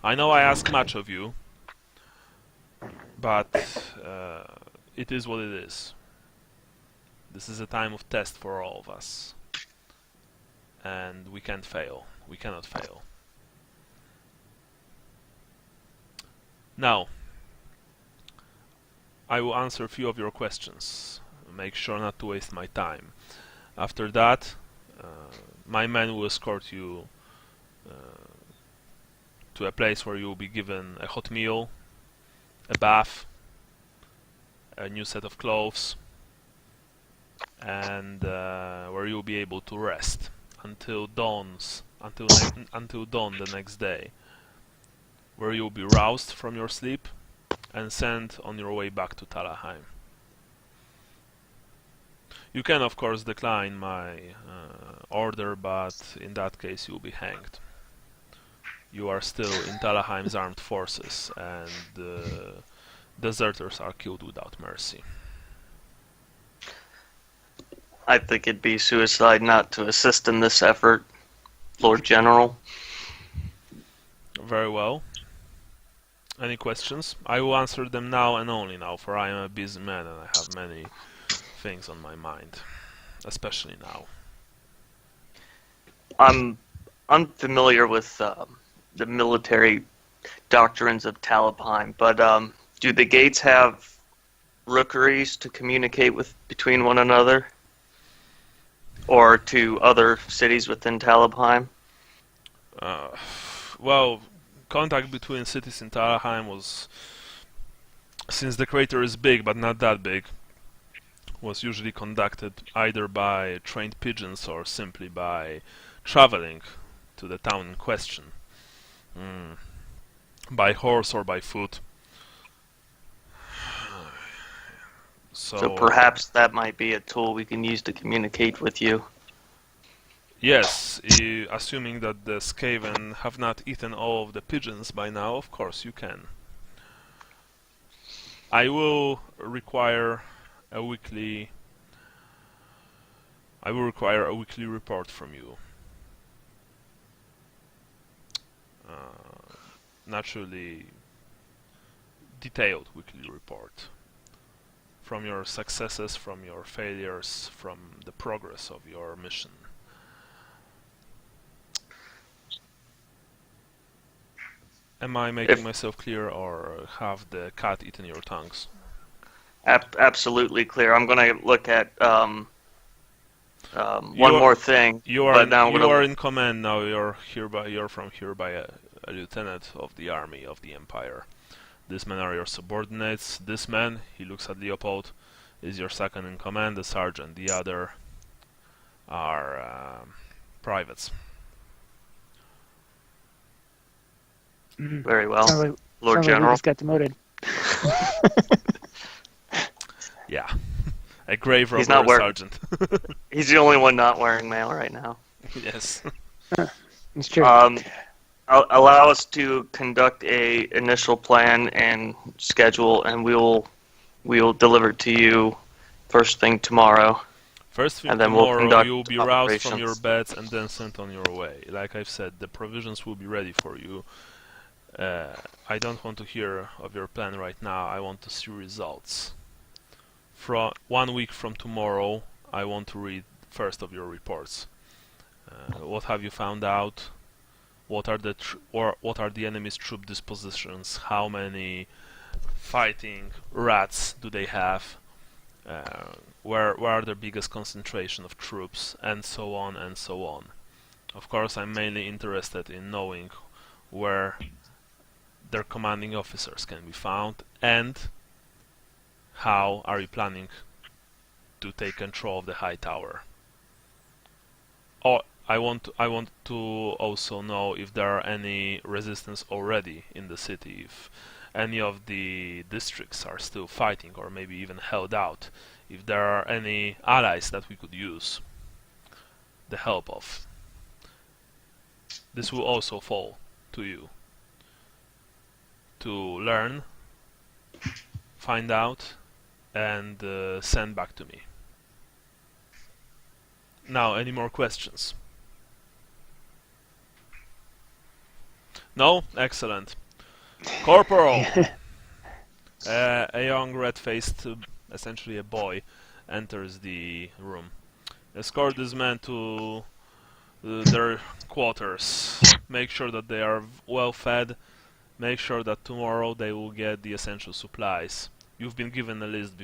I know I ask much of you, but it is what it is. This is a time of test for all of us, and we can't fail. We cannot fail. Now, I will answer a few of your questions. Make sure not to waste my time. After that, my men will escort you to a place where you will be given a hot meal, a bath, a new set of clothes, and where you will be able to rest until dawn the next day, where you will be roused from your sleep and sent on your way back to Talabheim. You can, of course, decline my order, but in that case you will be hanged. You are still in Talabheim's armed forces, and deserters are killed without mercy. I think it'd be suicide not to assist in this effort, Lord General. Very well. Any questions? I will answer them now and only now, for I am a busy man and I have many things on my mind, especially now. I'm unfamiliar with the military doctrines of Talabheim, but do the gates have rookeries to communicate with between one another, or to other cities within Talabheim? Well, contact between cities in Talabheim was, since the crater is big but not that big, was usually conducted either by trained pigeons or simply by traveling to the town in question, by horse or by foot. So perhaps that might be a tool we can use to communicate with you. Yes, assuming that the Skaven have not eaten all of the pigeons by now, of course you can. I will require a weekly report from you. Naturally, detailed weekly report. From your successes, from your failures, from the progress of your mission. Am I making myself clear, or have the cat eaten your tongues? Absolutely clear. I'm going to look at one more thing. You are in command now. You're from here by a lieutenant of the army of the Empire. These men are your subordinates. This man, he looks at Leopold, is your second in command, the sergeant. The other are privates. Very well, Sounds like, Lord sounds like we General. just got demoted. Yeah, a grave He's robber not wearing- sergeant. He's the only one not wearing mail right now. Yes. It's true. Allow us to conduct a initial plan and schedule, and we'll deliver it to you first thing tomorrow. First thing And then we'll tomorrow, conduct you'll be roused from operations. your beds and then sent on your way. Like I've said, the provisions will be ready for you. I don't want to hear of your plan right now. I want to see results. From 1 week from tomorrow, I want to read first of your reports. What have you found out? What are the enemy's troop dispositions? How many fighting rats do they have? Where are their biggest concentration of troops, and so on and so on. Of course, I'm mainly interested in knowing where their commanding officers can be found, and how are you planning to take control of the high tower. Oh, I want to also know if there are any resistance already in the city, if any of the districts are still fighting or maybe even held out, if there are any allies that we could use the help of. This will also fall to you to learn, find out, and send back to me. Now, any more questions? No? Excellent. Corporal! A young red-faced, essentially a boy, enters the room. Escort this man to their quarters. Make sure that they are well fed. Make sure that tomorrow they will get the essential supplies. You've been given a list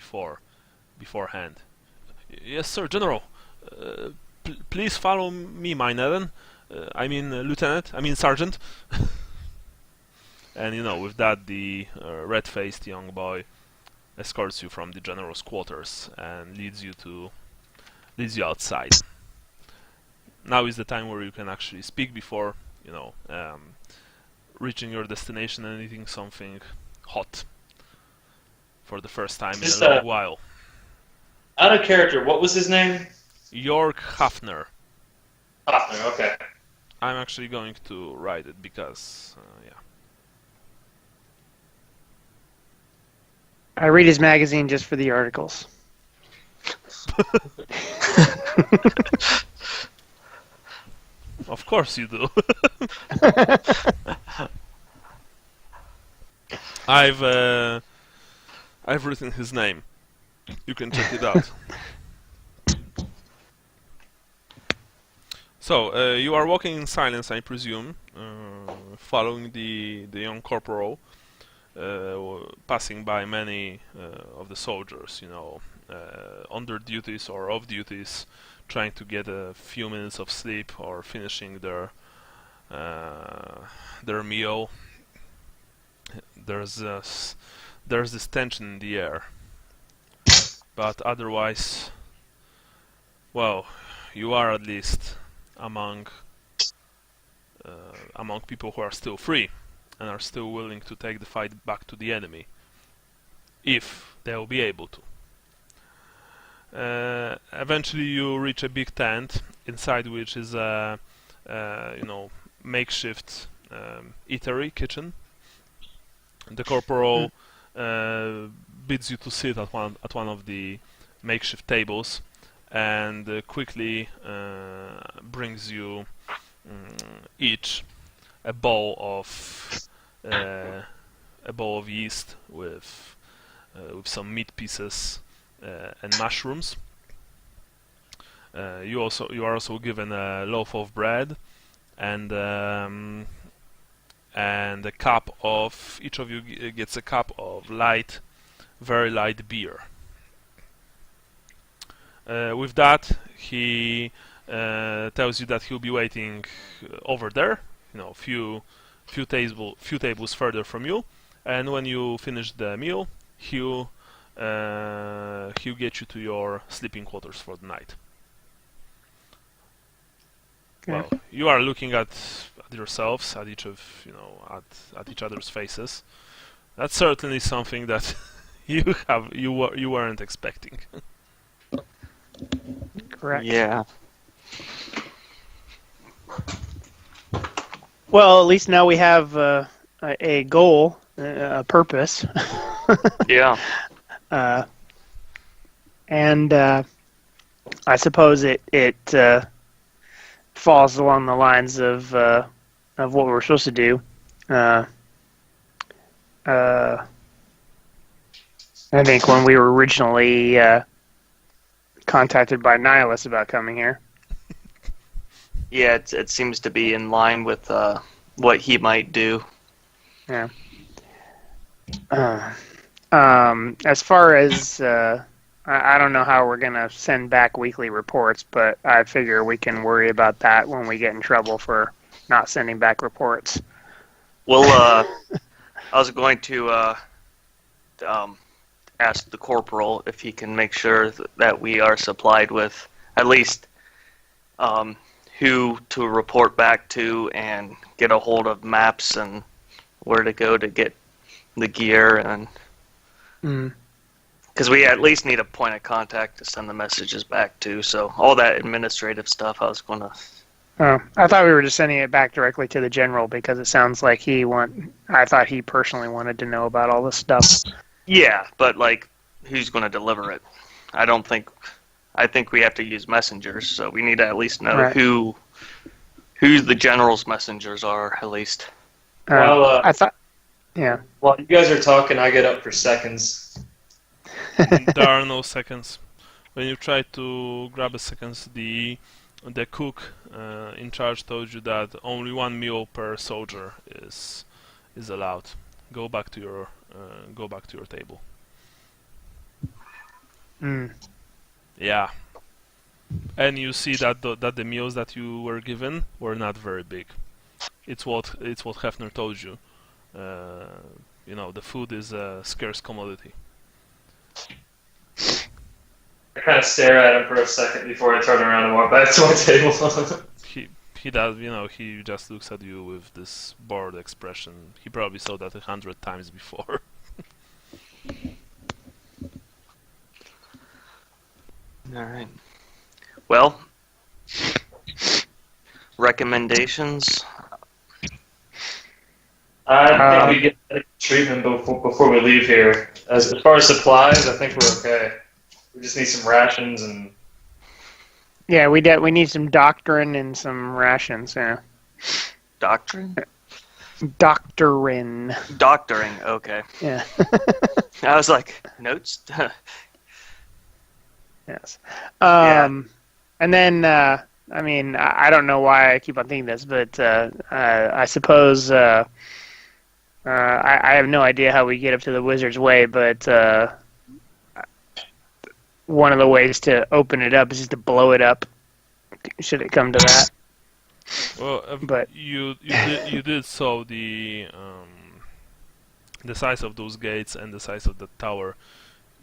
beforehand. Yes, sir, General. Please follow me, my Neden. Lieutenant. Sergeant. And with that, the red-faced young boy escorts you from the general's quarters and leads you outside. Now is the time where you can actually speak before, reaching your destination and eating something hot for the first time Just, in a long while. Out of character, what was his name? York Hafner. Hoffner, okay. I'm actually going to write it because, yeah. I read his magazine just for the articles. Of course you do. I've written his name. You can check it out. So, you are walking in silence, I presume, following the young corporal, passing by many of the soldiers, on their duties or off duties, trying to get a few minutes of sleep or finishing their meal. There's this tension in the air, but otherwise, well, you are at least among people who are still free and are still willing to take the fight back to the enemy, if they will be able to. Eventually you reach a big tent, inside which is a makeshift eatery kitchen. The corporal bids you to sit at one of the makeshift tables, and quickly brings you each a bowl of yeast with some meat pieces and mushrooms. You are also given a loaf of bread and a cup of, each of you gets a cup of very light beer. With that, he tells you that he'll be waiting over there, few tables further from you, and when you finish the meal, he'll get you to your sleeping quarters for the night. well, you are looking at yourselves, at each of at each other's faces. That's certainly something that you weren't expecting. Correct. Yeah. Well, at least now we have a goal, a purpose. Yeah. And I suppose it falls along the lines of what we're supposed to do. I think when we were originally contacted by Nihilus about coming here. Yeah, it seems to be in line with what he might do. Yeah. As far as I don't know how we're gonna send back weekly reports, but I figure we can worry about that when we get in trouble for not sending back reports. Well, I was going to ask the corporal if he can make sure that we are supplied with at least who to report back to and get a hold of maps and where to go to get the gear, and because we at least need a point of contact to send the messages back to. So all that administrative stuff I was going to... Oh, I thought we were just sending it back directly to the general because it sounds like I thought he personally wanted to know about all this stuff. Yeah, but like, who's going to deliver it? I think we have to use messengers, so we need to at least know Right. who the general's messengers are, at least. Well, I thought, yeah. While you guys are talking, I get up for seconds. There are no seconds. When you try to grab a seconds, the cook in charge told you that only 1 meal per soldier is allowed. Go back to your table. Yeah, and you see that the meals that you were given were not very big. It's what Hefner told you. The food is a scarce commodity. I kind of stare at him for a second before I turn around and walk back to my table. He does, he just looks at you with this bored expression. He probably saw that 100 times before. All right. Well, recommendations. I think we get medical treatment before we leave here. As far as supplies, I think we're okay. We just need some rations and... Yeah, we need some doctrine and some rations, yeah. Doctrine? Doctoring. Doctoring, okay. Yeah. I was like, notes? Yes. Yeah. And then, I don't know why I keep on thinking this, but I suppose I have no idea how we get up to the Wizard's Way, but one of the ways to open it up is just to blow it up. Should it come to that? Well, But you did saw the size of those gates and the size of the tower.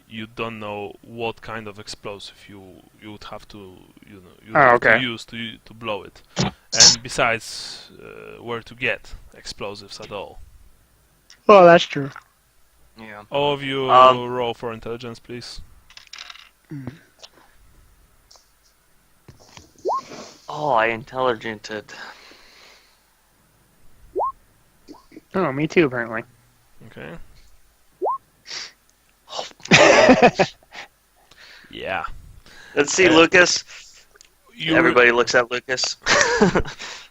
You don't know what kind of explosive you would have to to use to blow it, and besides, where to get explosives at all. oh, that's true. Yeah. All of you roll for intelligence, please. Oh, I intelligented. Oh, me too, apparently. Okay. Yeah. Let's see, Lucas. You Everybody looks at Lucas.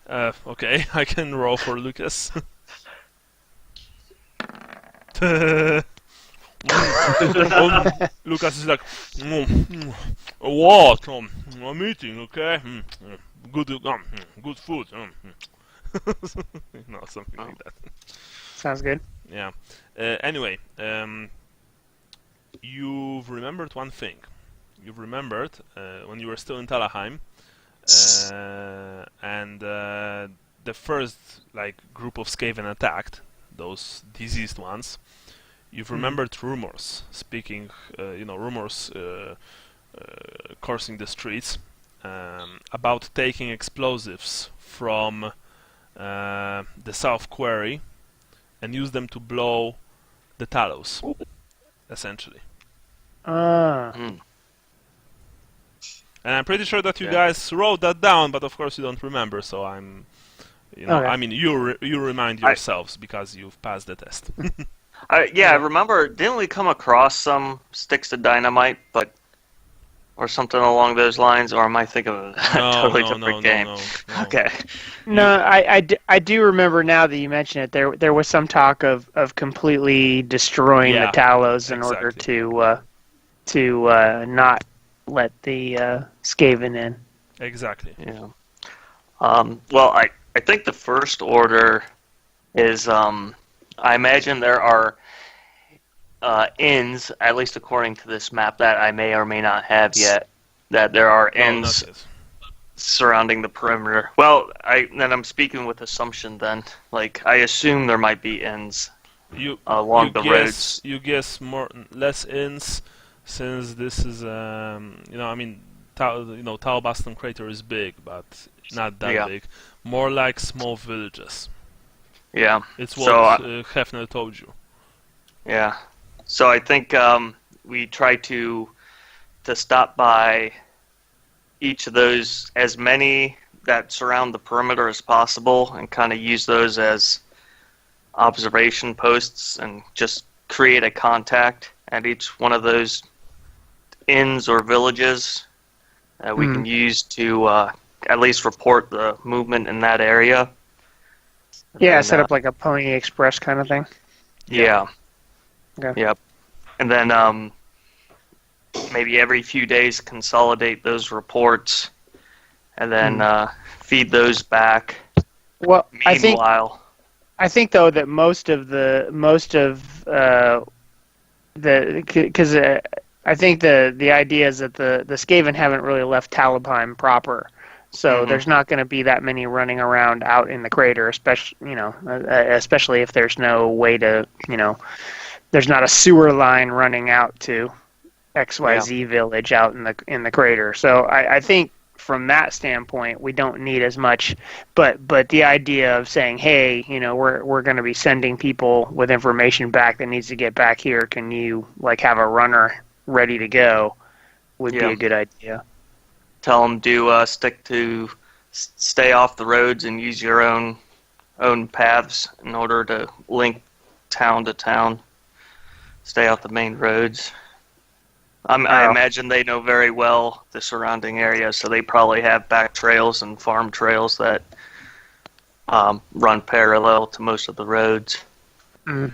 Okay, I can roll for Lucas. Lucas is like, what? I'm eating, okay? Good food. Something like that. Sounds good. Yeah. Anyway, you've remembered one thing. You've remembered when you were still in Talabheim, and the first group of Skaven attacked, those diseased ones. You've remembered rumors, rumors coursing the streets, about taking explosives from the South Quarry and use them to blow the Talos, essentially. Ah. And I'm pretty sure that you Yeah. guys wrote that down, but of course you don't remember. So I'm, Okay. I mean, you remind yourselves because you've passed the test. I remember. Didn't we come across some sticks of dynamite, or something along those lines? Or am I thinking of a totally different game? No. Okay. No, I do remember now that you mention it. There was some talk of completely destroying Yeah, the Talos in order exactly. to not let the Skaven in. Exactly. Yeah. Well, I think the first order is I imagine there are inns, at least according to this map that I may or may not have yet, that there are No, inns not yet. surrounding the perimeter. Well, I'm speaking with assumption then. Like, I assume there might be inns along the roads. You guess less inns, since this is Talabheim crater is big, but not that Yeah. big. More like small villages. Yeah. It's So, what Hefner told you. Yeah. So I think we try to stop by each of those, as many that surround the perimeter as possible, and kind of use those as observation posts and just create a contact at each one of those inns or villages that we can use to at least report the movement in that area. Yeah, And, set up like a Pony Express kind of thing. Yeah. Okay. Yep. And then maybe every few days consolidate those reports, and then feed those back. Well, Meanwhile, I think though that most of because I think the idea is that the Skaven haven't really left Talabheim proper, so there's not going to be that many running around out in the crater, especially if there's no way to there's not a sewer line running out to XYZ village out in the crater. So I think from that standpoint, we don't need as much. But the idea of saying, hey, we're going to be sending people with information back that needs to get back here. Can you have a runner ready to go? Would be a good idea. tell them to stay off the roads and use your own paths in order to link town to town. Stay off the main roads. I imagine they know very well the surrounding area, so they probably have back trails and farm trails that run parallel to most of the roads. Mm.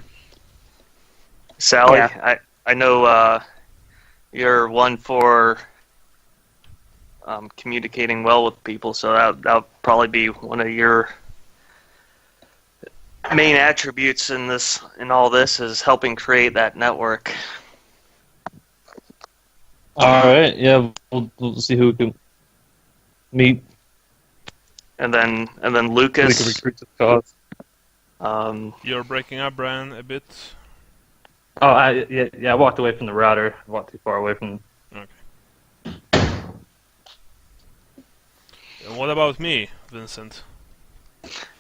Sally, Yeah. I know you're one for communicating well with people, so that'll probably be one of your main attributes in all this is helping create that network. All right, yeah, we'll see who we can meet. And then We can Lucas. recruit to the cause. You're breaking up, Brian, a bit. Oh, I walked away from the router. I walked too far away from. And what about me, Vincent?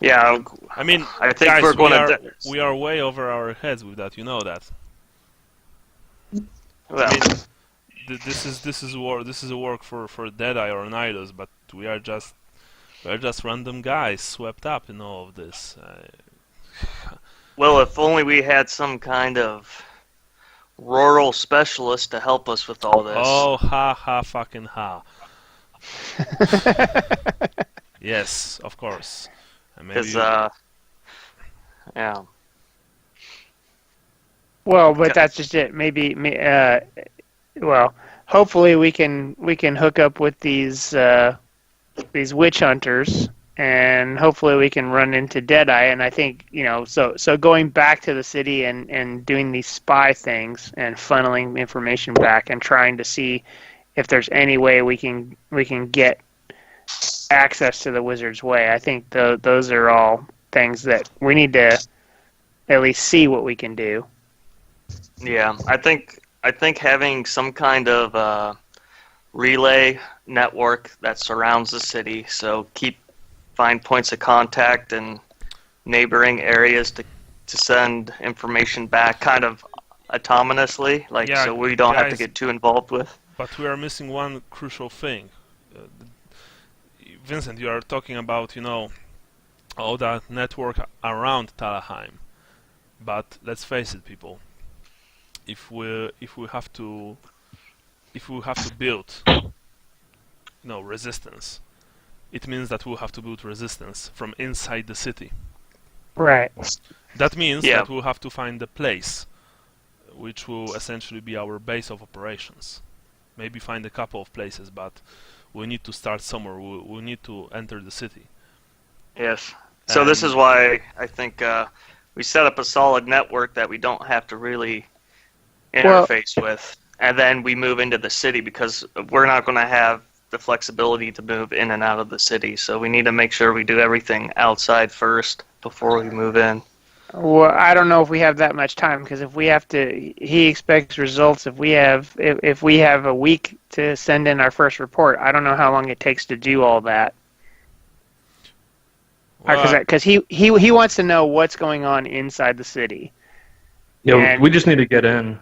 Yeah, I mean, I think guys, we're going to. we are way over our heads with that. You know that. Well, This is work. This is a work for Deadeye or Nidus, but we are just random guys swept up in all of this. well, if only we had some kind of rural specialist to help us with all this. Oh, ha, fucking ha. Yes, of course. Because, yeah. Well, but that's just it. Maybe, well, hopefully we can hook up with these witch hunters, and hopefully we can run into Deadeye. And I think so going back to the city and doing these spy things and funneling information back and trying to see if there's any way we can get access to the Wizard's Way. I think those are all things that we need to at least see what we can do. Yeah, I think having some kind of relay network that surrounds the city. So find points of contact and neighboring areas to send information back, kind of autonomously, like Yeah, so we don't have to guys, get too involved with. but we are missing one crucial thing. Vincent, you are talking about, all that network around Talabheim. But let's face it, people. If we have to build, resistance, it means that we'll have to build resistance from inside the city. Right. That means Yeah. that we'll have to find a place which will essentially be our base of operations. Maybe find a couple of places, but we need to start somewhere. We need to enter the city. Yes. So this is why I think we set up a solid network that we don't have to really interface with, and then we move into the city, because we're not going to have the flexibility to move in and out of the city. So we need to make sure we do everything outside first before we move in. Well, I don't know if we have that much time, because if we have to, he expects results. If we have a week to send in our first report, I don't know how long it takes to do all that. Well, Because he wants to know what's going on inside the city. Yeah, And- we just need to get in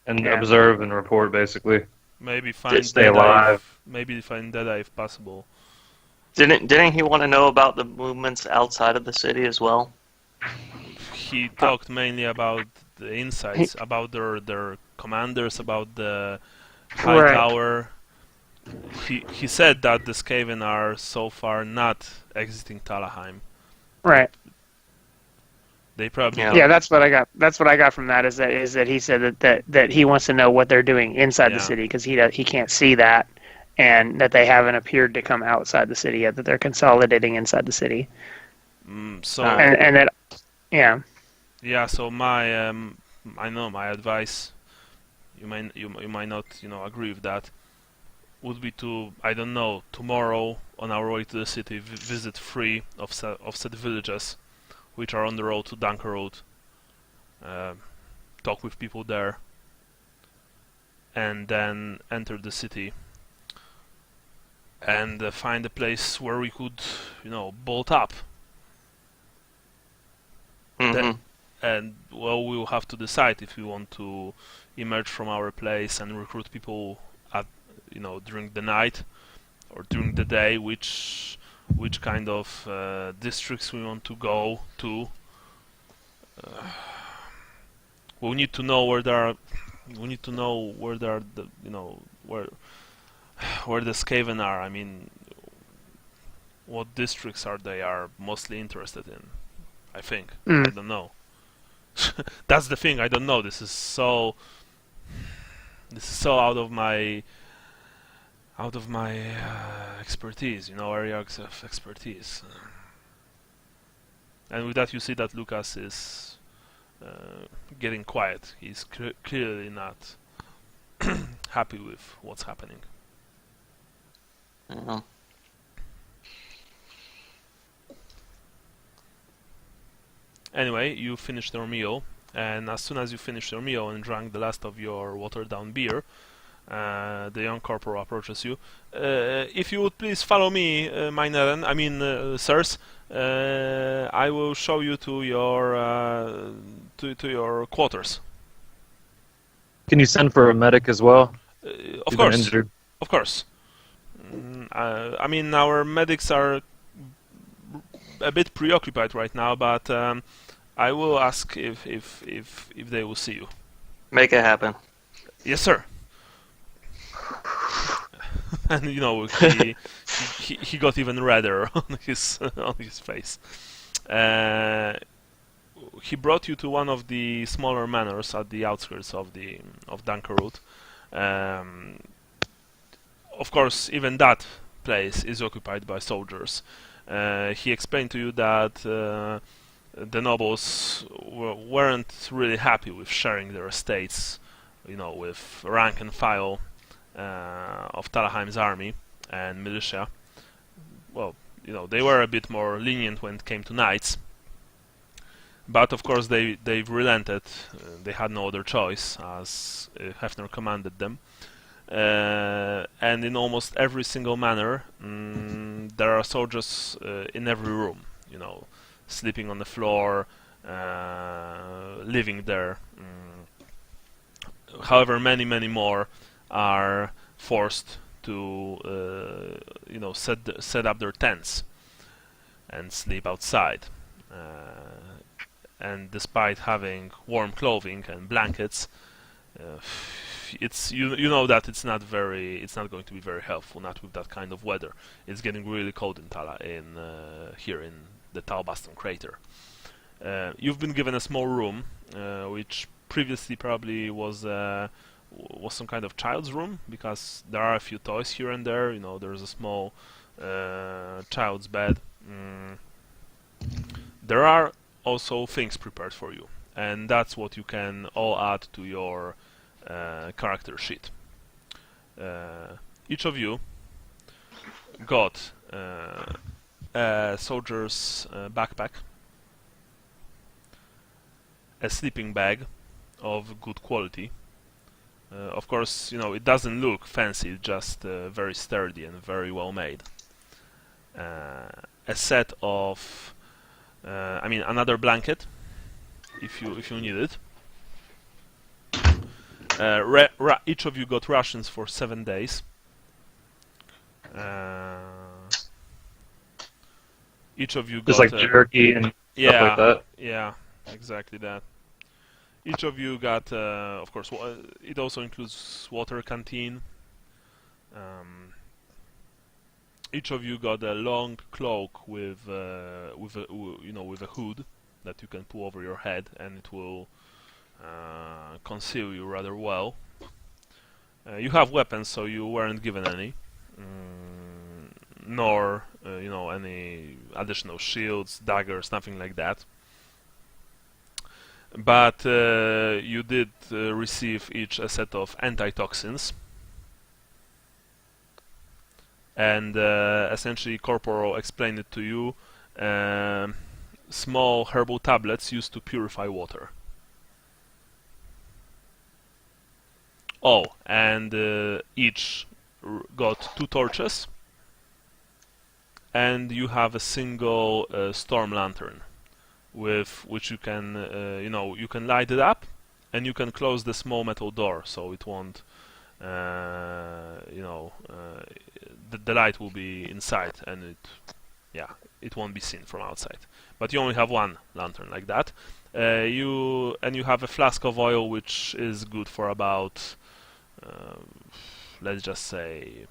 and Yeah. observe and report, basically. maybe find stay Deadeye alive. Maybe find Deadeye if possible. Didn't he want to know about the movements outside of the city as well? He talked mainly about the insights, about their commanders, about the high Right. tower. He said that the Skaven are so far not exiting Talabheim. Right. They probably Yeah. don't. Yeah, that's what I got. That's what I got from that. Is that he said that he wants to know what they're doing inside Yeah. the city, because he can't see that, and that they haven't appeared to come outside the city yet. That they're consolidating inside the city, So and that, yeah. yeah. So my I know my advice. You might not agree with that. Would be to, I don't know, tomorrow on our way to the city visit 3 of said villages which are on the road to Dunkerode, talk with people there, and then enter the city and find a place where we could, bolt up. Mhm. And well, we'll have to decide if we want to emerge from our place and recruit people at, during the night or during the day, which kind of districts we want to go to. We need to know where there are. We need to know where there are the, where the Skaven are. I mean, what districts they are mostly interested in. I think. I don't know. That's the thing. I don't know. This is so out of my expertise. Area of expertise. And with that, you see that Lucas is getting quiet. He's clearly not happy with what's happening. Yeah. Anyway, you finished your meal, and as soon as you finished your meal and drank the last of your watered-down beer, the young corporal approaches you. If you would please follow me, sirs, I will show you to your to your quarters. Can you send for a medic as well? Of You've been course, injured. of course. Our medics are a bit preoccupied right now, but I will ask if they will see you. Make it happen. Yes, sir. And he got even redder on his face. He brought you to one of the smaller manors at the outskirts of Dunkerode. Of course, even that place is occupied by soldiers. He explained to you that the nobles weren't really happy with sharing their estates, with rank and file of Talabheim's army and militia. Well, they were a bit more lenient when it came to knights. But of course they've relented. They had no other choice, as Hefner commanded them. and in almost every single manor, there are soldiers in every room. You know, sleeping on the floor, living there. However, many more are forced to set up their tents and sleep outside. And despite having warm clothing and blankets, it's you know that it's not going to be very helpful, not with that kind of weather. It's getting really cold in here in the Talabheim crater. You've been given a small room, which previously probably was some kind of child's room, because there are a few toys here and there. You know, there's a small child's bed. There are also things prepared for you, and that's what you can all add to your character sheet. Each of you got a soldier's backpack, a sleeping bag of good quality. Of course, you know, it doesn't look fancy, it's just very sturdy and very well made. A set of, another blanket, if you need it. Each of you got rations for 7 days. Each of you got Just like jerky and stuff like that. Yeah, exactly that. Each of you got, of course, it also includes water canteen. Each of you got a long cloak with a hood that you can pull over your head, and it will conceal you rather well. You have weapons, so you weren't given any, nor any additional shields, daggers, nothing like that. But you did receive each a set of antitoxins, and essentially Corporal explained it to you. Small herbal tablets used to purify water. Oh, and each got 2 torches, and you have a single storm lantern, with which you can, you can light it up, and you can close the small metal door, so it won't, the light will be inside, and it won't be seen from outside. But you only have 1 lantern like that. You have a flask of oil, which is good for about, let's just say,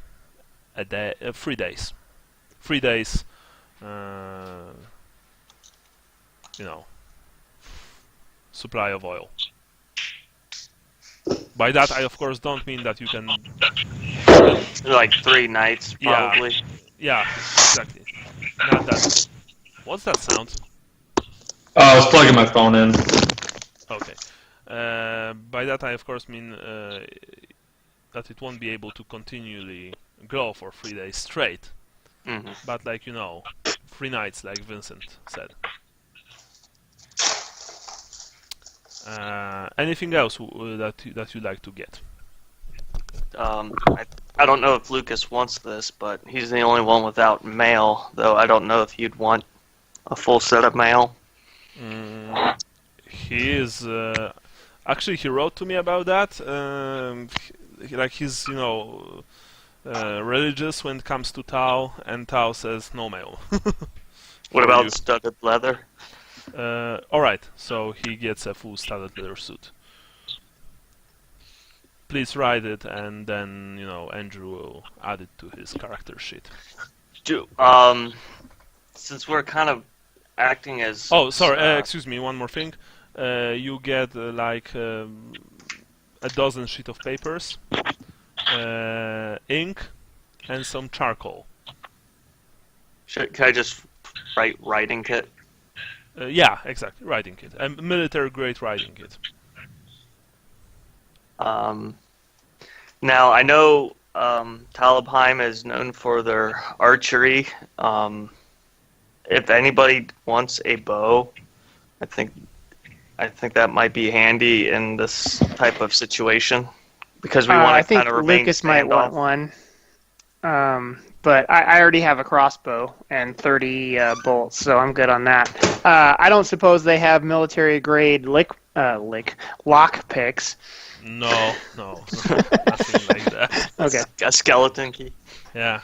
3 days. 3 days. Supply of oil. By that, I of course don't mean that you can. Like 3 nights, probably. Yeah, exactly. Not that. What's that sound? I was plugging my phone in. Okay. By that, I of course mean that it won't be able to continually glow for 3 days straight. Mm-hmm. But 3 nights, like Vincent said. Anything else that you'd like to get? I don't know if Lucas wants this, but he's the only one without mail, though I don't know if you'd want a full set of mail. He is... actually, he wrote to me about that. He's, religious when it comes to Tau, and Tau says no mail. What about studded leather? Alright, so he gets a full studded leather suit. Please write it, and then, Andrew will add it to his character sheet. Since we're kind of acting as... Oh, sorry, excuse me, one more thing. You get, a dozen sheet of papers, ink, and some charcoal. Can I just write writing kit? Yeah, exactly, writing kit. A military-grade writing kit. Now, I know Talabheim is known for their archery. If anybody wants a bow, I think that might be handy in this type of situation. Because we I want to think kind of remain Lucas might want standoff. one. But I already have a crossbow and 30 bolts, so I'm good on that. I don't suppose they have military grade lock picks. No, nothing like that. Okay. A skeleton key. Yeah.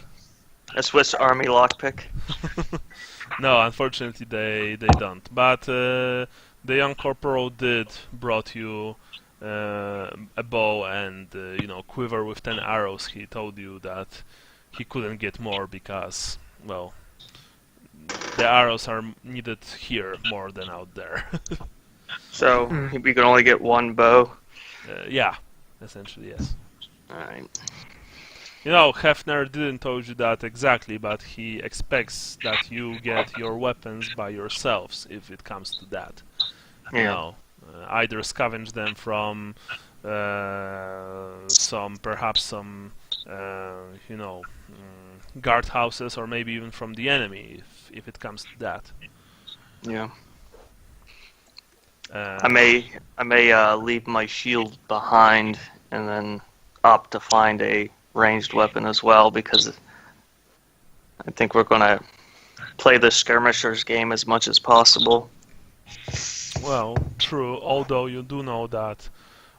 A Swiss Army lockpick. No, unfortunately they don't. But the young corporal did brought you a bow and quiver with 10 arrows. He told you that he couldn't get more because, well, the arrows are needed here more than out there. So we can only get one bow. Yeah, essentially yes. Alright. Hefner didn't told you that exactly, but he expects that you get your weapons by yourselves if it comes to that. Yeah. Either scavenge them from some guard houses, or maybe even from the enemy if it comes to that. Yeah. I may leave my shield behind and then opt to find a ranged weapon as well, because I think we're going to play the skirmishers game as much as possible. Well, true, although you do know that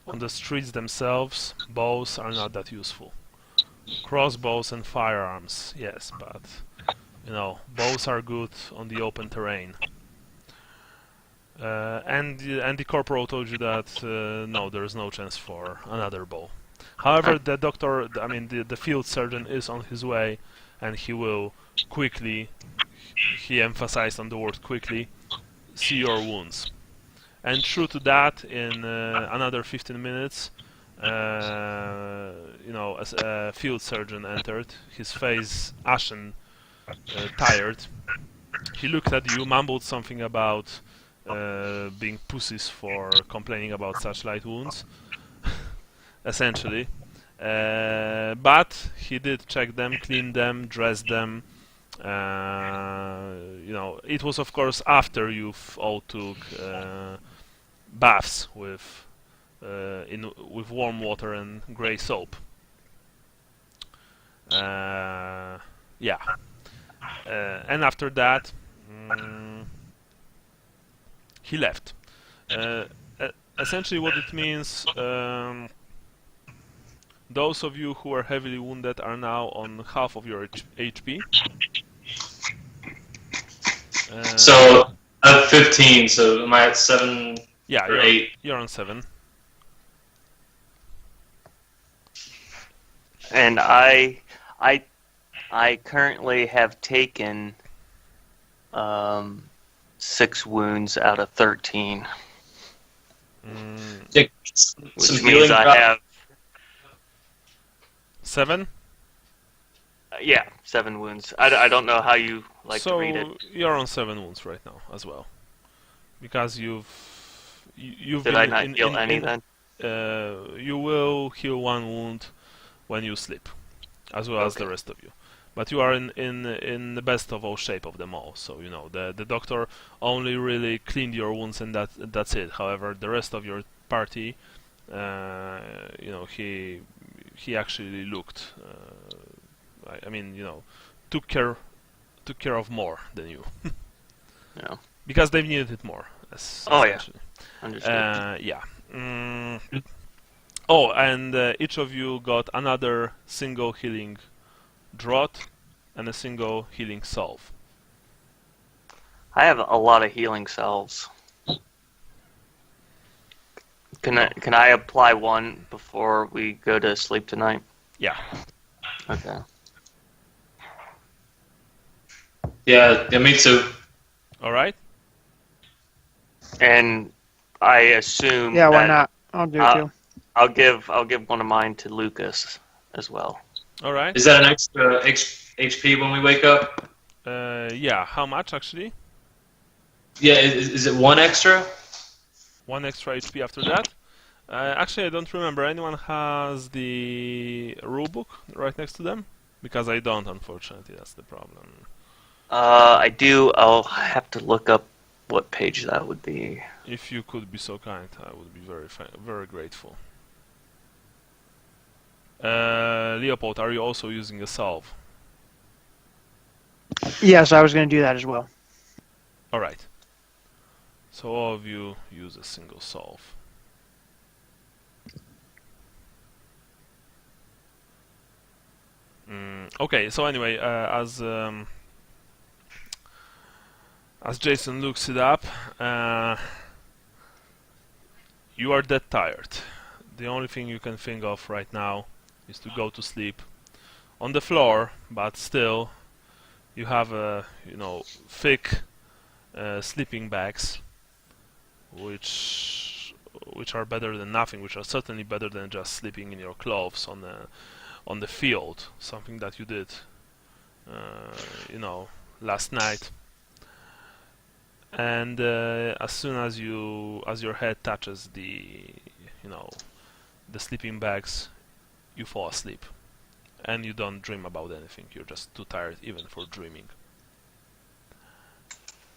on the streets themselves, bows are not that useful. Crossbows and firearms, yes, but bows are good on the open terrain. And the corporal told you that no, there is no chance for another bow. However, the doctor, the field surgeon is on his way, and he will quickly, he emphasized on the word quickly, see your wounds. And true to that, in another 15 minutes, as a field surgeon entered, his face ashen, tired. He looked at you, mumbled something about being pussies for complaining about such light wounds, essentially. But he did check them, clean them, dress them. It was of course after you've all took baths with warm water and grey soap. And after that, he left. Essentially, what it means. Those of you who are heavily wounded are now on half of your HP. So I have 15, so am I at 7 Yeah, or 8? You're on 7. And I currently have taken 6 wounds out of 13. Take Which some means healing I drop. have 7? 7 wounds. I don't know how you like So to read it. you're on 7 wounds right now as well, because you've Did been I not heal any then? You will heal 1 wound when you sleep, as well as the rest of you. But you are in the best of all shape of them all. So the doctor only really cleaned your wounds, and that's it. However, the rest of your party, he actually looked. Took care of more than you. Yeah. Because they needed it more. Understood. Oh, and each of you got another single healing draught and a single healing salve. I have a lot of healing salves. Can I apply one before we go to sleep tonight? Yeah. Okay. Yeah, me too. All right. And I assume Yeah, why that not? I'll do it too. I'll give one of mine to Lucas as well. All right. Is that an extra HP when we wake up? Yeah. How much actually? Yeah, is it 1 extra? 1 extra HP after that. Actually, I don't remember. Anyone has the rulebook right next to them? Because I don't, unfortunately. That's the problem. I do. I'll have to look up what page that would be. If you could be so kind, I would be very grateful. Leopold, are you also using a salve? Yes, I was going to do that as well. Alright. So all of you use a single salve. Okay, so anyway, as Jason looks it up, you are dead tired. The only thing you can think of right now is to go to sleep on the floor, but still you have thick sleeping bags, which are better than nothing, which are certainly better than just sleeping in your clothes on the field, something that you did last night. And as soon as your head touches the sleeping bags, you fall asleep, and you don't dream about anything. You're just too tired even for dreaming.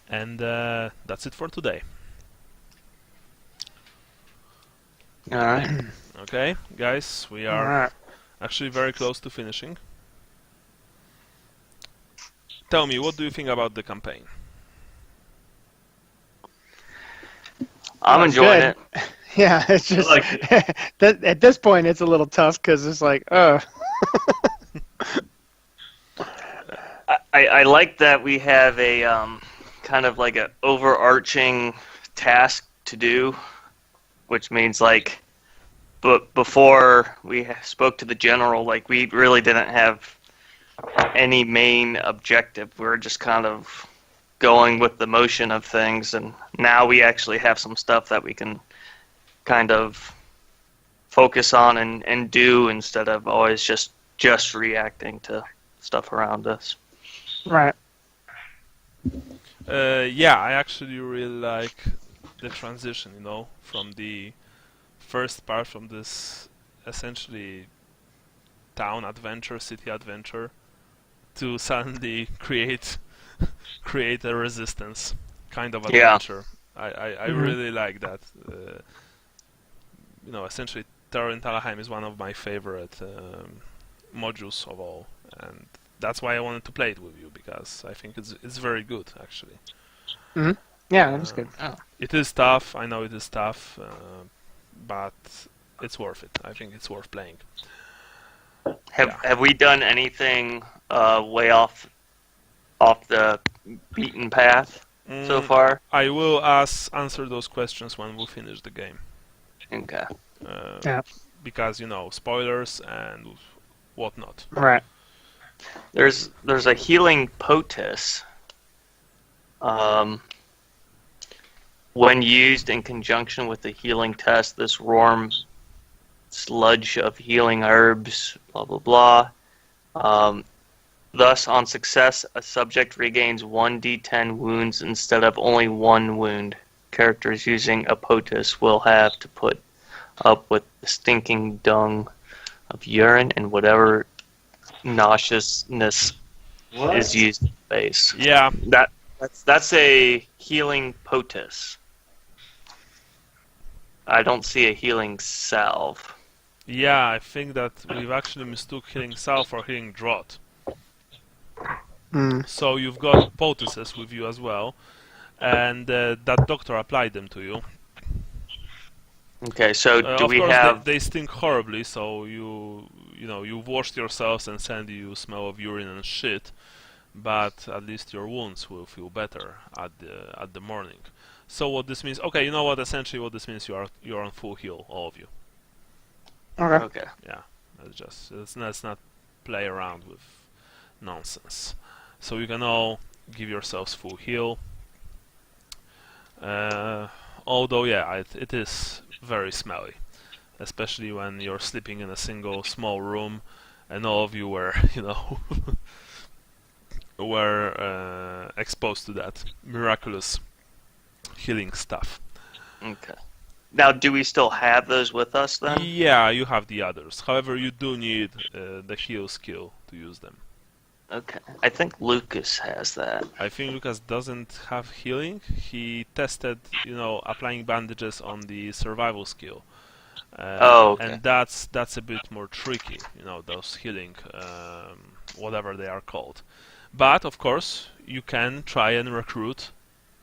And that's it for today. All right. Okay, guys, we All are right. actually very close to finishing. Tell me, what do you think about the campaign? I'm That's enjoying good. it. Yeah, it's just like at this point it's a little tough because it's like, I like that we have a kind of like an overarching task to do, which means like, but before we spoke to the general, like we really didn't have any main objective. We were just kind of going with the motion of things, and now we actually have some stuff that we can kind of focus on and do instead of always just reacting to stuff around us. right. Yeah, I actually really like the transition, from the first part, from this essentially town adventure, city adventure, to suddenly create a resistance kind of Yeah. adventure. I really like that. Essentially, Terror in Talabheim is one of my favorite modules of all, and that's why I wanted to play it with you, because I think it's very good actually. Yeah, that's good. It is tough. I know it is tough, but it's worth it. I think it's worth playing. Have we done anything way off the beaten path so far? I will answer those questions when we finish the game. Okay. Yeah. because spoilers and whatnot. Right. There's a healing potus. When used in conjunction with the healing test, this warm sludge of healing herbs, blah blah blah. Thus, on success, a subject regains 1d10 wounds instead of only 1 wound. Characters using a potus will have to put up with the stinking dung of urine and whatever nauseousness is used in the base. Yeah. That's a healing potus. I don't see a healing salve. Yeah, I think that we've actually mistook healing salve for healing draught. So you've got poultices with you as well, and that doctor applied them to you. Okay, so do of we course have... they stink horribly, so you've washed yourselves and suddenly you smell of urine and shit, but at least your wounds will feel better at the morning. So what this means? Okay, you know what? Essentially, what this means, you're on full heal, all of you. Okay. Yeah, let's not play around with nonsense. So you can all give yourselves full heal. Although, yeah, it is very smelly, especially when you're sleeping in a single small room, and all of you were, were exposed to that miraculous healing stuff. Okay. Now, do we still have those with us then? Yeah, you have the others. However, you do need the heal skill to use them. Okay. I think Lucas has that. I think Lucas doesn't have healing. He tested, applying bandages on the survival skill. Okay. And that's a bit more tricky, those healing, whatever they are called. But of course, you can try and recruit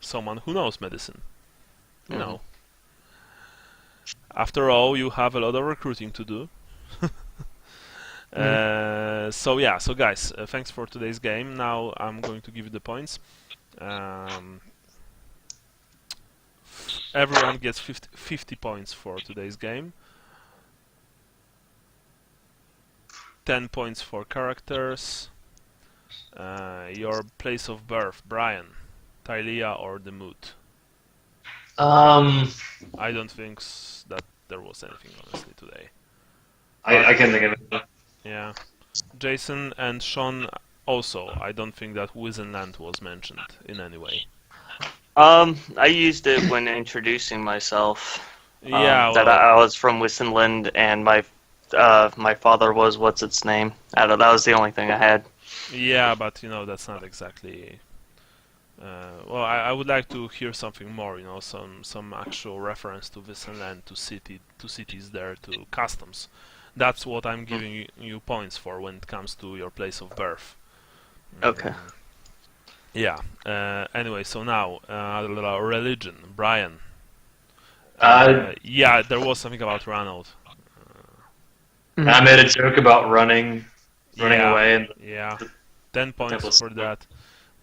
someone who knows medicine. After all, you have a lot of recruiting to do. So guys, thanks for today's game. Now I'm going to give you the points. Everyone gets 50 points for today's game. 10 points for characters. Your place of birth, Brian, Tylea or the mood? I I don't think that there was anything, honestly, today. I can't think of it. Yeah. Jason and Sean also. I don't think that Wizenland was mentioned in any way. I used it when introducing myself. Yeah, That well, I was from Wissenland and my father was what's its name. I don't. That was the only thing I had. yeah, but that's not exactly. Well, I would like to hear something more. Some actual reference to Wizenland, to cities there, to customs. That's what I'm giving you points for when it comes to your place of birth. Okay. Yeah. Anyway, so now religion, Brian. Yeah, there was something about Ranald. I made a joke about running Yeah, away, and Yeah. 10 points was- for that.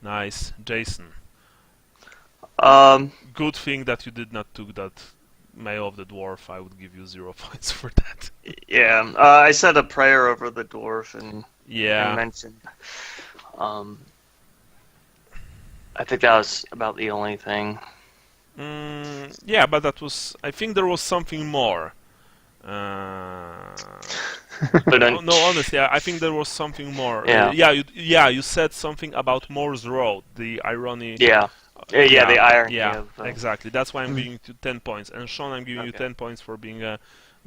Nice, Jason. Um, Good thing that you did not took that Mail of the Dwarf. I would give you 0 points for that. yeah. I said a prayer over the dwarf and Yeah. mentioned. I think that was about the only thing. Yeah, but that was. I think there was something more. But then, No, honestly, I think there was something more. Yeah. You said something about Moore's Road, the irony. yeah, the irony. Yeah, of, exactly. That's why I'm giving you 10 points. And Sean, I'm giving you 10 points for being a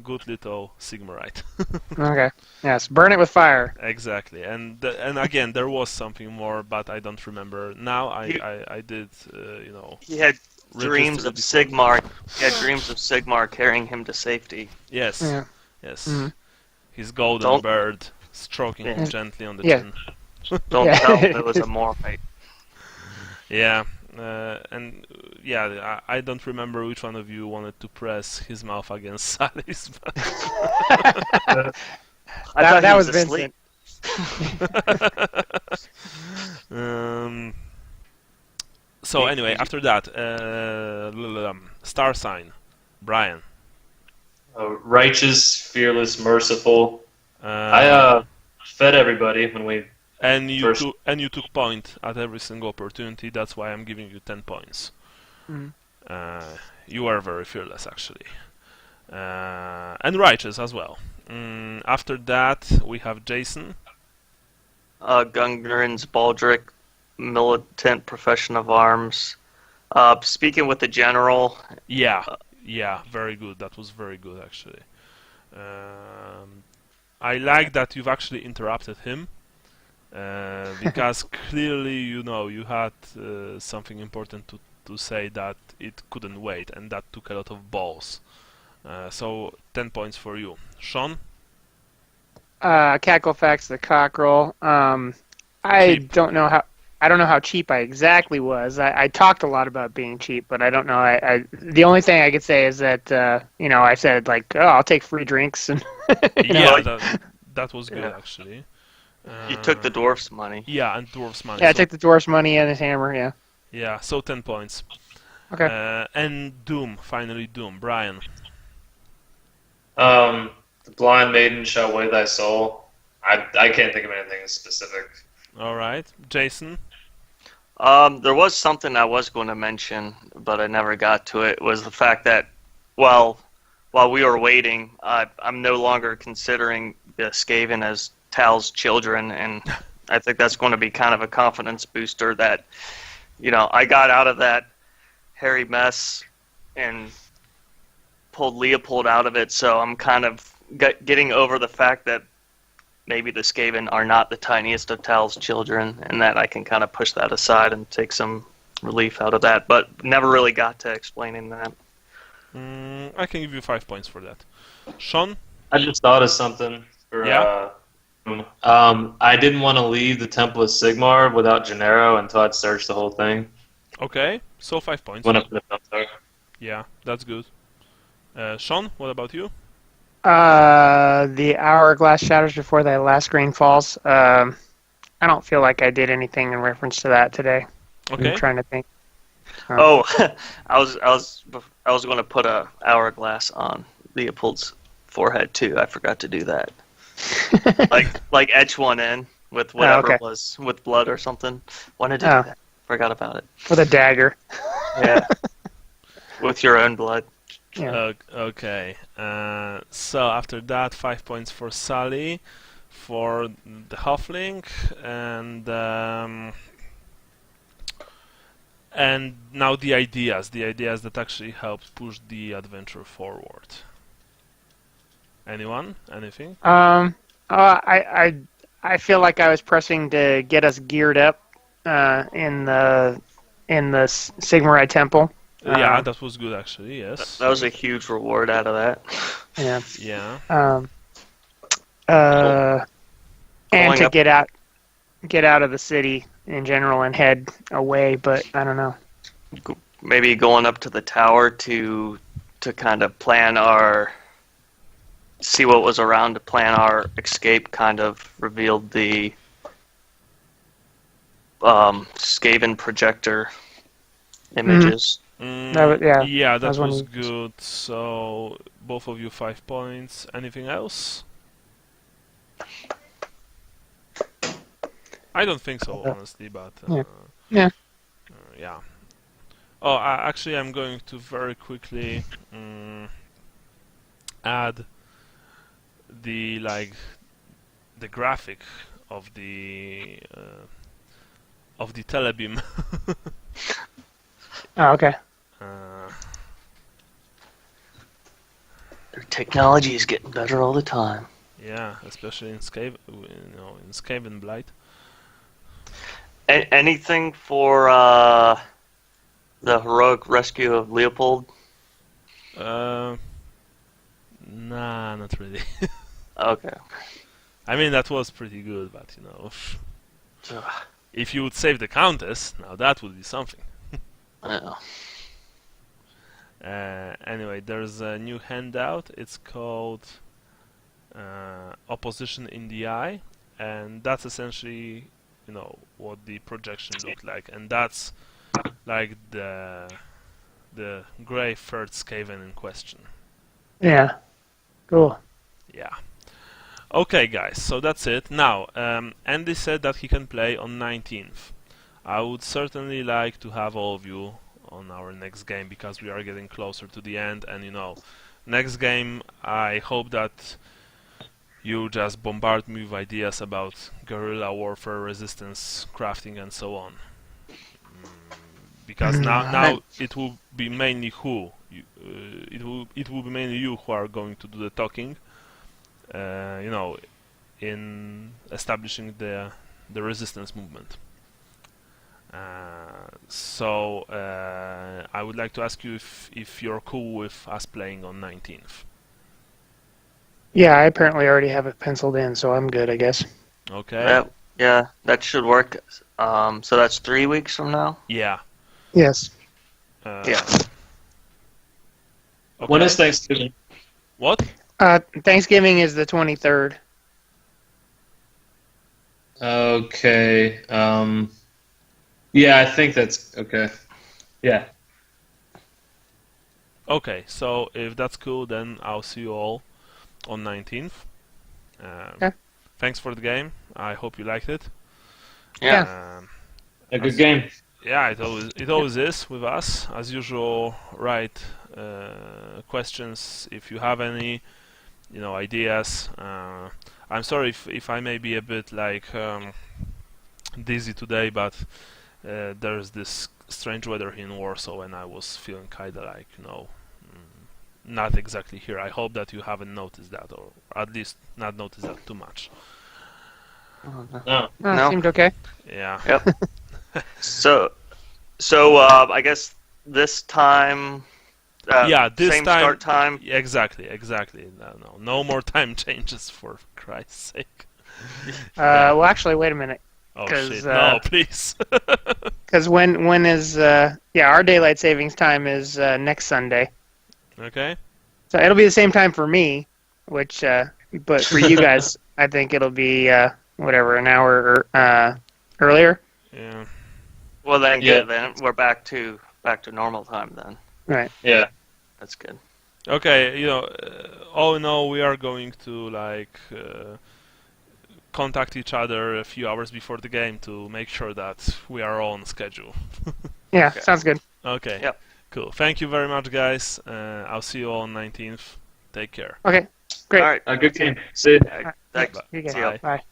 good little Sigmarite. Okay. Yes. Burn it with fire. Exactly. And again, there was something more, but I don't remember. Now I did, He had dreams register of the Sigmar. He had dreams of Sigmar carrying him to safety. Yes. Yeah. Yes. Mhm. His golden Don't- bird stroking him Yeah. gently on the Yeah. chin. Don't Yeah. tell him it was a Mormite. Yeah. I don't remember which one of you wanted to press his mouth against Sally's, but I thought that he was asleep. Vincent. So anyway, after that, star sign, Brian. righteous, fearless, merciful. Uh, I fed everybody when we. and you first- took point at every single opportunity. That's why I'm giving you 10 points. Mhm. You are very fearless, actually, and righteous as well. After that, we have Jason. Gungren's Baldric, militant profession of arms. Speaking with the general. Yeah, very good. That was very good, actually. I like that you've actually interrupted him, because clearly, you had something important to say that it couldn't wait, and that took a lot of balls. So 10 points for you, Sean. Cacklefax the cockerel. Cheap. I don't know how cheap I exactly was. I talked a lot about being cheap, but I don't know. The only thing I could say is that I said like, oh, I'll take free drinks and That was good, Yeah. actually. You took the dwarf's money. Yeah, and dwarf's money. yeah, I so, took the dwarf's money and his hammer. Yeah. yeah, so 10 points. Okay. And Doom, finally Doom, Brian. The blind maiden shall weigh thy soul. I can't think of anything specific. All right, Jason. There was something I was going to mention, but I never got to it. Was the fact that, while we were waiting, I'm no longer considering the Skaven as Tal's children, and I think that's going to be kind of a confidence booster that, I got out of that hairy mess and pulled Leopold out of it, so I'm kind of getting over the fact that maybe the Skaven are not the tiniest of Tal's children, and that I can kind of push that aside and take some relief out of that, but never really got to explaining that. I can give you 5 points for that. Sean? I just thought of something. For, Yeah? I didn't want to leave the Temple of Sigmar without Gennaro until I'd searched the whole thing. Okay, so 5 points. Went up to the Temple. Yeah, that's good. Sean, what about you? The hourglass shatters before the last green falls. I don't feel like I did anything in reference to that today. Okay. I'm trying to think. Oh, I was going to put a hourglass on Leopold's forehead too. I forgot to do that. like etch one in with whatever okay. it was with blood or something. Wanted to do that. Forgot about it. With a dagger. Yeah. With your own blood. Yeah. Okay. So after that, 5 points for Sally, for the halfling, and now the ideas that actually helped push the adventure forward. Anyone? Anything? I feel like I was pressing to get us geared up in the Sigmarite Temple. Yeah, that was good actually. Yes. That was a huge reward out of that. Yeah. Yeah. And to up- get out of the city in general and head away, but I don't know. Maybe going up to the tower to kind of see what was around to plan our escape kind of revealed the Skaven projector images. Yeah, that was one was of the- good. So both of you 5 points. Anything else? I don't think so, honestly, but Yeah. yeah. Oh, actually, I'm going to very quickly add the graphic of the Talabheim. Oh, okay. Their technology is getting better all the time. Yeah, especially in Skaven Blight. Anything for the heroic rescue of Leopold? Nah, not really. Okay. I mean, that was pretty good, but if you would save the Countess, now that would be something. Yeah. Anyway, there's a new handout. It's called Opposition in the Eye, and that's essentially, what the projection looked like, and that's like the grey third Skaven in question. Yeah. Cool. Yeah. Okay, guys, so that's it. Now, Andy said that he can play on 19th. I would certainly like to have all of you on our next game, because we are getting closer to the end, and next game I hope that you just bombard me with ideas about guerrilla warfare, resistance, crafting, and so on. Because now it will be mainly it will be mainly you who are going to do the talking. In establishing the resistance movement. So I would like to ask you if you're cool with us playing on 19th. Yeah, I apparently already have it penciled in, so I'm good, I guess. Okay. Yeah, that should work. So that's 3 weeks from now? Yeah. Yes. Yeah. Okay. When is Thanksgiving? What? Thanksgiving is the 23rd. Okay. Yeah, I think that's okay. Yeah. Okay, so if that's cool, then I'll see you all on 19th. Okay. Thanks for the game. I hope you liked it. Yeah. A good game. Yeah, it always is with us. As usual, write questions if you have any, ideas. I'm sorry if I may be a bit dizzy today, but there's this strange weather here in Warsaw, and I was feeling kinda not exactly here. I hope that you haven't noticed that, or at least not noticed that too much. No. No. Seemed okay. Yeah. Yep. So I guess this time Yeah, this same time- start time. Exactly. No more time changes, for Christ's sake. Well, actually, wait a minute. Oh 'Cause, shit! No, please. Because when is our daylight savings time is next Sunday, Okay. so it'll be the same time for me, which but for you guys, I think it'll be whatever, an hour earlier. Yeah. Well, then Yeah. good. Then we're back to normal time. Then Right. Yeah. that's good. Okay. All in all, we are going to contact each other a few hours before the game to make sure that we are all on schedule. Yeah, Okay. sounds good. Okay. Yep. Cool. Thank you very much, guys. I'll see you all on 19th. Take care. Okay, great. All right. A good game. See ya. Thanks. You guys. See ya. Bye. Bye.